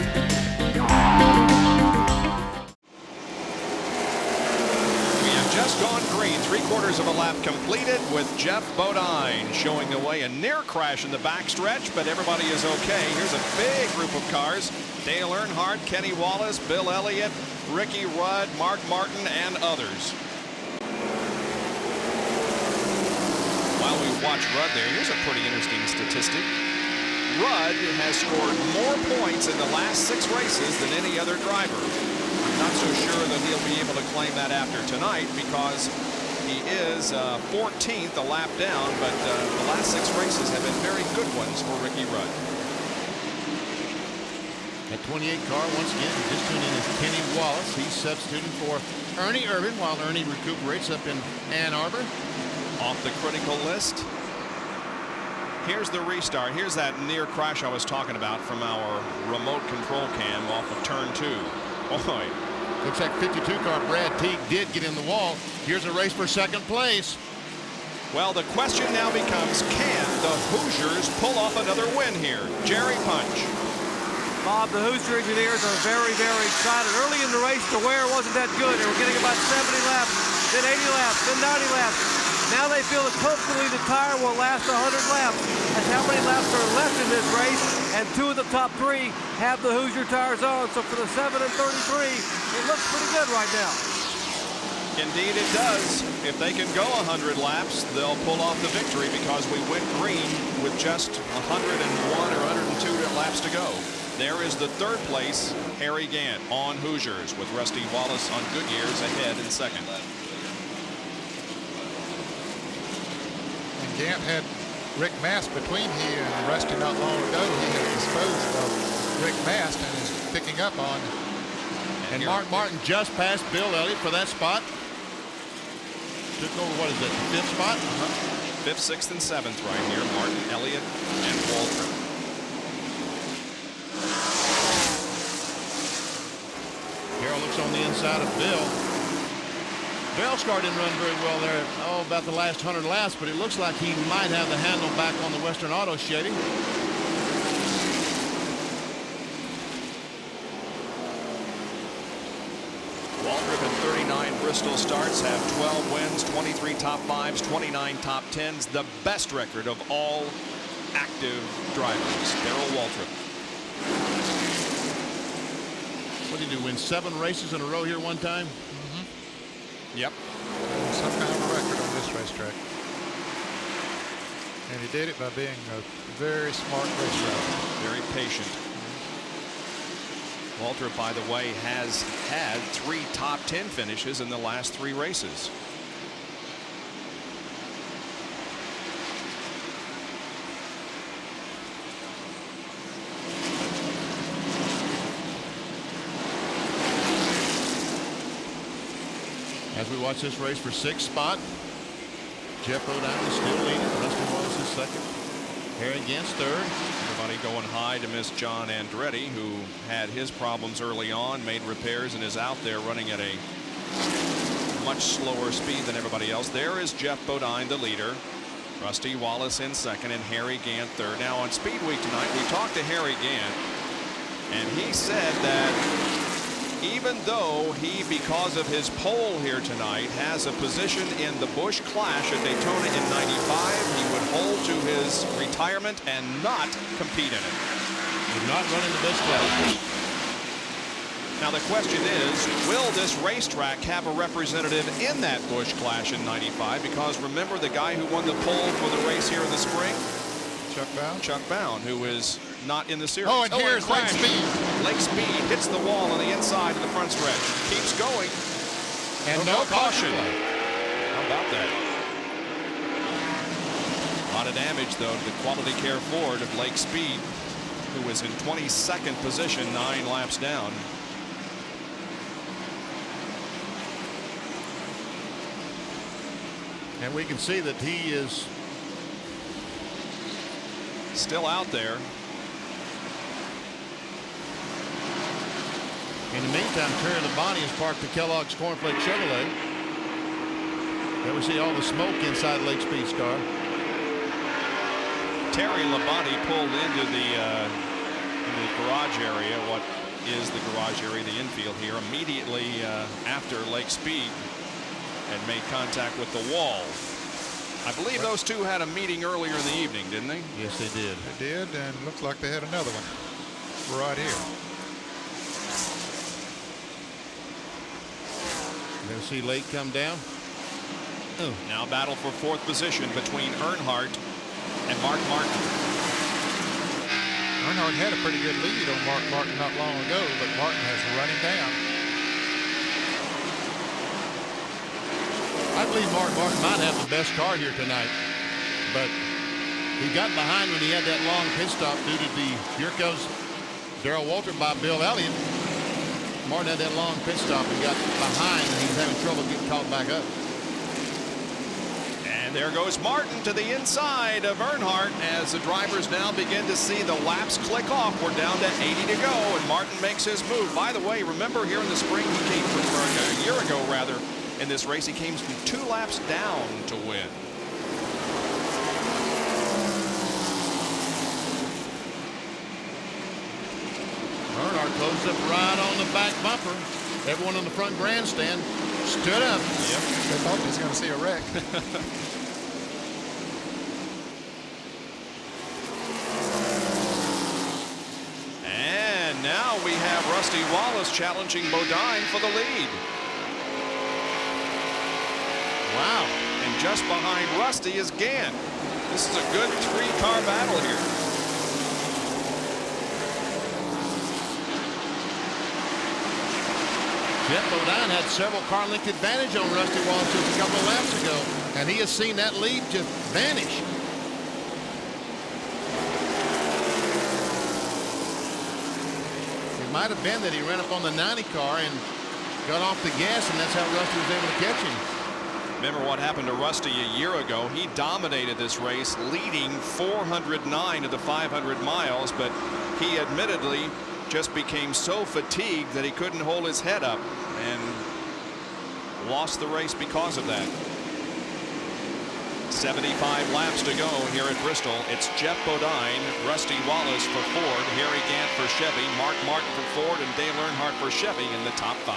We have just gone green, 3/4 of a lap completed, with Jeff Bodine showing the way. A near crash in the backstretch, but everybody is okay. Here's a big group of cars. Dale Earnhardt, Kenny Wallace, Bill Elliott, Ricky Rudd, Mark Martin, and others. While we watch Rudd there, here's a pretty interesting statistic. Rudd has scored more points in the last 6 races than any other driver. I'm not so sure that he'll be able to claim that after tonight, because he is 14th, a lap down, but the last 6 races have been very good ones for Ricky Rudd. At 28 car, once again, just tuned in is Kenny Wallace. He's substituting for Ernie Irvin while Ernie recuperates up in Ann Arbor. Off the critical list. Here's the restart. Here's that near crash I was talking about from our remote control cam off of turn 2. Boy. Looks like 52 car Brad Teague did get in the wall. Here's a race for 2nd place. Well, the question now becomes, can the Hoosiers pull off another win here? Jerry Punch. Bob, the Hoosier engineers are very, very excited. Early in the race, the wear wasn't that good. They were getting about 70 laps, then 80 laps, then 90 laps. Now they feel that comfortably the tire will last 100 laps. That's how many laps are left in this race, and 2 of the top 3 have the Hoosier tires on. So for the 7 and 33, it looks pretty good right now. Indeed it does. If they can go 100 laps, they'll pull off the victory, because we went green with just 101 or 102 laps to go. There is the third place Harry Gant on Hoosiers, with Rusty Wallace on Goodyear's ahead in second. And Gant had Rick Mast between he and Rusty not long ago. He has disposed of Rick Mast and is picking up on. And Mark Martin just passed Bill Elliott for that spot. Took over, what is it, the fifth spot? Fifth, sixth, and seventh right here. Martin, Elliott, and Waltrip. Carroll looks on the inside of Bill. Bellscar didn't run very well there, about the last 100 laps, but it looks like he might have the handle back on the Western Auto Chevy. Waltrip in 39 Bristol starts, have 12 wins, 23 top fives, 29 top tens, the best record of all active drivers. Darrell Waltrip. What did he do, win 7 races in a row here one time? Yep. Some kind of a record on this racetrack. And he did it by being a very smart race driver. Very patient. Waltrip, by the way, has had 3 top 10 finishes in the last 3 races. As we watch this race for 6th spot, Jeff Bodine is still leading. Rusty Wallace is second. Harry Gant's third. Everybody going high to miss John Andretti, who had his problems early on, made repairs, and is out there running at a much slower speed than everybody else. There is Jeff Bodine, the leader. Rusty Wallace in second, and Harry Gant third. Now on Speed Week tonight, we talked to Harry Gant, and he said that even though he, because of his pole here tonight, has a position in the Busch Clash at Daytona in '95, he would hold to his retirement and not compete in it. Would not run in the Busch Clash. Now the question is, will this racetrack have a representative in that Busch Clash in '95? Because remember the guy who won the pole for the race here in the spring? Chuck Bound? Chuck Bound, who is not in the series. Oh, and here's Lake Speed. Lake Speed hits the wall on the inside of the front stretch. Keeps going. And no caution. How about that? A lot of damage, though, to the Quality Care Ford of Lake Speed, who was in 22nd position, 9 laps down. And we can see that he is still out there. In the meantime, Terry Labonte is parked the Kellogg's Cornflake Chevrolet. There we see all the smoke inside Lake Speed's car. Terry Labonte pulled into the garage area, what is the garage area, the infield here, immediately after Lake Speed had made contact with the wall. I believe those two had a meeting earlier in the evening, didn't they? Yes, they did. They did, and looks like they had another one right here. There we see Lake come down. Oh. Now battle for 4th position between Earnhardt and Mark Martin. Earnhardt had a pretty good lead on Mark Martin not long ago, but Martin has run him down. I believe Mark Martin might have the best car here tonight, but he got behind when he had that long pit stop due to the, here goes Darrell Waltrip by Bill Elliott. Martin had that long pit stop and got behind, and he's having trouble getting caught back up. And there goes Martin to the inside of Earnhardt as the drivers now begin to see the laps click off. We're down to 80 to go, and Martin makes his move. By the way, remember here in the spring he came from, or a year ago rather, in this race, he came from 2 laps down to win. Earnhardt closed up right on the back bumper. Everyone on the front grandstand stood up. Yep. They thought he was going to see a wreck. And now we have Rusty Wallace challenging Bodine for the lead. Wow. And just behind Rusty is Gant. This is a good 3-car battle here. Jeff Bodine had several car length advantage on Rusty Wallace just a couple of laps ago, and he has seen that lead just vanish. It might have been that he ran up on the 90 car and got off the gas, and that's how Rusty was able to catch him. Remember what happened to Rusty a year ago. He dominated this race, leading 409 of the 500 miles, but he admittedly just became so fatigued that he couldn't hold his head up and lost the race because of that. 75 laps to go here at Bristol. It's Jeff Bodine, Rusty Wallace for Ford, Harry Gant for Chevy, Mark Martin for Ford, and Dale Earnhardt for Chevy in the top 5.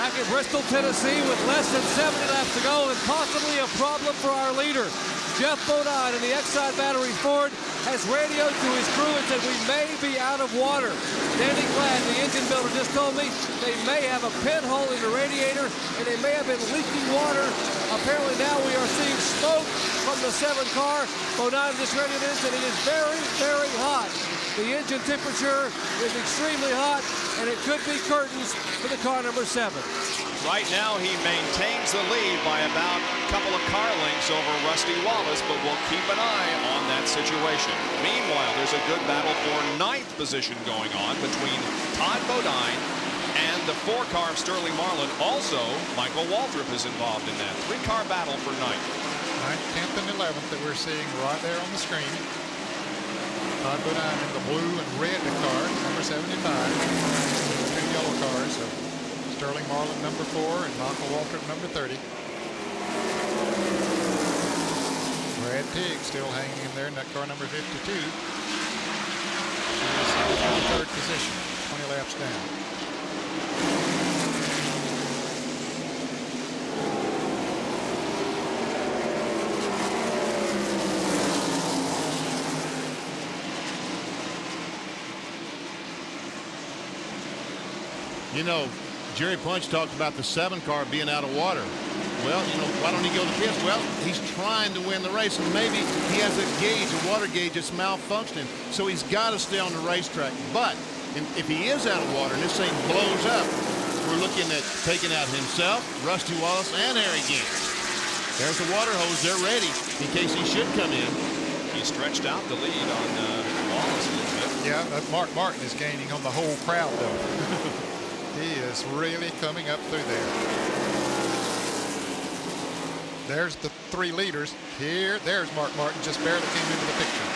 Back in Bristol, Tennessee, with less than 70 laps to go, and possibly a problem for our leader. Jeff Bodine in the Exxon Battery Ford has radioed to his crew and said we may be out of water. Danny Glad, the engine builder, just told me they may have a pinhole in the radiator and they may have been leaking water. Apparently now we are seeing smoke from the 7 car. Bodine just radioed in and said it is very, very hot. The engine temperature is extremely hot, and it could be curtains for the car number 7. Right now, he maintains the lead by about a couple of car lengths over Rusty Wallace, but we'll keep an eye on that situation. Meanwhile, there's a good battle for 9th position going on between Todd Bodine and the 4-car of Sterling Marlin. Also, Michael Waltrip is involved in that 3-car battle for 9th. 9th, 10th, and 11th that we're seeing right there on the screen. Todd Bodine in the blue and red cars, number 75. 2 yellow cars of Sterling Marlin, number 4, and Michael Waltrip, number 30. Brad Teague still hanging in there in that car, number 52. She is in 3rd position, 20 laps down. You know, Jerry Punch talked about the 7 car being out of water. Well, you know, why don't he go to the pits? Well, he's trying to win the race, and maybe he has a gauge, a water gauge that's malfunctioning, so he's got to stay on the racetrack. But if he is out of water and this thing blows up, we're looking at taking out himself, Rusty Wallace, and Harry Gant. There's the water hose. They're ready in case he should come in. He stretched out the lead on Wallace a little bit. Yeah, Mark Martin is gaining on the whole crowd, though. He is really coming up through there. There's the 3 leaders. There's Mark Martin, just barely came into the picture.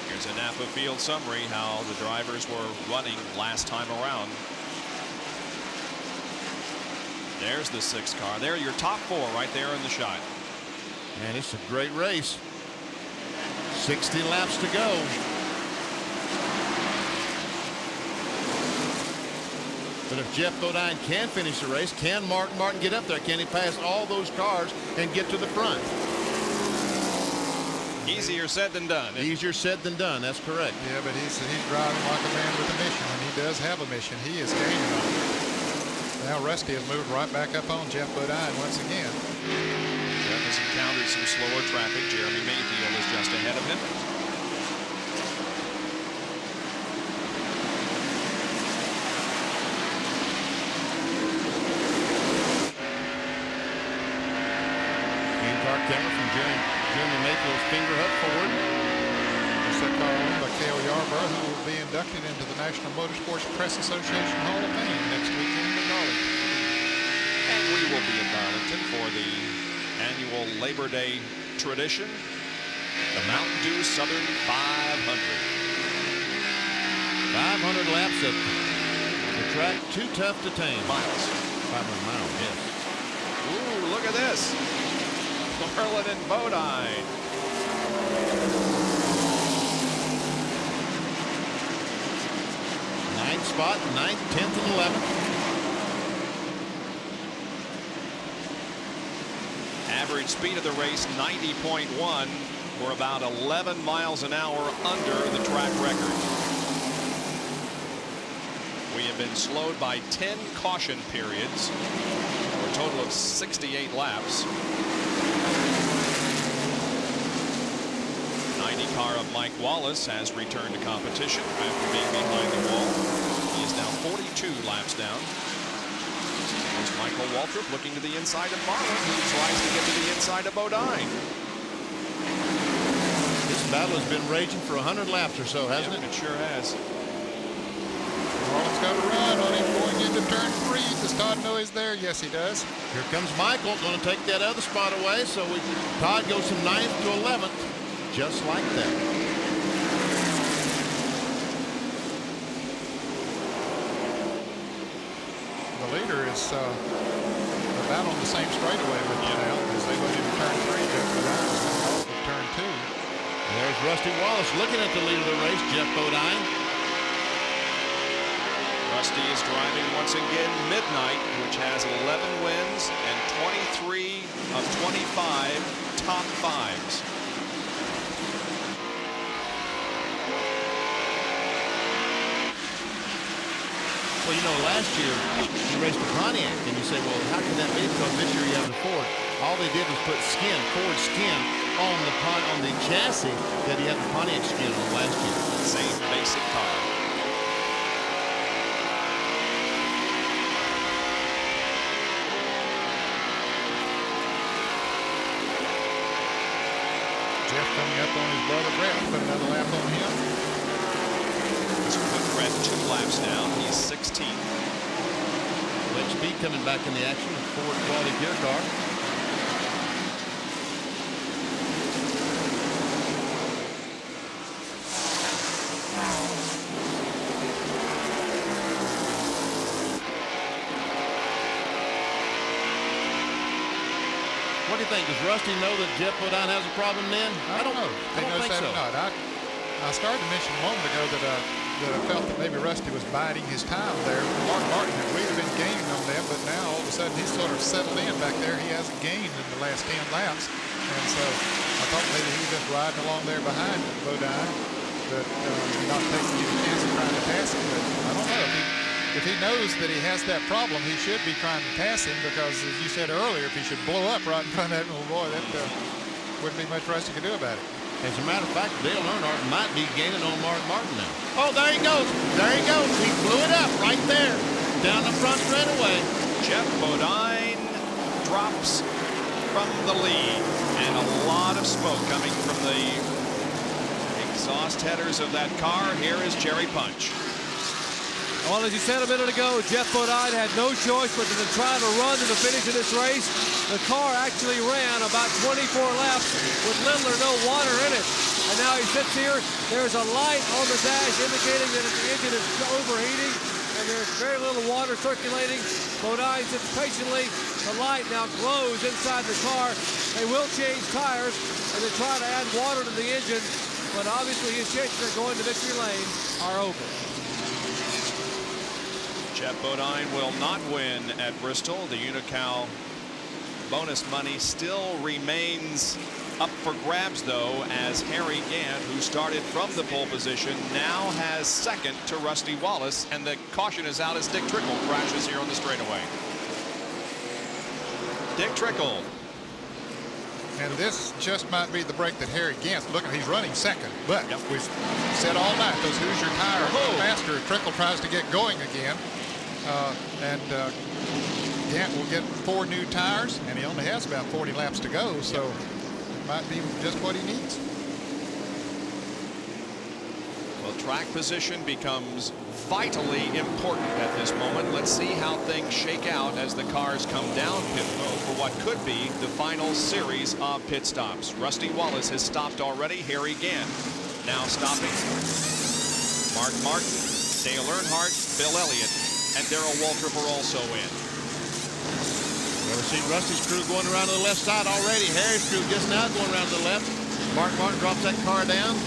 Here's a Napa field summary how the drivers were running last time around. There's the 6 car. There, your top 4 right there in the shot. Man, it's a great race. 60 laps to go. But if Jeff Bodine can finish the race, can Mark Martin get up there? Can he pass all those cars and get to the front? Easier said than done. Easier said than done. That's correct. Yeah, but he's driving like a man with a mission, and he does have a mission. He is gaining on it. Now Rusty has moved right back up on Jeff Bodine once again. Jeff has encountered some slower traffic. Jeremy Mayfield is just ahead of him. Camera from Jeremy Mayfield's finger up forward. It's that car owned by Cale Yarborough, who will be inducted into the National Motorsports Press Association Hall of Fame next weekend in Darlington. And we will be in Darlington for the annual Labor Day tradition, the Mountain Dew Southern 500. 500 laps of the track, too tough to tame. Miles. 500 miles, yes. Ooh, look at this. Marlin and Bodine. Ninth spot, 9th, 10th, and 11th. Average speed of the race, 90.1. We're about 11 miles an hour under the track record. We have been slowed by 10 caution periods for a total of 68 laps. 90 car of Mike Wallace has returned to competition after being behind the wall. He is now 42 laps down. There's Michael Waltrip looking to the inside of Marlin, who tries to get to the inside of Bodine. This battle has been raging for 100 laps or so, hasn't it? It sure has. Marlin's got a run on him going into turn 3. Does Todd know he's there? Yes, he does. Here comes Michael, going to take that other spot away. So Todd goes from 9th to 11th, just like that. The leader is about on the same straightaway with you now as they went into turn 3. Jeff Bodine is off of turn 2. There's Rusty Wallace looking at the lead of the race, Jeff Bodine. Rusty is driving once again Midnight, which has 11 wins and 23 of 25 top 5s. Well, you know, last year you raced the Pontiac, and you say, well, how can that be? Because this year you have the Ford. All they did was put Ford skin on the chassis that he had the Pontiac skin on last year. Same basic car. Jeff coming up on his brother Brett, put another lap on him. He's put Brett 2 laps down. He's 16. Blake Speed coming back in the action with Ford quality gear car. What do you think? Does Rusty know that Jeff Bodine has a problem then? I don't know. I don't think so. Or not. I started to mention a moment ago that I felt that maybe Rusty was biding his time there. Mark Martin had really been gaining on them, but now all of a sudden he's sort of settled in back there. He hasn't gained in the last 10 laps. And so I thought maybe he was just riding along there behind Bodine, but not taking any chance of trying to pass him. But I don't know. If he knows that he has that problem, he should be trying to pass him because, as you said earlier, if he should blow up right in front of that little boy, that wouldn't be much Rusty could do about it. As a matter of fact, Dale Earnhardt might be gaining on Mark Martin now. Oh, there he goes. There he goes. He blew it up right there. Down the front straightaway. Jeff Bodine drops from the lead. And a lot of smoke coming from the exhaust headers of that car. Here is Jerry Punch. Well, as you said a minute ago, Jeff Bodine had no choice but to try to run to the finish of this race. The car actually ran about 24 laps with little or no water in it. And now he sits here. There's a light on the dash indicating that the engine is overheating, and there's very little water circulating. Bodine sits patiently. The light now glows inside the car. They will change tires and they try to add water to the engine, but obviously his chances of going to victory lane are over. Jeff Bodine will not win at Bristol. The Unocal bonus money still remains up for grabs, though, as Harry Gant, who started from the pole position, now has second to Rusty Wallace, and the caution is out as Dick Trickle crashes here on the straightaway. Dick Trickle. And this just might be the break that Harry Gant, look, he's running second, but we've said all night those Hoosier tires are faster. Trickle tries to get going again. Gant will get 4 new tires, and he only has about 40 laps to go, so it might be just what he needs. Well, track position becomes vitally important at this moment. Let's see how things shake out as the cars come down pit road for what could be the final series of pit stops. Rusty Wallace has stopped already. Harry Gant now stopping. Mark Martin, Dale Earnhardt, Bill Elliott, and Darrell Waltrip are also in. Well, we've seen Rusty's crew going around to the left side already. Harry's crew just now going around to the left. Mark Martin drops that car down.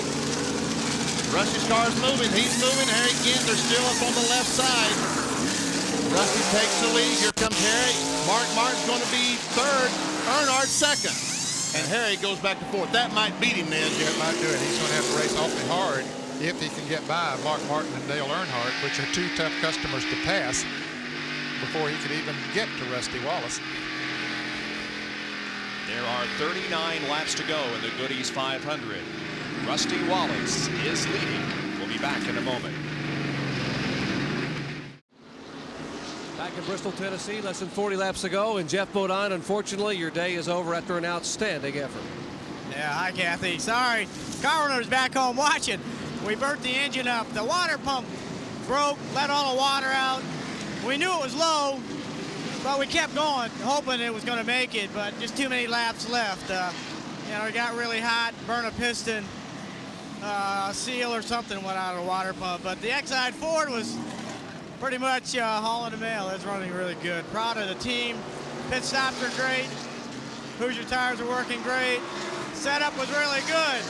Rusty's car is moving. He's moving. Harry Gant, they're still up on the left side. Rusty takes the lead. Here comes Harry. Mark Martin's going to be third. Earnhardt second. And Harry goes back to fourth. That might beat him then. Yeah, it might do it. He's going to have to race awfully hard if he can get by Mark Martin and Dale Earnhardt, which are 2 tough customers to pass before he could even get to Rusty Wallace. There are 39 laps to go in the Goody's 500. Rusty Wallace is leading. We'll be back in a moment. Back in Bristol, Tennessee, less than 40 laps to go, and Jeff Bodine, unfortunately, your day is over after an outstanding effort. Yeah, hi, Kathy. Sorry, car owner's back home watching. We burnt the engine up. The water pump broke, let all the water out. We knew it was low, but we kept going, hoping it was going to make it, but just too many laps left. You know, it got really hot, burned a piston, seal or something went out of the water pump. But the Exide Ford was pretty much hauling the mail. It's running really good. Proud of the team. Pit stops are great. Hoosier tires are working great. Setup was really good.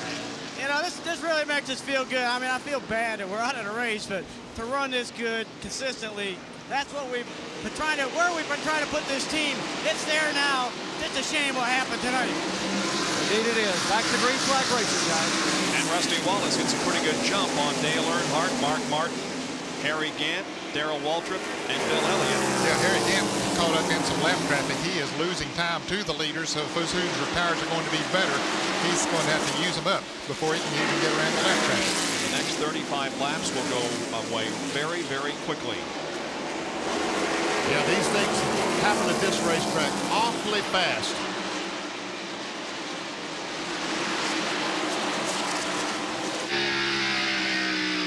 You know, this really makes us feel good. I mean, I feel bad that we're out of the race, but to run this good consistently, that's what we've been trying to, where we've been trying to put this team. It's there now. It's a shame what happened tonight. Indeed it is. Back to green flag racing, guys. And Rusty Wallace gets a pretty good jump on Dale Earnhardt, Mark Martin, Harry Gant, Darrell Waltrip, and Bill Elliott. Yeah, Harry Gant caught up in some lap traffic. He is losing time to the leaders, so if those Hoosier tires are going to be better, he's going to have to use them up before he can even get around the lap traffic. The next 35 laps will go away very, very quickly. Yeah, these things happen at this racetrack awfully fast.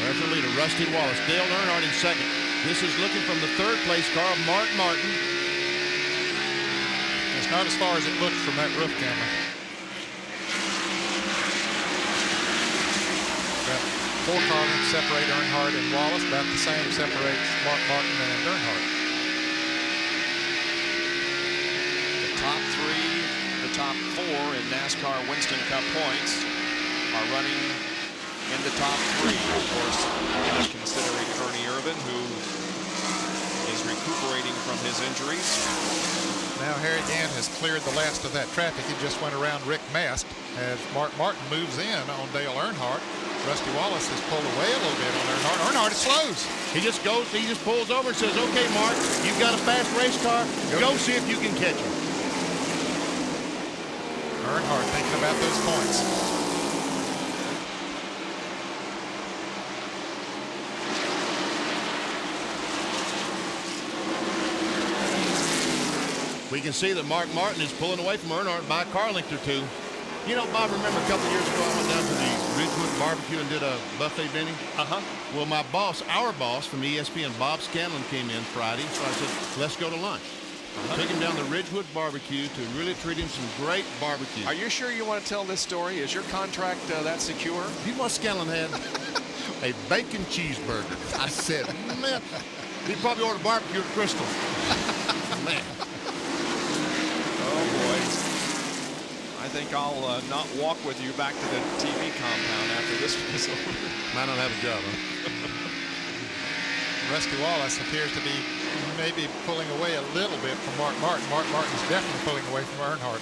There's the leader, Rusty Wallace. Dale Earnhardt in second. This is looking from the third place car of Mark Martin. It's not as far as it looks from that roof camera. Got 4 cars separate Earnhardt and Wallace. About the same separates Mark Martin and Earnhardt. The top 3, the top 4 in NASCAR Winston Cup points are running in the top 3. Of course, considering Ernie Irvan, who is recuperating from his injuries. Now Harry Gant has cleared the last of that traffic. He just went around Rick Mast as Mark Martin moves in on Dale Earnhardt. Rusty Wallace has pulled away a little bit on Earnhardt. Earnhardt slows. He just pulls over and says, okay, Mark, you've got a fast race car. Go see if you can catch him. Earnhardt thinking about those points. We can see that Mark Martin is pulling away from Earnhardt by a car length or 2. You know, Bob, remember a couple of years ago I went down to the Ridgewood Barbecue and did a buffet binning? Well, my boss, our boss from ESPN, Bob Scanlon, came in Friday, so I said, let's go to lunch. Took him down to Ridgewood Barbecue to really treat him some great barbecue. Are you sure you want to tell this story? Is your contract that secure? You know what Scanlon had? A bacon cheeseburger. I said, man, he probably ordered barbecue at Crystal. Man. Oh, boy. I think I'll not walk with you back to the TV compound after this is over. Might not have a job, huh? Rusty Wallace appears to be maybe pulling away a little bit from Mark Martin. Mark Martin's definitely pulling away from Earnhardt.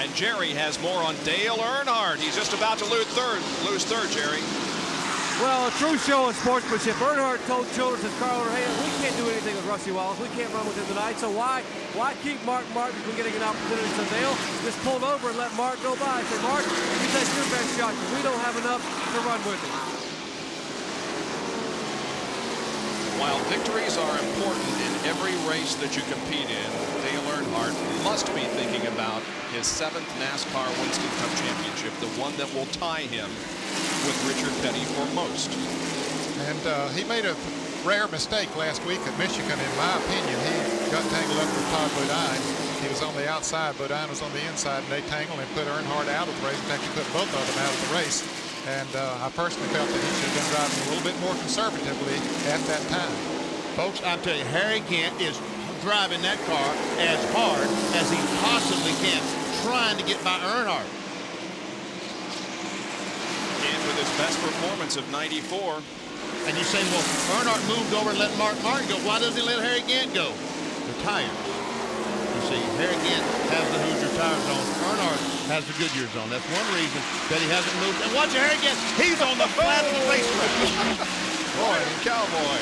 And Jerry has more on Dale Earnhardt. He's just about to lose third, Jerry. Well, a true show of sportsmanship. Earnhardt told Childress' car owner, hey, we can't do anything with Rusty Wallace. We can't run with him tonight, so why keep Mark Martin from getting an opportunity? So Dale just pulled over and let Mark go by. Say, Mark, you take your best shot because we don't have enough to run with him. While victories are important in every race that you compete in, Dale Earnhardt must be thinking about his 7th NASCAR Winston Cup championship, the one that will tie him with Richard Petty for most. And he made a rare mistake last week at Michigan, in my opinion. He got tangled up with Todd Bodine. He was on the outside, Bodine was on the inside, and they tangled and put Earnhardt out of the race. In fact, he put both of them out of the race. And I personally felt that he should have been driving a little bit more conservatively at that time. Folks, I tell you, Harry Gant is driving that car as hard as he possibly can, trying to get by Earnhardt. And with his best performance of 94. And you say, well, Earnhardt moved over and let Mark Martin go. Why doesn't he let Harry Gant go? The tires. You see, Harry Gant has the Hoosier tires on. Earnhardt has the Goodyear on. That's one reason that he hasn't moved. And watch Harry Gant. He's on the flat of the racetrack. Boy, cowboy.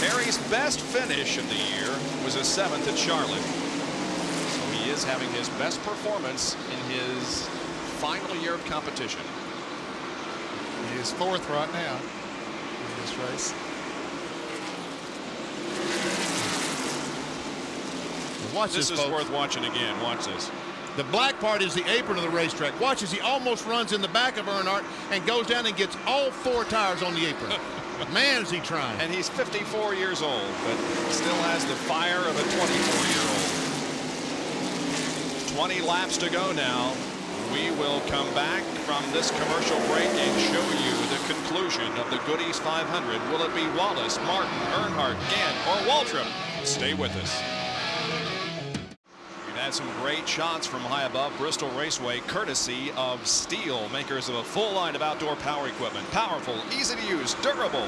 Harry's best finish of the year was a 7th at Charlotte. So he is having his best performance in his final year of competition. He is 4th right now in this race. Watch This is folks. worth watching again. Watch this. The black part is the apron of the racetrack. Watch as he almost runs in the back of Earnhardt and goes down and gets all 4 tires on the apron. Man, is he trying. And he's 54 years old, but still has the fire of a 24-year-old. 20 laps to go now. We will come back from this commercial break and show you the conclusion of the Goodies 500. Will it be Wallace, Martin, Earnhardt, Gant, or Waltrip? Stay with us. We've had some great shots from high above Bristol Raceway, courtesy of Steel, makers of a full line of outdoor power equipment. Powerful, easy to use, durable.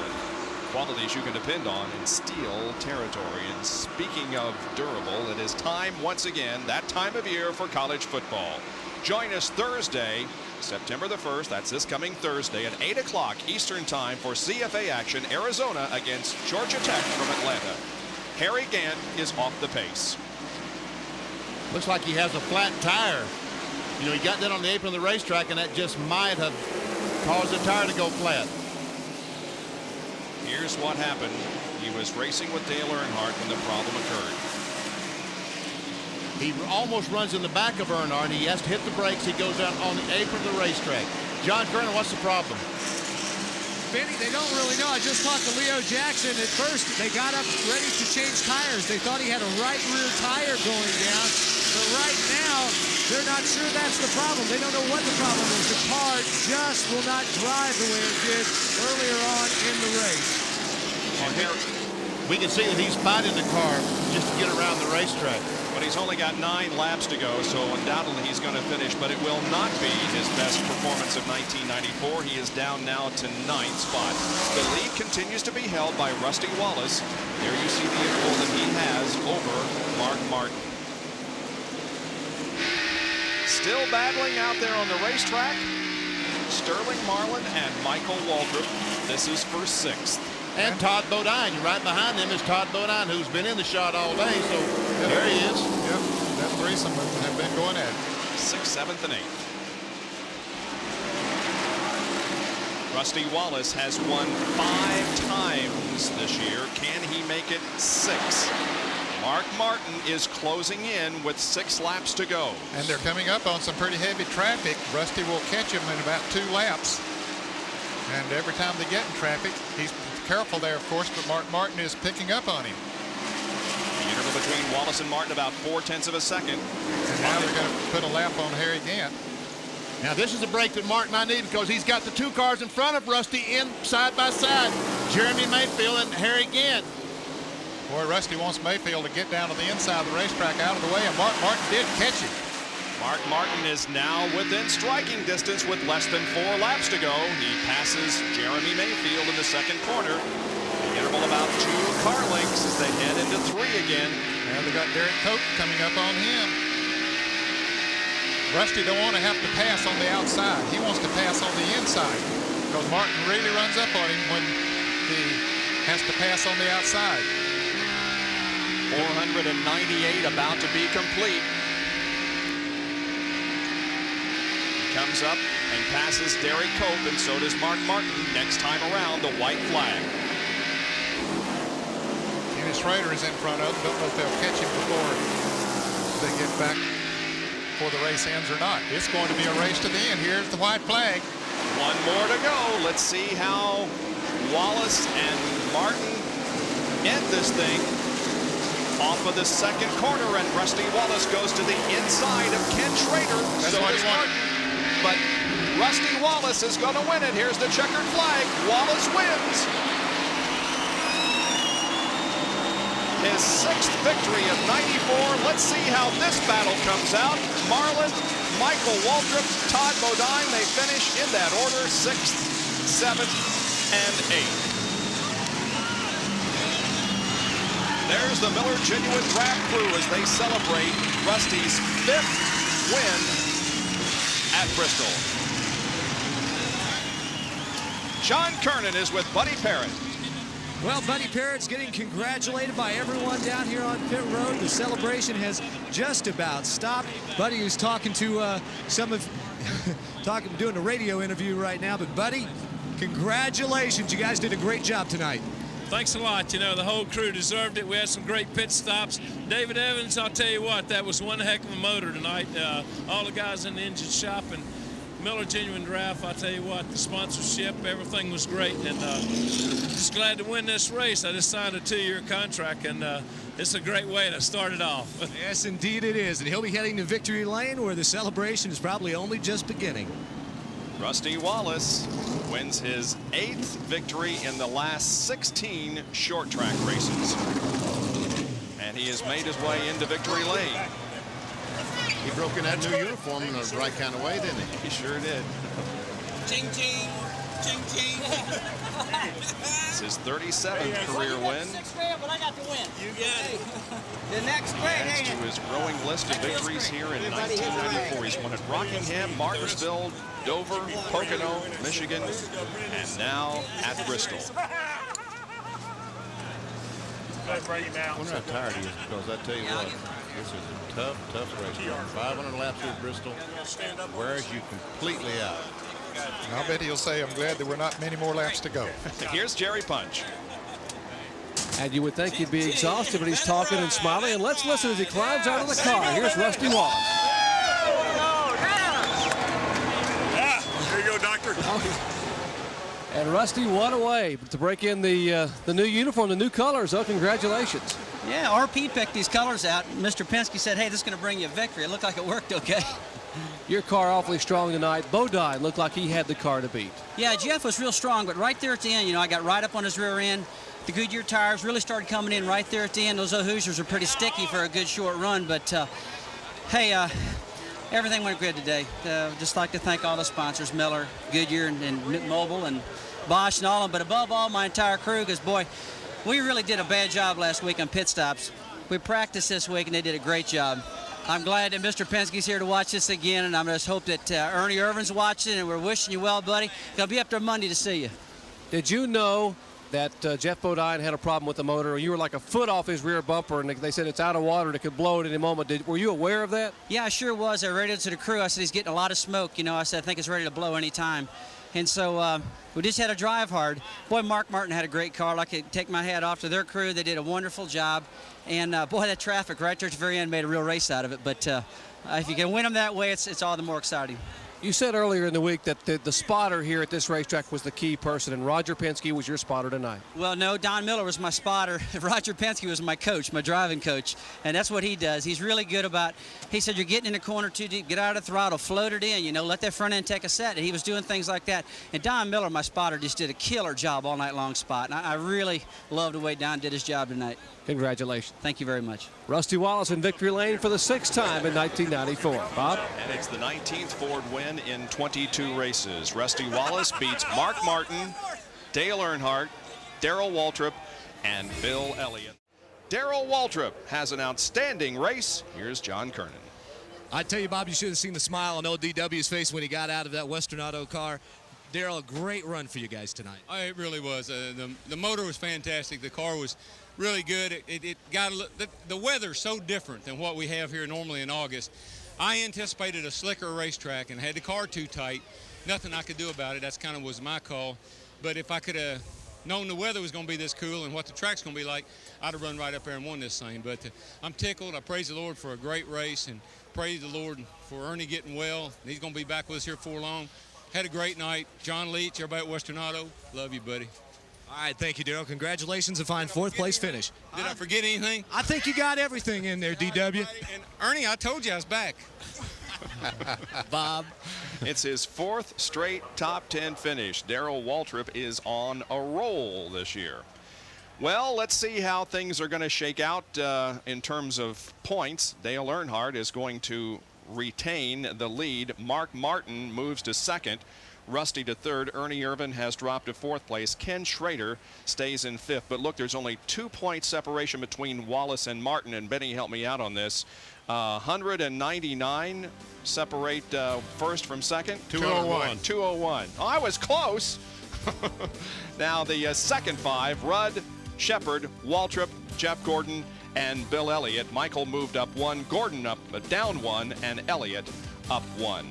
Qualities you can depend on in Steel territory. And speaking of durable, it is time once again, that time of year, for college football. Join us Thursday, September the 1st. That's this coming Thursday at 8 o'clock Eastern Time for CFA action. Arizona against Georgia Tech from Atlanta. Harry Gant is off the pace. Looks like he has a flat tire. You know, he got that on the apron of the racetrack, and that just might have caused the tire to go flat. Here's what happened. He was racing with Dale Earnhardt when the problem occurred. He almost runs in the back of Earnhardt. He has to hit the brakes. He goes down on the apron of the racetrack. John Kernan, what's the problem? Benny, they don't really know. I just talked to Leo Jackson. At first, they got up ready to change tires. They thought he had a right rear tire going down. But right now, they're not sure that's the problem. They don't know what the problem is. The car just will not drive the way it did earlier on in the race. And here, we can see that he's fighting the car just to get around the racetrack. but he's only got 9 laps to go, so undoubtedly he's going to finish, but it will not be his best performance of 1994. He is down now to 9th spot. The lead continues to be held by Rusty Wallace. There you see the influence that he has over Mark Martin. Still battling out there on the racetrack, Sterling Marlin and Michael Waltrip. This is for 6th. And Todd Bodine. Right behind them is Todd Bodine, who's been in the shot all day. So there he is. Yep, that threesome have been going at it. 6th, 7th, and 8th. Rusty Wallace has won 5 times this year. Can he make it 6? Mark Martin is closing in with 6 laps to go. And they're coming up on some pretty heavy traffic. Rusty will catch him in about 2 laps. And every time they get in traffic, he's careful there, of course, but Mark Martin is picking up on him. The interval between Wallace and Martin about 0.4 of a second. And now they're going to put a lap on Harry Gant. Now this is a break that Martin might need because he's got the 2 cars in front of Rusty in side by side. Jeremy Mayfield and Harry Gant. Boy, Rusty wants Mayfield to get down to the inside of the racetrack out of the way, and Mark Martin did catch him. Mark Martin is now within striking distance with less than 4 laps to go. He passes Jeremy Mayfield in the second corner. The interval about 2 car lengths as they head into 3 again. And they got Derek Cope coming up on him. Rusty don't want to have to pass on the outside. He wants to pass on the inside because Martin really runs up on him when he has to pass on the outside. 498 about to be complete. Comes up and passes Derek Cope, and so does Mark Martin. Next time around, the white flag. Kenny Schrader is in front of him. Don't know if they'll catch him before they get back before the race ends or not. It's going to be a race to the end. Here's the white flag. 1 more to go. Let's see how Wallace and Martin end this thing. Off of the second corner, and Rusty Wallace goes to the inside of Ken Schrader. That's so what he does wanted. Martin. But Rusty Wallace is going to win it. Here's the checkered flag. Wallace wins. His 6th victory of 94. Let's see how this battle comes out. Marlin, Michael Waltrip, Todd Bodine, they finish in that order, 6th, 7th, and 8th. There's the Miller Genuine Draft crew as they celebrate Rusty's 5th win at Bristol. John Kernan is with Buddy Parrott. Well, Buddy Parrott's getting congratulated by everyone down here on pit road. The celebration has just about stopped. Buddy is talking to some of, doing a radio interview right now. But Buddy, Congratulations. You guys did a great job tonight. Thanks a lot. You know, the whole crew deserved it. We had some great pit stops. David Evans, I'll tell you what, that was one heck of a motor tonight. All the guys in the engine shop and Miller Genuine Draft, I'll tell you what, the sponsorship, everything was great. And just glad to win this race. I just signed a 2-year contract, and it's a great way to start it off. Yes, indeed it is. And he'll be heading to Victory Lane, where the celebration is probably only just beginning. Rusty Wallace wins his 8th victory in the last 16 short track races. And he has made his way into Victory Lane. He broke in that new uniform in the right kind of way, didn't he? He sure did. Ching, ching. Ching, ching. It's his 37th career win. But I got the win. You got it. The next Adds to his growing list of victories here in 1994. He's won at Rockingham, Martinsville, Dover, Pocono, Michigan, and now at Bristol. I wonder how tired he is, because I tell you what, this is a tough, tough race. 500 laps here at Bristol wears you completely out. And I'll bet he'll say, I'm glad there were not many more laps to go. Here's Jerry Punch. And you would think he'd be exhausted, but he's talking and smiling. And let's listen as he climbs out of the car. Here's Rusty Wallace. Here you go, Doctor. And Rusty, what a way to break in the new uniform, the new colors. Oh, congratulations. Yeah, RP picked these colors out. Mr. Penske said, hey, this is going to bring you a victory. It looked like it worked okay. Your car awfully strong tonight. Bodine looked like he had the car to beat. Yeah, Jeff was real strong, but right there at the end, you know, I got right up on his rear end. The Goodyear tires really started coming in right there at the end. Those Hoosiers are pretty sticky for a good short run, but hey, everything went good today. Just like to thank all the sponsors, Miller, Goodyear, and Mobile, and Bosch, and all of them, but above all, my entire crew, because, boy, we really did a bad job last week on pit stops. We practiced this week, and they did a great job. I'm glad that Mr. Penske's here to watch this again, and I just hope that Ernie Irvin's watching, and we're wishing you well, buddy. He'll be up there Monday to see you. Did you know that Jeff Bodine had a problem with the motor? You were like a foot off his rear bumper, and they said it's out of water and it could blow at any moment. Were you aware of that? Yeah, I sure was. I radioed to the crew. I said, he's getting a lot of smoke. You know, I said, I think it's ready to blow any time. And so we just had to drive hard. Boy, Mark Martin had a great car. I could take my hat off to their crew. They did a wonderful job. And, boy, that traffic right there at the very end made a real race out of it. But if you can win them that way, it's all the more exciting. You said earlier in the week that the spotter here at this racetrack was the key person, and Roger Penske was your spotter tonight. Well, no, Don Miller was my spotter. Roger Penske was my coach, my driving coach, and that's what he does. He's really good about, he said, you're getting in the corner too deep, get out of the throttle, float it in, you know, let that front end take a set, and he was doing things like that. And Don Miller, my spotter, just did a killer job all night long spot, and I really love the way Don did his job tonight. Congratulations. Thank you very much. Rusty Wallace in Victory Lane for the 6th time in 1994. Bob? And it's the 19th Ford win in 22 races. Rusty Wallace beats Mark Martin, Dale Earnhardt, Darrell Waltrip, and Bill Elliott. Darrell Waltrip has an outstanding race. Here's John Kernan. I tell you, Bob, you should have seen the smile on ODW's face when he got out of that Western Auto car. Darrell, a great run for you guys tonight. It really was. The motor was fantastic. The car was really good. It got the weather's so different than what we have here normally in August. I anticipated a slicker racetrack and had the car too tight. Nothing I could do about it. That's kind of was my call. But if I could have known the weather was going to be this cool and what the track's going to be like, I'd have run right up there and won this thing. But I'm tickled. I praise the Lord for a great race, and praise the Lord for Ernie getting well. He's going to be back with us here for long. Had a great night. John Leach, everybody at Western Auto, love you, buddy. All right, thank you, Darrell. Congratulations, a fine 4th place finish. Did I forget anything? I think you got everything in there, DW. And Ernie, I told you I was back. Bob. It's his 4th straight top 10 finish. Darrell Waltrip is on a roll this year. Well, let's see how things are going to shake out in terms of points. Dale Earnhardt is going to retain the lead. Mark Martin moves to 2nd. Rusty to 3rd. Ernie Irvin has dropped to 4th place. Ken Schrader stays in 5th. But look, there's only 2-point separation between Wallace and Martin. And Benny helped me out on this. 199 separate first from second. 201. 201. Oh, I was close. Now the second 5, Rudd, Shepard, Waltrip, Jeff Gordon, and Bill Elliott. Michael moved up 1, Gordon up down 1, and Elliott up 1.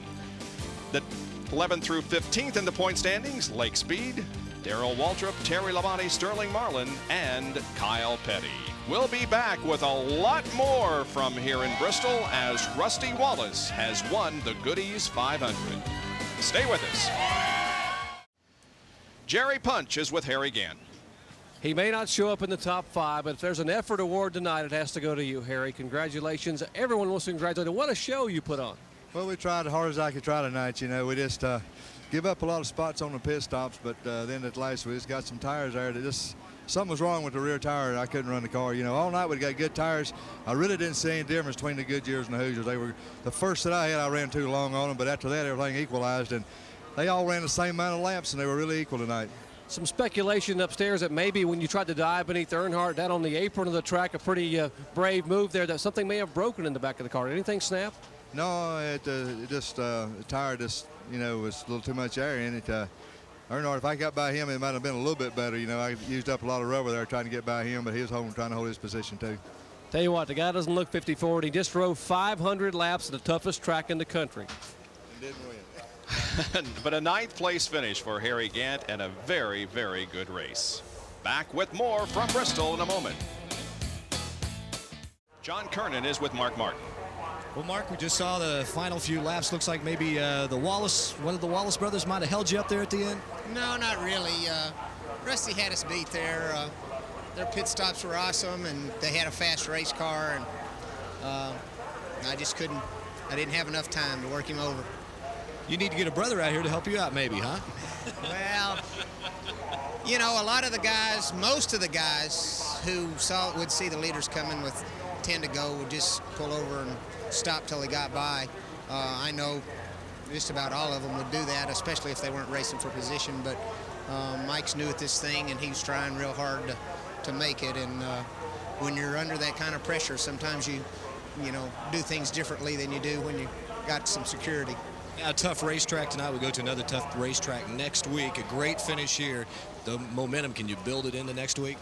The 11th through 15th in the point standings, Lake Speed, Darrell Waltrip, Terry Labonte, Sterling Marlin, and Kyle Petty. We'll be back with a lot more from here in Bristol as Rusty Wallace has won the Goodies 500. Stay with us. Jerry Punch is with Harry Gant. He may not show up in the top 5, but if there's an effort award tonight, it has to go to you, Harry. Congratulations. Everyone wants to congratulate you. What a show you put on. Well, we tried as hard as I could try tonight. You know, we just give up a lot of spots on the pit stops, but then at last we just got some tires there that just something was wrong with the rear tire. I couldn't run the car. You know, all night we got good tires. I really didn't see any difference between the Goodyears and the Hoosiers. They were the first that I had. I ran too long on them, but after that everything equalized, and they all ran the same amount of laps, and they were really equal tonight. Some speculation upstairs that maybe when you tried to dive beneath Earnhardt down on the apron of the track, a pretty brave move there, that something may have broken in the back of the car. Anything snap? No, the tire just, you know, was a little too much air in it. Earnhardt, if I got by him, it might have been a little bit better. You know, I used up a lot of rubber there trying to get by him, but he was trying to hold his position too. Tell you what, the guy doesn't look 54, and he just drove 500 laps at the toughest track in the country. And didn't win. But a 9th place finish for Harry Gant and a very, very good race. Back with more from Bristol in a moment. John Kernan is with Mark Martin. Well, Mark, we just saw the final few laps. Looks like maybe one of the Wallace brothers might have held you up there at the end. No, not really. Rusty had us beat there. Their pit stops were awesome, and they had a fast race car, and I just couldn't. I didn't have enough time to work him over. You need to get a brother out here to help you out, maybe, huh? Well, you know, a lot of the guys, most of the guys who would see the leaders coming with 10 to go would just pull over and stop till he got by. I know just about all of them would do that, especially if they weren't racing for position. But Mike's new at this thing, and he's trying real hard to make it. And when you're under that kind of pressure, sometimes you know, do things differently than you do when you got some security. A tough racetrack tonight. We go to another tough racetrack next week. A great finish here. The momentum, can you build it into next week?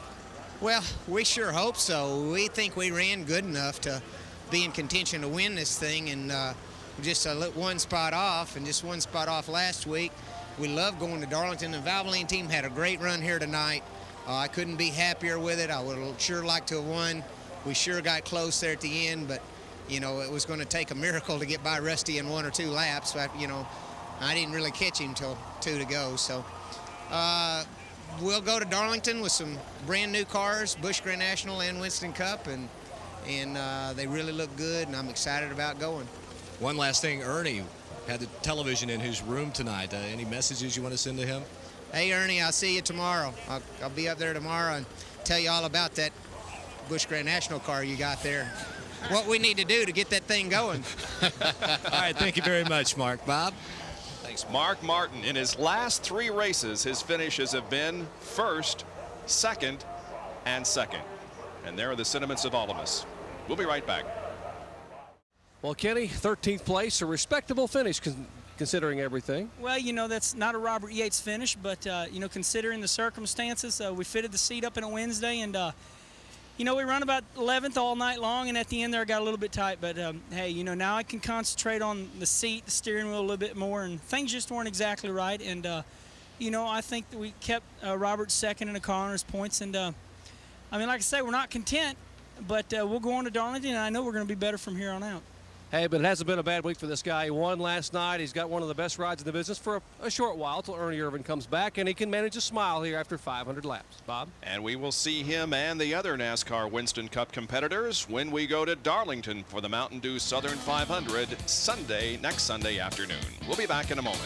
Well, we sure hope so. We think we ran good enough to be in contention to win this thing, and just one spot off, and just one spot off last week. We love going to Darlington. The Valvoline team had a great run here tonight. I couldn't be happier with it. I would sure like to have won. We sure got close there at the end, but you know, it was going to take a miracle to get by Rusty in 1 or 2 laps. But, you know, I didn't really catch him till 2 to go. So we'll go to Darlington with some brand new cars, Busch Grand National and Winston Cup, and they really look good, and I'm excited about going. One last thing, Ernie had the television in his room tonight. Any messages you want to send to him? Hey, Ernie, I'll see you tomorrow. I'll be up there tomorrow and tell you all about that Busch Grand National car you got there. What we need to do to get that thing going. All right, thank you very much, Mark. Bob? Thanks. Mark Martin, in his last 3 races, his finishes have been 1st, 2nd, and 2nd. And there are the sentiments of all of us. We'll be right back. Well, Kenny, 13th place, a respectable finish considering everything. Well, you know, that's not a Robert Yates finish, but, you know, considering the circumstances, we fitted the seat up in a Wednesday, and you know, we run about 11th all night long, and at the end there I got a little bit tight. But, hey, you know, now I can concentrate on the seat, the steering wheel a little bit more, and things just weren't exactly right. And, you know, I think that we kept Robert second in the car honors points. And, I mean, like I say, we're not content, but we'll go on to Darlington, and I know we're going to be better from here on out. Hey, but it hasn't been a bad week for this guy. He won last night. He's got one of the best rides in the business for a short while till Ernie Irvan comes back, and he can manage a smile here after 500 laps. Bob? And we will see him and the other NASCAR Winston Cup competitors when we go to Darlington for the Mountain Dew Southern 500 next Sunday afternoon. We'll be back in a moment.